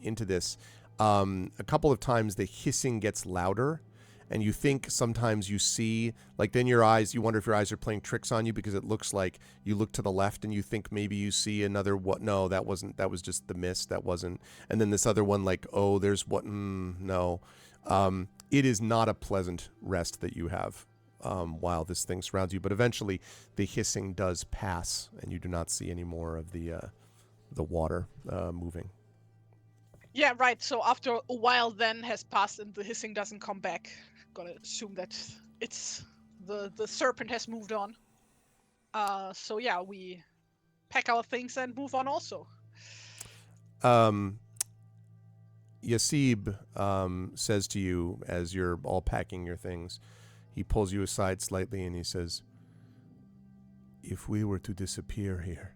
into this, a couple of times the hissing gets louder, and you think sometimes you see, like, then your eyes, you wonder if your eyes are playing tricks on you, because it looks like you look to the left and you think maybe you see another, what? No, that wasn't, that was just the mist. That wasn't. And then this other one, like, oh, there's what? No. It is not a pleasant rest that you have while this thing surrounds you, but eventually the hissing does pass and you do not see any more of the water moving. Yeah, right. So after a while then has passed and the hissing doesn't come back, gonna assume that it's the serpent has moved on. So yeah, we pack our things and move on also. Yasib says to you as you're all packing your things, he pulls you aside slightly and he says, "If we were to disappear here,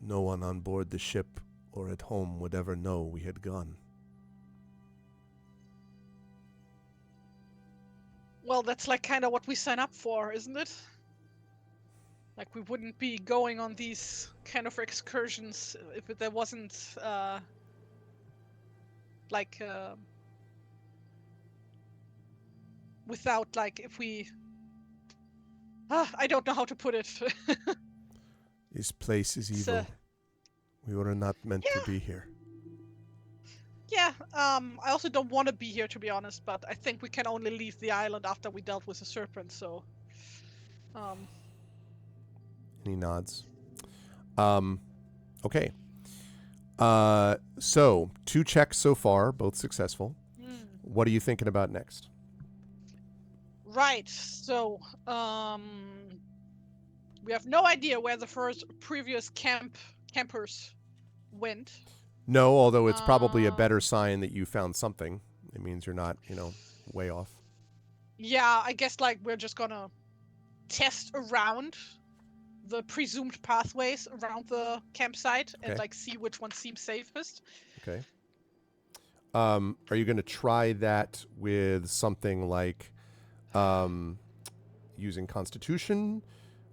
no one on board the ship or at home would ever know we had gone." Well, that's like kind of what we sign up for, isn't it? Like we wouldn't be going on these kind of excursions if there wasn't without, like, if we I don't know how to put it. This place is evil. We were not meant to be here. Yeah, I also don't want to be here, to be honest, but I think we can only leave the island after we dealt with the serpent, so And he nods. Okay. So 2 checks so far, both successful. What are you thinking about next? Right. So, we have no idea where the previous campers went. No, although it's probably a better sign that you found something. It means you're not, way off. Yeah, I guess, like, we're just gonna test around the presumed pathways around the campsite and, like, see which one seems safest. Okay. Are you going to try that with something like using Constitution,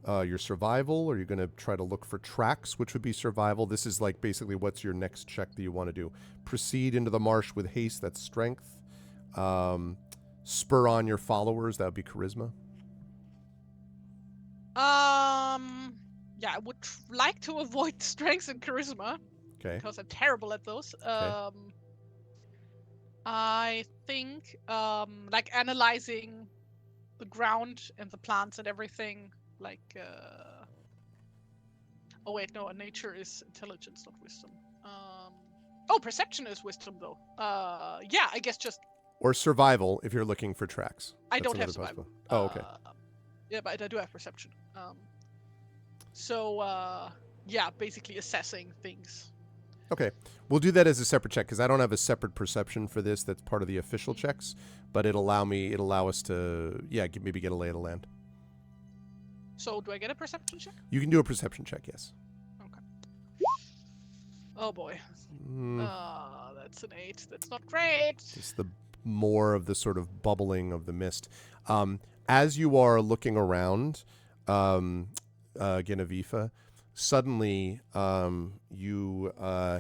your survival? Or are you going to try to look for tracks, which would be survival? This is like basically what's your next check that you want to do. Proceed into the marsh with haste, that's strength. Spur on your followers, that would be charisma. Yeah, I would like to avoid strength and charisma. Okay. Because I'm terrible at those. I think, like, analyzing the ground and the plants and everything, like, oh wait, no, nature is intelligence, not wisdom. Oh, perception is wisdom, though. Yeah, I guess just... Or survival, if you're looking for tracks. I don't have survival. Oh, okay. Yeah, but I do have perception. So, yeah, basically assessing things. Okay, we'll do that as a separate check because I don't have a separate perception for this. That's part of the official checks, but it'll allow us to, maybe get a lay of the land. So do I get a perception check? You can do a perception check, yes. Okay. Oh boy. That's an 8. That's not great. Just the more of the sort of bubbling of the mist. As you are looking around, Genevieve, suddenly you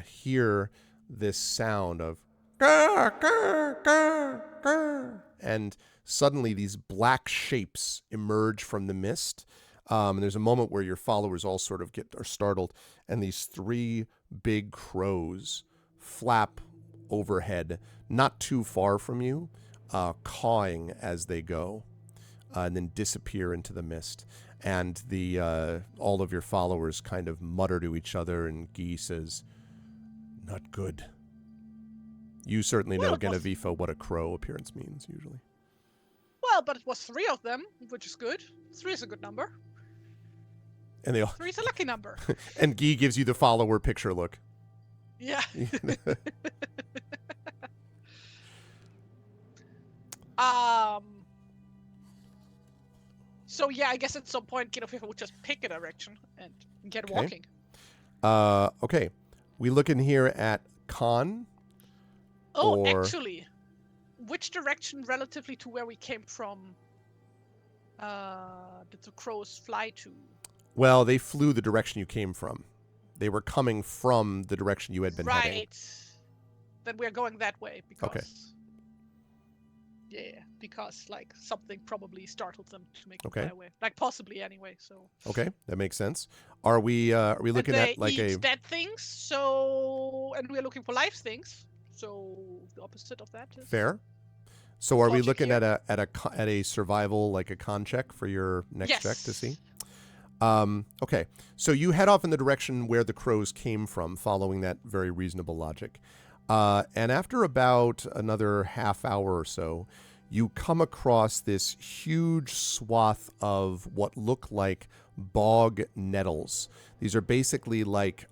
hear this sound of grr, grr, grr, grr, and suddenly these black shapes emerge from the mist. And there's a moment where your followers all sort of are startled, and these 3 big crows flap overhead, not too far from you, cawing as they go, and then disappear into the mist. And the all of your followers kind of mutter to each other, and Guy says, "Not good." You certainly know, Genevieve, what a crow appearance means, usually. Well, but it was 3 of them, which is good. 3 is a good number. And they all 3 is a lucky number. And Guy gives you the follower picture look. Yeah. So yeah, I guess at some point Genevieve would just pick a direction and get walking. Okay. We look in here at Khan. Oh, actually, which direction relatively to where we came from did the crows fly to? Well, they flew the direction you came from. They were coming from the direction you had been heading. Right. Then we're going that way because. Okay. Yeah, because like something probably startled them to make them Okay. fly away. Like possibly anyway. So. Okay, that makes sense. Are we looking and they at like eat a dead things. So and we're looking for live things. So the opposite of that is fair? So are we logic looking here. at a survival, like a con check for your next check to see? Yes. Okay, so you head off in the direction where the crows came from, following that very reasonable logic. And after about another half hour or so, you come across this huge swath of what look like bog nettles. These are basically like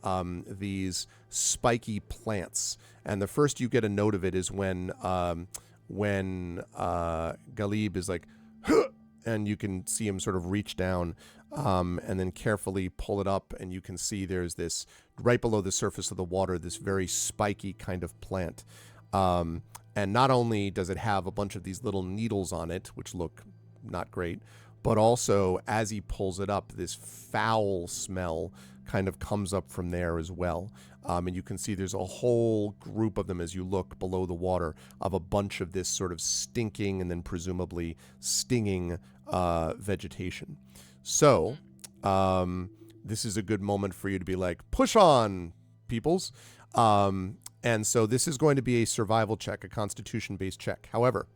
these spiky plants. And the first you get a note of it is when Galib is like, "Huh!" and you can see him sort of reach down and then carefully pull it up, and you can see there's this, right below the surface of the water, this very spiky kind of plant. And not only does it have a bunch of these little needles on it, which look not great, but also as he pulls it up, this foul smell kind of comes up from there as well. And you can see there's a whole group of them as you look below the water of a bunch of this sort of stinking and then presumably stinging vegetation. So this is a good moment for you to be like, push on, peoples. And so this is going to be a survival check, a constitution-based check. However,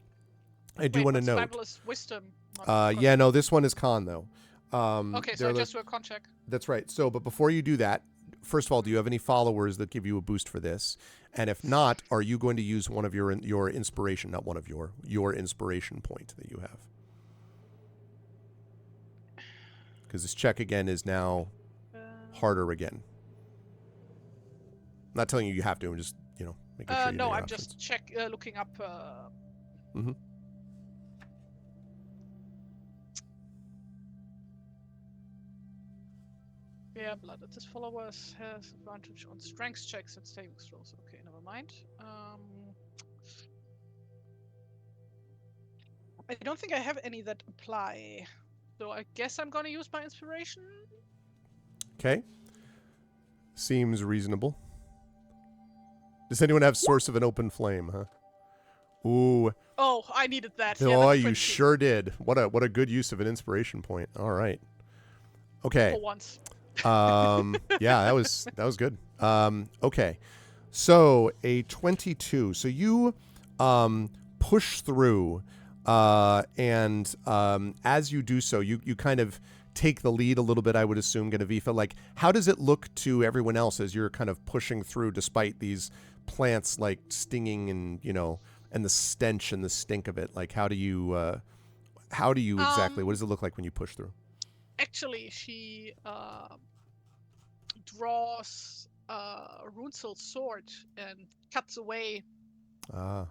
I do want to note. Survival is wisdom. Not Yeah, no, this one is con, though. okay, so I just do a con check. That's right. So, but before you do that, first of all, do you have any followers that give you a boost for this? And if not, are you going to use one of your inspiration, not one of your inspiration point that you have? Because this check again is now harder again. I'm not telling you have to. I'm just, making sure you know no, your I'm options. just looking up. Yeah, blooded followers has advantage on strength checks and saving throws. Okay, never mind. I don't think I have any that apply, so I guess I'm gonna use my inspiration. Okay. Seems reasonable. Does anyone have source of an open flame, huh? Ooh. Oh, I needed that. Oh, Yeah, you sure did. What a good use of an inspiration point. All right. Okay. For once. Yeah, that was good. Okay. So a 22. So you push through and as you do so, you kind of take the lead a little bit, I would assume, Genevieve. Like, how does it look to everyone else as you're kind of pushing through despite these plants like stinging and, and the stench and the stink of it? Like, how do you exactly, what does it look like when you push through? Actually, she draws a Runzel sword and cuts away the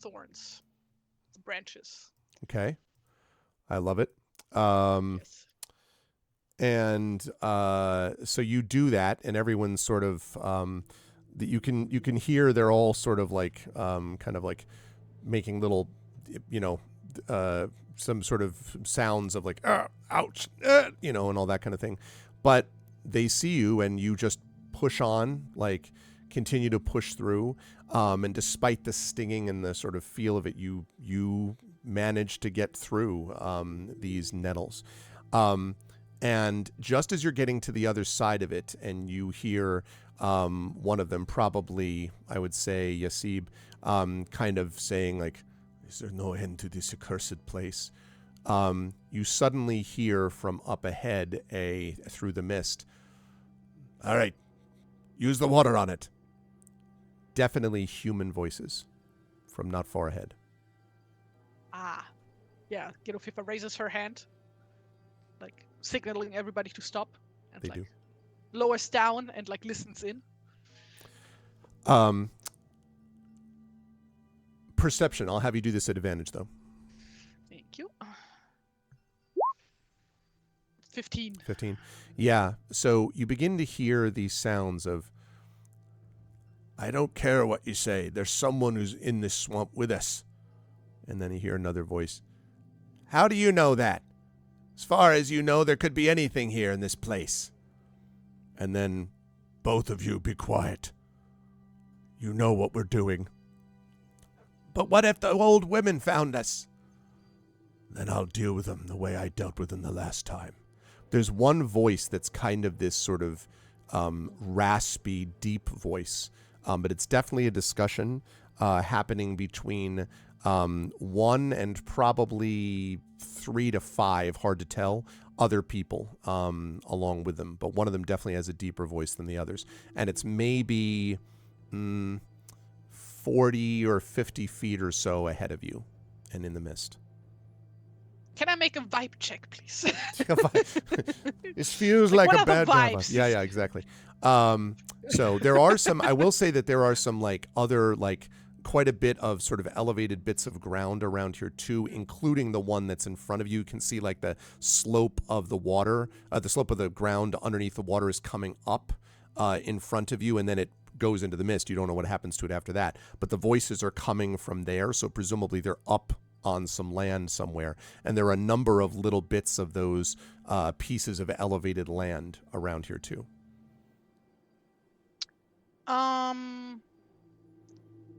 thorns, the branches. Okay. I love it. Yes. And so you do that, and everyone's sort of you can hear they're all sort of like kind of like making little, some sort of sounds of like ouch, and all that kind of thing. But they see you, and you just push on, like continue to push through. And despite the stinging and the sort of feel of it, you manage to get through these nettles. And just as you're getting to the other side of it, and you hear one of them, probably, I would say, Yasib, kind of saying, like, is there no end to this accursed place? You suddenly hear from up ahead, through the mist, all right, use the water on it. Definitely human voices from not far ahead. Yeah, Gerofifa raises her hand, like signaling everybody to stop, and They like do. lowers down and like listens in. Perception. I'll have you do this at advantage, though. Thank you. 15. 15. Yeah. So you begin to hear these sounds of, I don't care what you say. There's someone who's in this swamp with us. And then you hear another voice. How do you know that? As far as you know, there could be anything here in this place. And then both of you be quiet. You know what we're doing. But what if the old women found us? Then I'll deal with them the way I dealt with them the last time. There's one voice that's kind of this sort of raspy, deep voice. But it's definitely a discussion happening between 1 and probably 3 to 5, hard to tell, other people along with them. But one of them definitely has a deeper voice than the others. And it's maybe 40 or 50 feet or so ahead of you and in the mist. Can I make a vibe check, please? It feels like a bad vibe. Yeah, exactly. So there are some, I will say that there are some other quite a bit of sort of elevated bits of ground around here too, including the one that's in front of you. You can see the slope of the water, the slope of the ground underneath the water is coming up in front of you, and then it goes into the mist. You don't know what happens to it after that. But the voices are coming from there, so presumably they're up on some land somewhere. And there are a number of little bits of those pieces of elevated land around here too.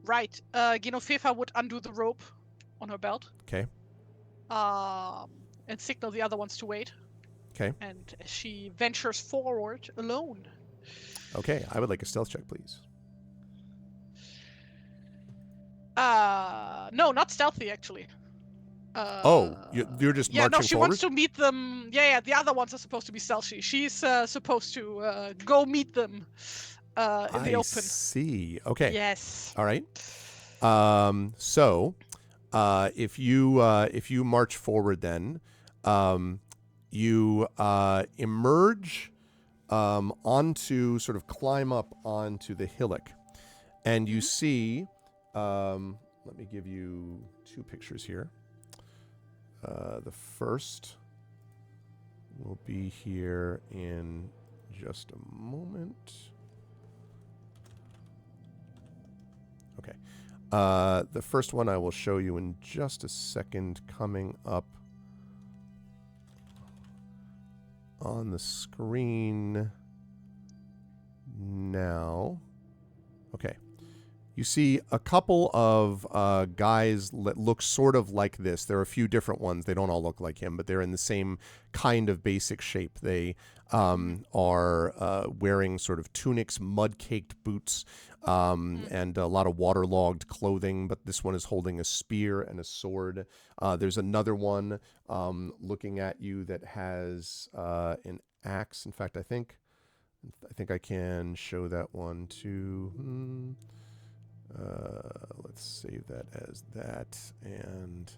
Right. Genoveva would undo the rope on her belt. Okay. And signal the other ones to wait. Okay. And she ventures forward alone. Okay, I would like a stealth check, please. No, not stealthy, actually. You're just marching she forward? wants to meet them. Yeah, the other ones are supposed to be stealthy. She's supposed to go meet them in the open. I see. Okay. Yes. All right. So, if you march forward, then you emerge onto, sort of climb up onto the hillock, and you see. Let me give you 2 pictures here. The first will be here in just a moment. Okay. The first one I will show you in just a second, coming up on the screen now. Okay. You see a couple of guys that look sort of like this. There are a few different ones. They don't all look like him, but they're in the same kind of basic shape. They are wearing sort of tunics, mud-caked boots, and a lot of waterlogged clothing, but this one is holding a spear and a sword. There's another one looking at you that has an axe. In fact, I think I can show that one too. Let's save that as that, and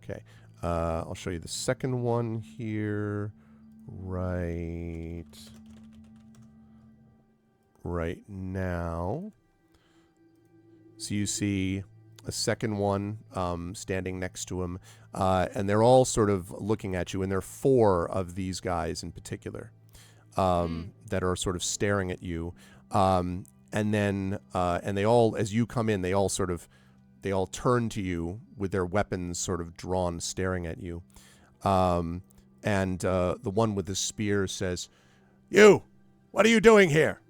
okay. I'll show you the second one here right now. So you see a second one standing next to him, and they're all sort of looking at you, and there are 4 of these guys in particular. That are sort of staring at you, and then and they all, as you come in, they all turn to you with their weapons sort of drawn, staring at you, and the one with the spear says, "You, what are you doing here?"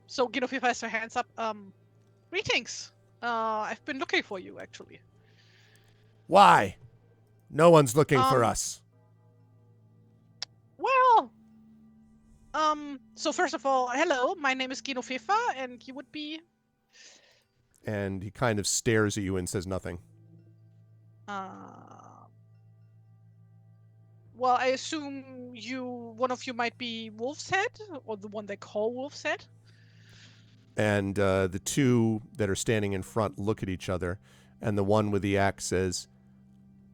So Genoveva has her hands up. Greetings. I've been looking for you, actually. Why? No one's looking for us. Well, so first of all, hello, my name is Genoveva, and you would be... And he kind of stares at you and says nothing. Well, I assume one of you might be Wolf's Head, or the one they call Wolf's Head? And the 2 that are standing in front look at each other, and the one with the axe says,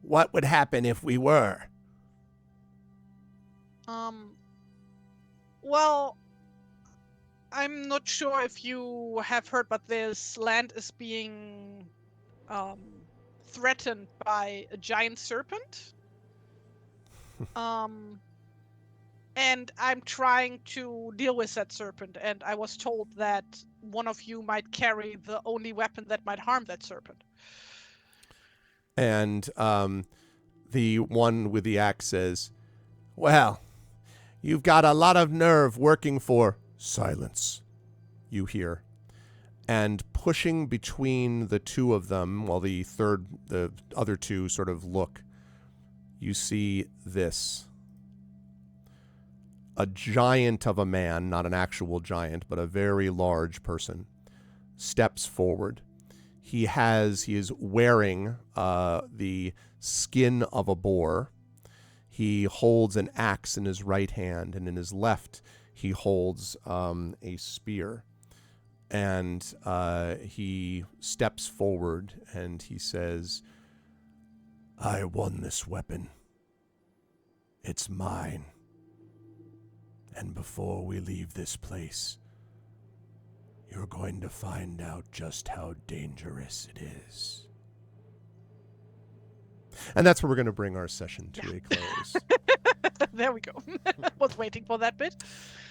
"What would happen if we were?" Well, I'm not sure if you have heard, but this land is being threatened by a giant serpent. And I'm trying to deal with that serpent, and I was told that one of you might carry the only weapon that might harm that serpent. And the one with the axe says, "Well, you've got a lot of nerve working for silence," you hear. And pushing between the two of them, while the other two sort of look, you see this. A giant of a man, not an actual giant, but a very large person, steps forward. He is wearing the skin of a boar. He holds an axe in his right hand, and in his left he holds a spear. And he steps forward and he says, "I won this weapon. It's mine. And before we leave this place, you're going to find out just how dangerous it is." And that's where we're going to bring our session to a close. There we go. Was waiting for that bit.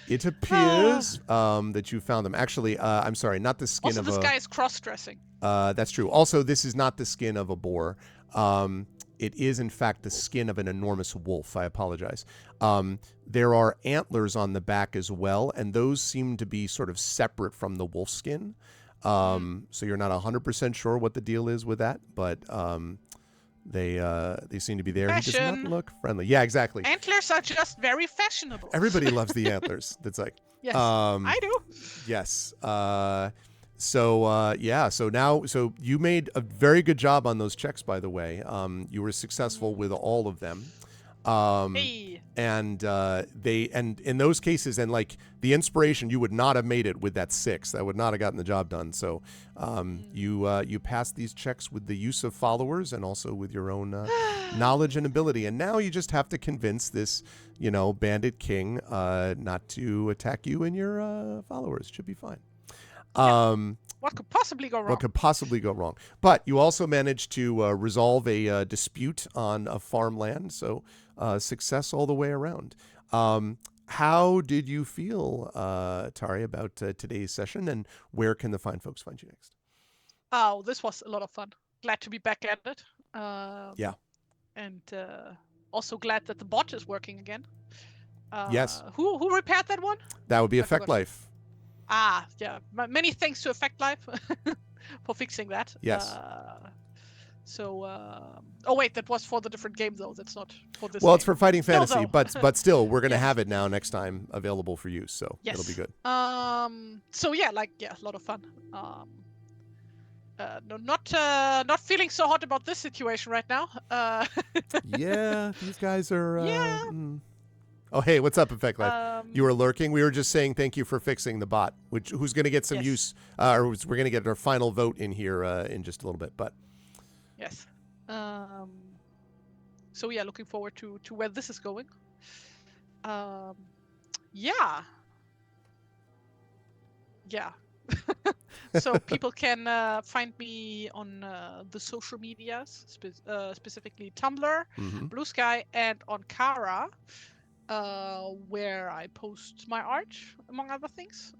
It appears that you found them. Actually, I'm sorry, not the skin also, of this guy is cross-dressing. That's true. Also, this is not the skin of a boar. It is, in fact, the skin of an enormous wolf. I apologize. There are antlers on the back as well, and those seem to be sort of separate from the wolf skin. So you're not 100% sure what the deal is with that, but they seem to be there. Fashion. He does not look friendly. Yeah, exactly. Antlers are just very fashionable. Everybody loves the antlers. That's like, yes, I do. Yes. So you made a very good job on those checks, by the way. You were successful with all of them. Hey. And in those cases, and like the inspiration, you would not have made it with that 6. That would not have gotten the job done. So you passed these checks with the use of followers and also with your own knowledge and ability. And now you just have to convince this, bandit king not to attack you and your followers. Should be fine. What could possibly go wrong? What could possibly go wrong? But you also managed to resolve a dispute on a farmland, so success all the way around. How did you feel, Tari, about today's session, and where can the fine folks find you next? Oh, this was a lot of fun. Glad to be back at it. Yeah. And also glad that the bot is working again. Yes. Who repaired that one? That would be Effect Life. Ah, yeah. Many thanks to Effect Life for fixing that. Yes. Oh wait, that was for the different game though. That's not for this. Well, game. it's for Fighting Fantasy, No. but still, we're gonna Yes. have it now next time available for use, so Yes. it'll be good. So yeah, a lot of fun. No, not feeling so hot about this situation right now. Yeah, these guys are. Yeah. Oh, hey, what's up, Effect Life? You were lurking. We were just saying thank you for fixing the bot, who's going to get some Yes. use, or we're going to get our final vote in here in just a little bit. But yes. So yeah, looking forward to where this is going. Yeah. So people can find me on the social medias, specifically Tumblr, Blue Sky, and on Kara, where I post my art, among other things.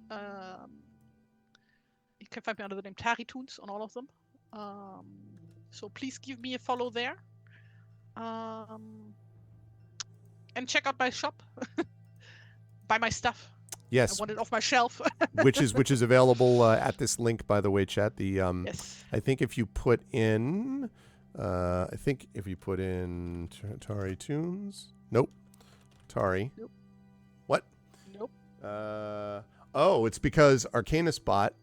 You can find me under the name TariToons on all of them. So please give me a follow there. And check out my shop. Buy my stuff. yes, I want it off my shelf. which is available at this link, by the way, chat. The Yes. I think if you put in, TariToons, nope, Tari, Nope. What? Nope. It's because Arcanus bot.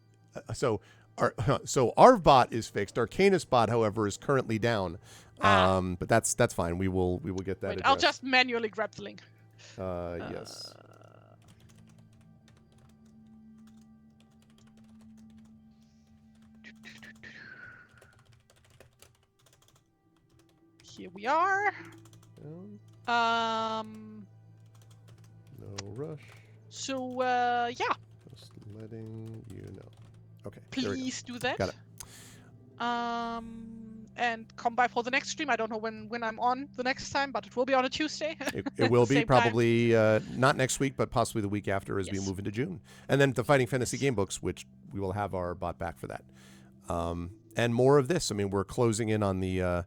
So Arvbot is fixed. Arcanus bot, however, is currently down. But that's fine. We will get that. Wait, I'll just manually grab the link. Yes. Here we are. No rush. So yeah. Just letting you know. Okay. there we go. Please do that. Got it. And come by for the next stream. I don't know when I'm on the next time, but it will be on a Tuesday. It will be Same time. probably not next week, but possibly the week after as we Yes. move into June. And then the Fighting Fantasy game books, which we will have our bot back for that. And more of this. I mean, we're closing in on the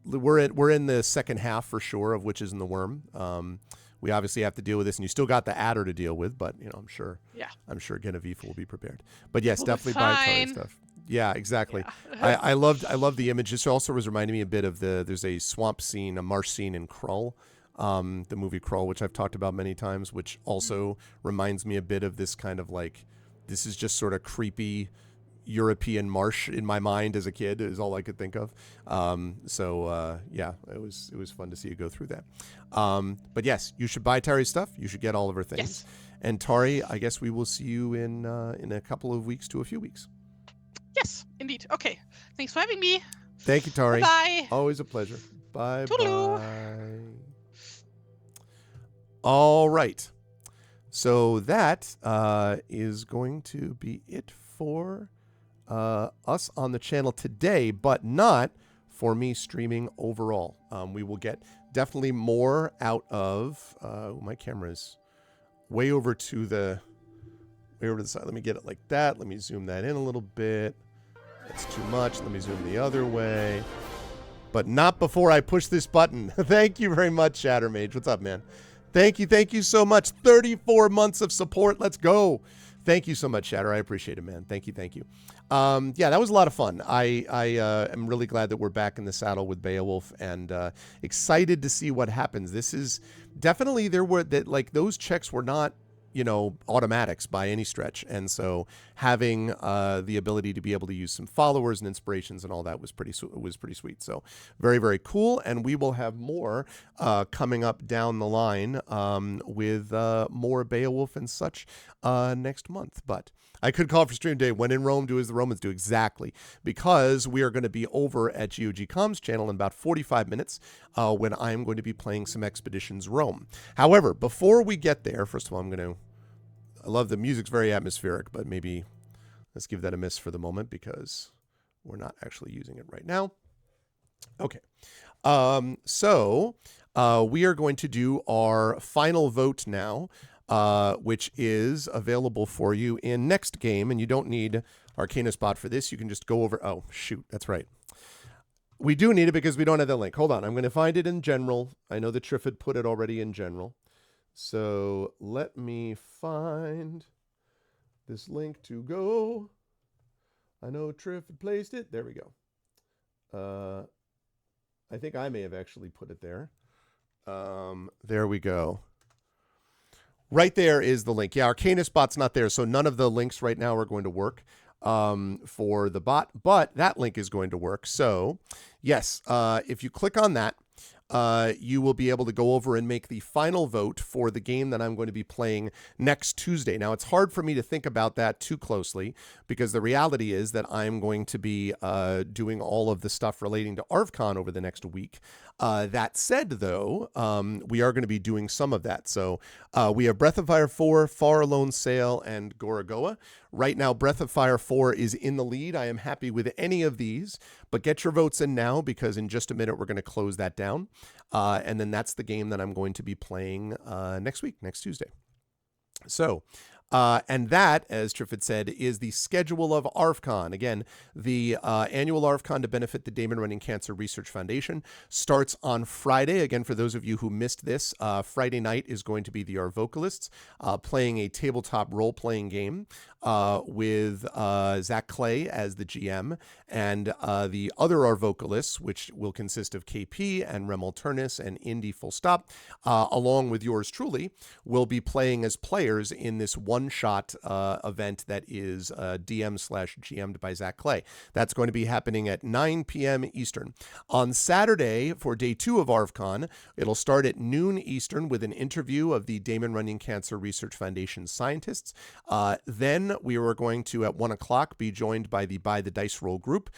we're in the second half for sure of Witches in the Wyrm. We obviously have to deal with this, and you still got the adder to deal with, but I'm sure Genevieve will be prepared. But yes, definitely buy Tari stuff. Yeah, exactly. Yeah. I loved the image. This also was reminding me a bit of there's a swamp scene, a marsh scene in Krull, the movie Krull, which I've talked about many times, which also reminds me a bit of this kind of like, this is just sort of creepy European marsh in my mind as a kid is all I could think of. Yeah, it was fun to see you go through that. But yes, you should buy Tari's stuff. You should get all of her things. Yes. And Tari, I guess we will see you in a couple of weeks to a few weeks. Yes, indeed. Okay. Thanks for having me. Thank you, Tari. Bye. Always a pleasure. Bye. Toodaloo. Bye. All right. So that is going to be it for us on the channel today, but not for me streaming overall. We will get definitely more out of my camera is way over to the side. Let me get it like that. Let me zoom that in a little bit. That's too much. Let me zoom the other way, but not before I push this button. Thank you very much, Shattermage. What's up, man? Thank you so much. 34 months of support. Let's go. Thank you so much, Shatter. I appreciate it, man. Thank you. Yeah, that was a lot of fun. I am really glad that we're back in the saddle with Beowulf, and excited to see what happens. This is definitely those checks were not automatics by any stretch, and so having the ability to be able to use some followers and inspirations and all that was pretty sweet. So very, very cool, and we will have more coming up down the line with more Beowulf and such next month. But I could call for stream day. When in Rome, do as the Romans do. Exactly. Because we are going to be over at GOG.com's channel in about 45 minutes when I'm going to be playing some Expeditions Rome. However, before we get there, first of all, I love the music's very atmospheric, but maybe let's give that a miss for the moment because we're not actually using it right now. Okay. So we are going to do our final vote now. Which is available for you in next game, and you don't need Arcana Spot for this. You can just go over. Oh, shoot. That's right. We do need it because we don't have the link. Hold on. I'm going to find it in general. I know that Triff had put it already in general. So let me find this link to go. I know Triff had placed it. There we go. I think I may have actually put it there. There we go. Right there is the link. Yeah, Arcana Spot's not there, so none of the links right now are going to work for the bot, but that link is going to work. So, yes, if you click on that, you will be able to go over and make the final vote for the game that I'm going to be playing next Tuesday. Now, it's hard for me to think about that too closely because the reality is that I'm going to be doing all of the stuff relating to ArvCon over the next week. That said, though, we are going to be doing some of that. So we have Breath of Fire 4, Far Alone Sail, and Gorogoa. Right now, Breath of Fire 4 is in the lead. I am happy with any of these, but get your votes in now because in just a minute, we're going to close that down. And then that's the game that I'm going to be playing next week, next Tuesday. So, and that, as Triff had said, is the schedule of ArvCon. Again, the annual ArvCon to benefit the Damon Runyon Cancer Research Foundation starts on Friday. Again, for those of you who missed this, Friday night is going to be the Our Vocalists playing a tabletop role-playing game with Zach Clay as the GM, and the other Our Vocalists, which will consist of KP and Rem Alternus and Indy Full Stop, along with yours truly, will be playing as players in this one-shot event that is DM/GM'd by Zach Clay. That's going to be happening at 9 p.m. Eastern. On Saturday, for day 2 of ArvCon, it'll start at noon Eastern with an interview of the Damon Runyon Cancer Research Foundation scientists. Then we are going to, at 1 o'clock, be joined by the By the Dice Roll group,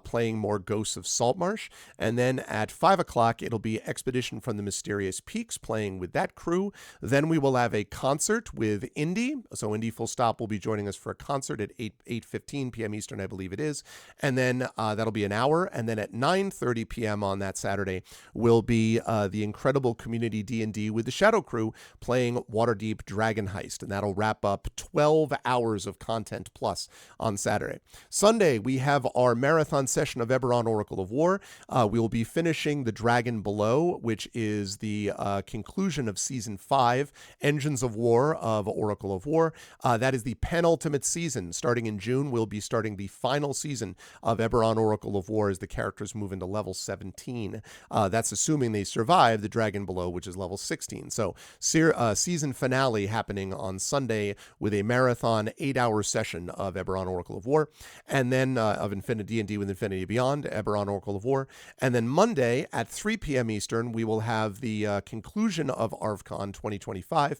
playing more Ghosts of Saltmarsh. And then at 5 o'clock, it'll be Expedition from the Mysterious Peaks, playing with that crew. Then we will have a concert with Indy So Indie Full Stop will be joining us for a concert at 8:15 p.m. Eastern, I believe it is. And then that'll be an hour. And then at 9:30 p.m. on that Saturday will be the incredible community D&D with the Shadow Crew playing Waterdeep Dragon Heist. And that'll wrap up 12 hours of content plus on Saturday. Sunday, we have our marathon session of Eberron Oracle of War. We will be finishing The Dragon Below, which is the conclusion of Season 5, Engines of War of Oracle of War. That is the penultimate season. Starting in June, we'll be starting the final season of Eberron Oracle of War as the characters move into level 17. That's assuming they survive The Dragon Below, which is level 16. So season finale happening on Sunday with a marathon 8-hour session of Eberron Oracle of War, and then of Infinity D&D with Infinity Beyond, Eberron Oracle of War. And then Monday at 3 p.m. Eastern, we will have the conclusion of ArvCon 2025,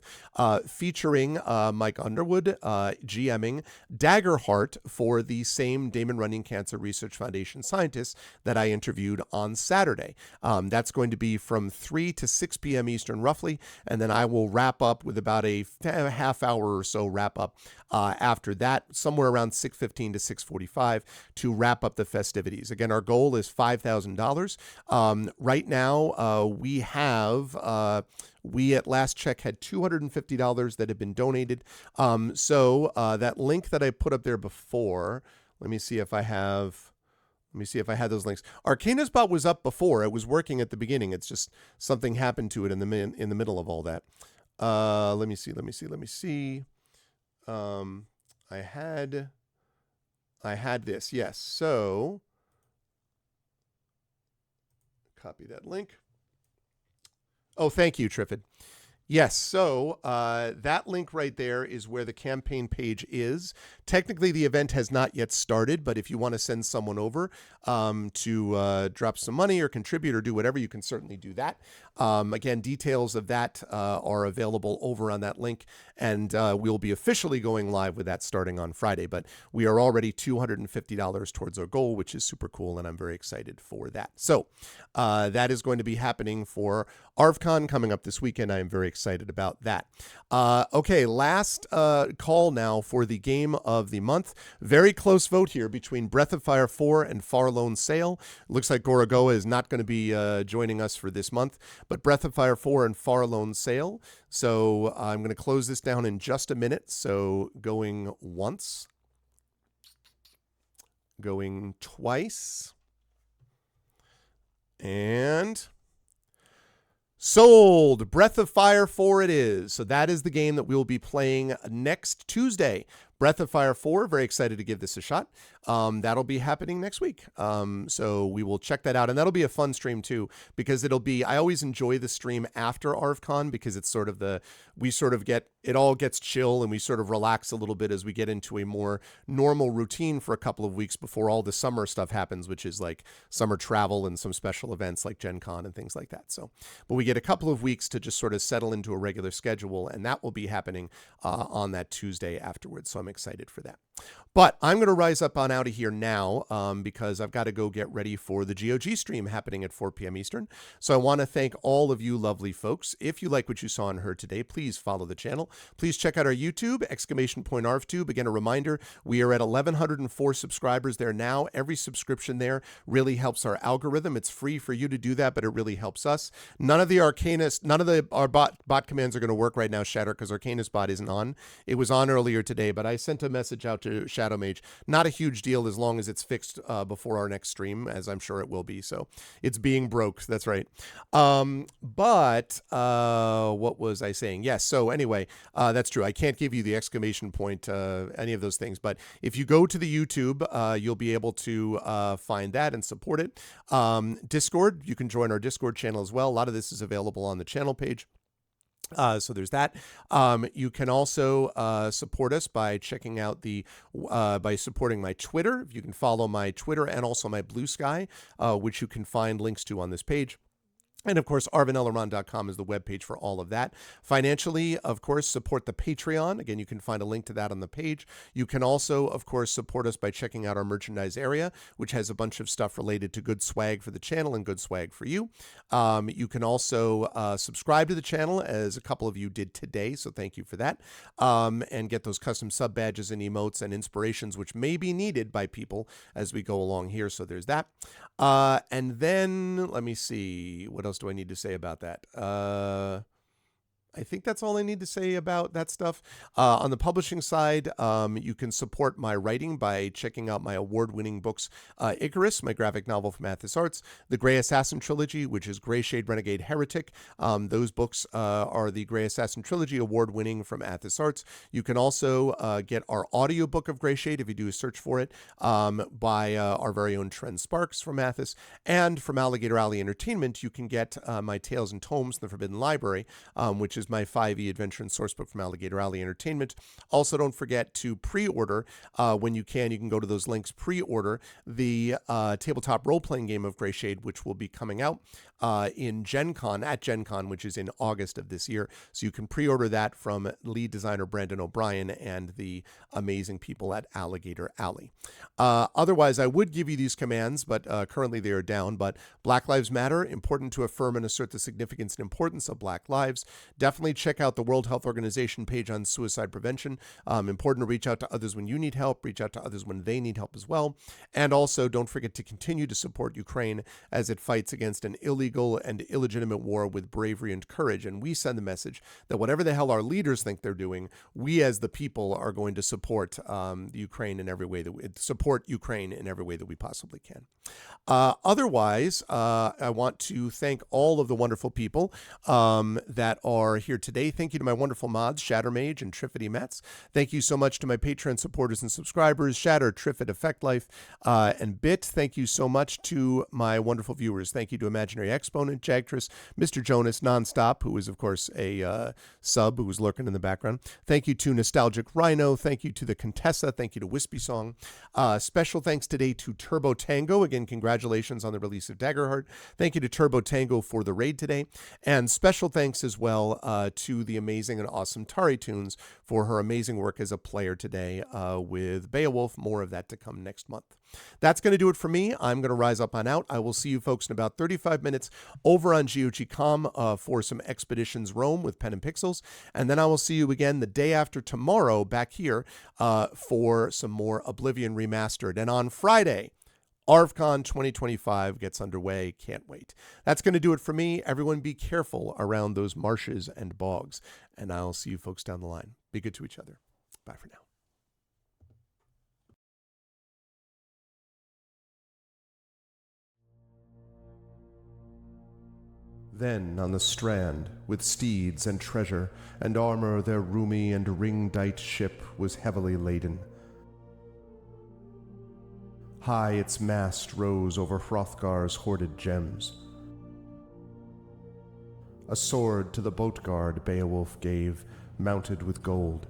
featuring Mike Underwood GMing Daggerheart for the same Damon Runyon Cancer Research Foundation scientists that I interviewed on Saturday. That's going to be from 3 to 6 p.m. Eastern roughly, and then I will wrap up with about a half hour or so wrap up after that, somewhere around 6:15 to 6:45 to wrap up the festivities. Again, our goal is $5,000. Right now, we at last check had $250 that have been donated. So that link that I put up there before, let me see if I had those links. Arcanusbot was up before. It was working at the beginning. It's just something happened to it in the middle of all that. Let me see. I had this. Yes. So copy that link. Oh, thank you, Triffid. Yes, so that link right there is where the campaign page is. Technically, the event has not yet started, but if you want to send someone over to drop some money or contribute or do whatever, you can certainly do that. Again, details of that are available over on that link, and we'll be officially going live with that starting on Friday. But we are already $250 towards our goal, which is super cool, and I'm very excited for that. So that is going to be happening for ArvCon coming up this weekend. I am very excited about that. Okay, last call now for the game of the month. Very close vote here between Breath of Fire 4 and Farlone Sail. Looks like Gorogoa is not going to be joining us for this month, but Breath of Fire 4 and Farlone Sail. So I'm going to close this down in just a minute. So going once, going twice, and sold. Breath of Fire 4 it is. So that is the game that we will be playing next Tuesday. Breath of Fire 4, very excited to give this a shot. That'll be happening next week. So we will check that out. And that'll be a fun stream too, because I always enjoy the stream after ArvCon because it's sort of it all gets chill and we sort of relax a little bit as we get into a more normal routine for a couple of weeks before all the summer stuff happens, which is like summer travel and some special events like Gen Con and things like that. So, but we get a couple of weeks to just sort of settle into a regular schedule, and that will be happening on that Tuesday afterwards. So I'm excited for that. But I'm going to rise up on out of here now because I've got to go get ready for the GOG stream happening at 4 p.m. Eastern. So I want to thank all of you lovely folks. If you like what you saw and heard today, please follow the channel. Please check out our YouTube, !ArvTube. Again, a reminder, we are at 1,104 subscribers there now. Every subscription there really helps our algorithm. It's free for you to do that, but it really helps us. None of our bot commands are going to work right now, Shatter, because Arcanus bot isn't on. It was on earlier today, but I sent a message out to Shadow Mage. Not a huge deal as long as it's fixed before our next stream, as I'm sure it will be. So it's being broke. That's right. But what was I saying? Yes. So anyway, that's true. I can't give you the exclamation point, any of those things. But if you go to the YouTube, you'll be able to find that and support it. Discord, you can join our Discord channel as well. A lot of this is available on the channel page. So there's that. You can also support us by checking out by supporting my Twitter. You can follow my Twitter and also my Blue Sky, which you can find links to on this page. And of course, arvinelleron.com is the webpage for all of that. Financially, of course, support the Patreon. Again, you can find a link to that on the page. You can also, of course, support us by checking out our merchandise area, which has a bunch of stuff related to good swag for the channel and good swag for you. You can also subscribe to the channel, as a couple of you did today, so thank you for that. And get those custom sub badges and emotes and inspirations, which may be needed by people as we go along here. So there's that. And then, let me see, what else do I need to say about that? I think that's all I need to say about that stuff. On the publishing side, you can support my writing by checking out my award-winning books, Icarus, my graphic novel from Athos Arts, the Grey Assassin Trilogy, which is Grey Shade Renegade Heretic. Those books are the Grey Assassin Trilogy, award-winning from Athos Arts. You can also get our audiobook of Grey Shade, if you do a search for it, by our very own Trent Sparks from Athos. And from Alligator Alley Entertainment, you can get my Tales and Tomes from the Forbidden Library, which is my 5e adventure and sourcebook from Alligator Alley Entertainment. Also, don't forget to pre-order when you can. You can go to those links, pre-order the tabletop role-playing game of Grey Shade, which will be coming out in Gen Con, which is in August of this year. So you can pre-order that from lead designer Brandon O'Brien and the amazing people at Alligator Alley. Otherwise, I would give you these commands, but currently they are down. But Black Lives Matter, important to affirm and assert the significance and importance of Black lives. Definitely check out the World Health Organization page on suicide prevention. Important to reach out to others when you need help, reach out to others when they need help as well. And also, don't forget to continue to support Ukraine as it fights against an illegal and illegitimate war with bravery and courage. And we send the message that whatever the hell our leaders think they're doing, we as the people are going to support Ukraine in every way that we possibly can. Otherwise, I want to thank all of the wonderful people that are here today. Thank you to my wonderful mods, Shattermage and Triffity Metz. Thank you so much to my Patreon supporters and subscribers, Shatter, Triffid, Effect Life, and Bit. Thank you so much to my wonderful viewers. Thank you to Imaginary Exponent, Jagtress, Mr. Jonas, Nonstop, who is, of course, a sub who was lurking in the background. Thank you to Nostalgic Rhino. Thank you to the Contessa. Thank you to Wispy Song. Special thanks today to Turbo Tango. Again, congratulations on the release of Daggerheart. Thank you to Turbo Tango for the raid today. And special thanks as well to the amazing and awesome TariToons for her amazing work as a player today with Beowulf. More of that to come next month. That's going to do it for me. I'm going to rise up on out. I will see you folks in about 35 minutes over on GOG.com for some Expeditions Rome with Pen and Pixels. And then I will see you again the day after tomorrow back here for some more Oblivion Remastered. And on Friday, ArvCon 2025 gets underway. Can't wait. That's going to do it for me. Everyone be careful around those marshes and bogs. And I'll see you folks down the line. Be good to each other. Bye for now. Then on the strand, with steeds and treasure, and armor their roomy and ring-dight ship was heavily laden. High its mast rose over Hrothgar's hoarded gems. A sword to the boat guard Beowulf gave, mounted with gold.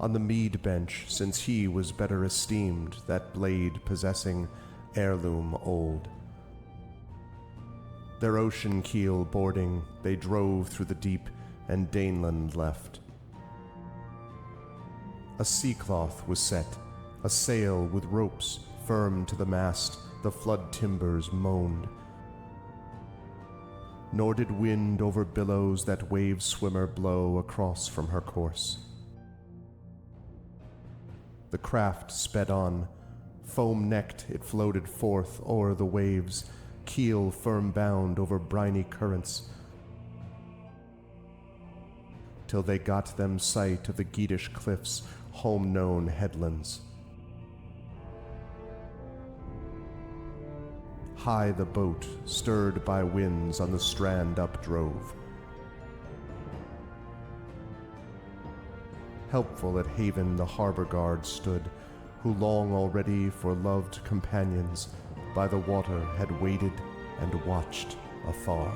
On the mead bench, since he was better esteemed, that blade possessing heirloom old. Their ocean keel boarding, they drove through the deep, and Daneland left. A sea cloth was set, a sail with ropes firm to the mast, the flood timbers moaned. Nor did wind over billows that wave swimmer blow across from her course. The craft sped on, foam-necked it floated forth o'er the waves, keel firm bound over briny currents, till they got them sight of the Geatish cliffs, home-known headlands. High the boat, stirred by winds, on the strand updrove. Helpful at haven the harbor guard stood, who long already for loved companions by the water had waited and watched afar.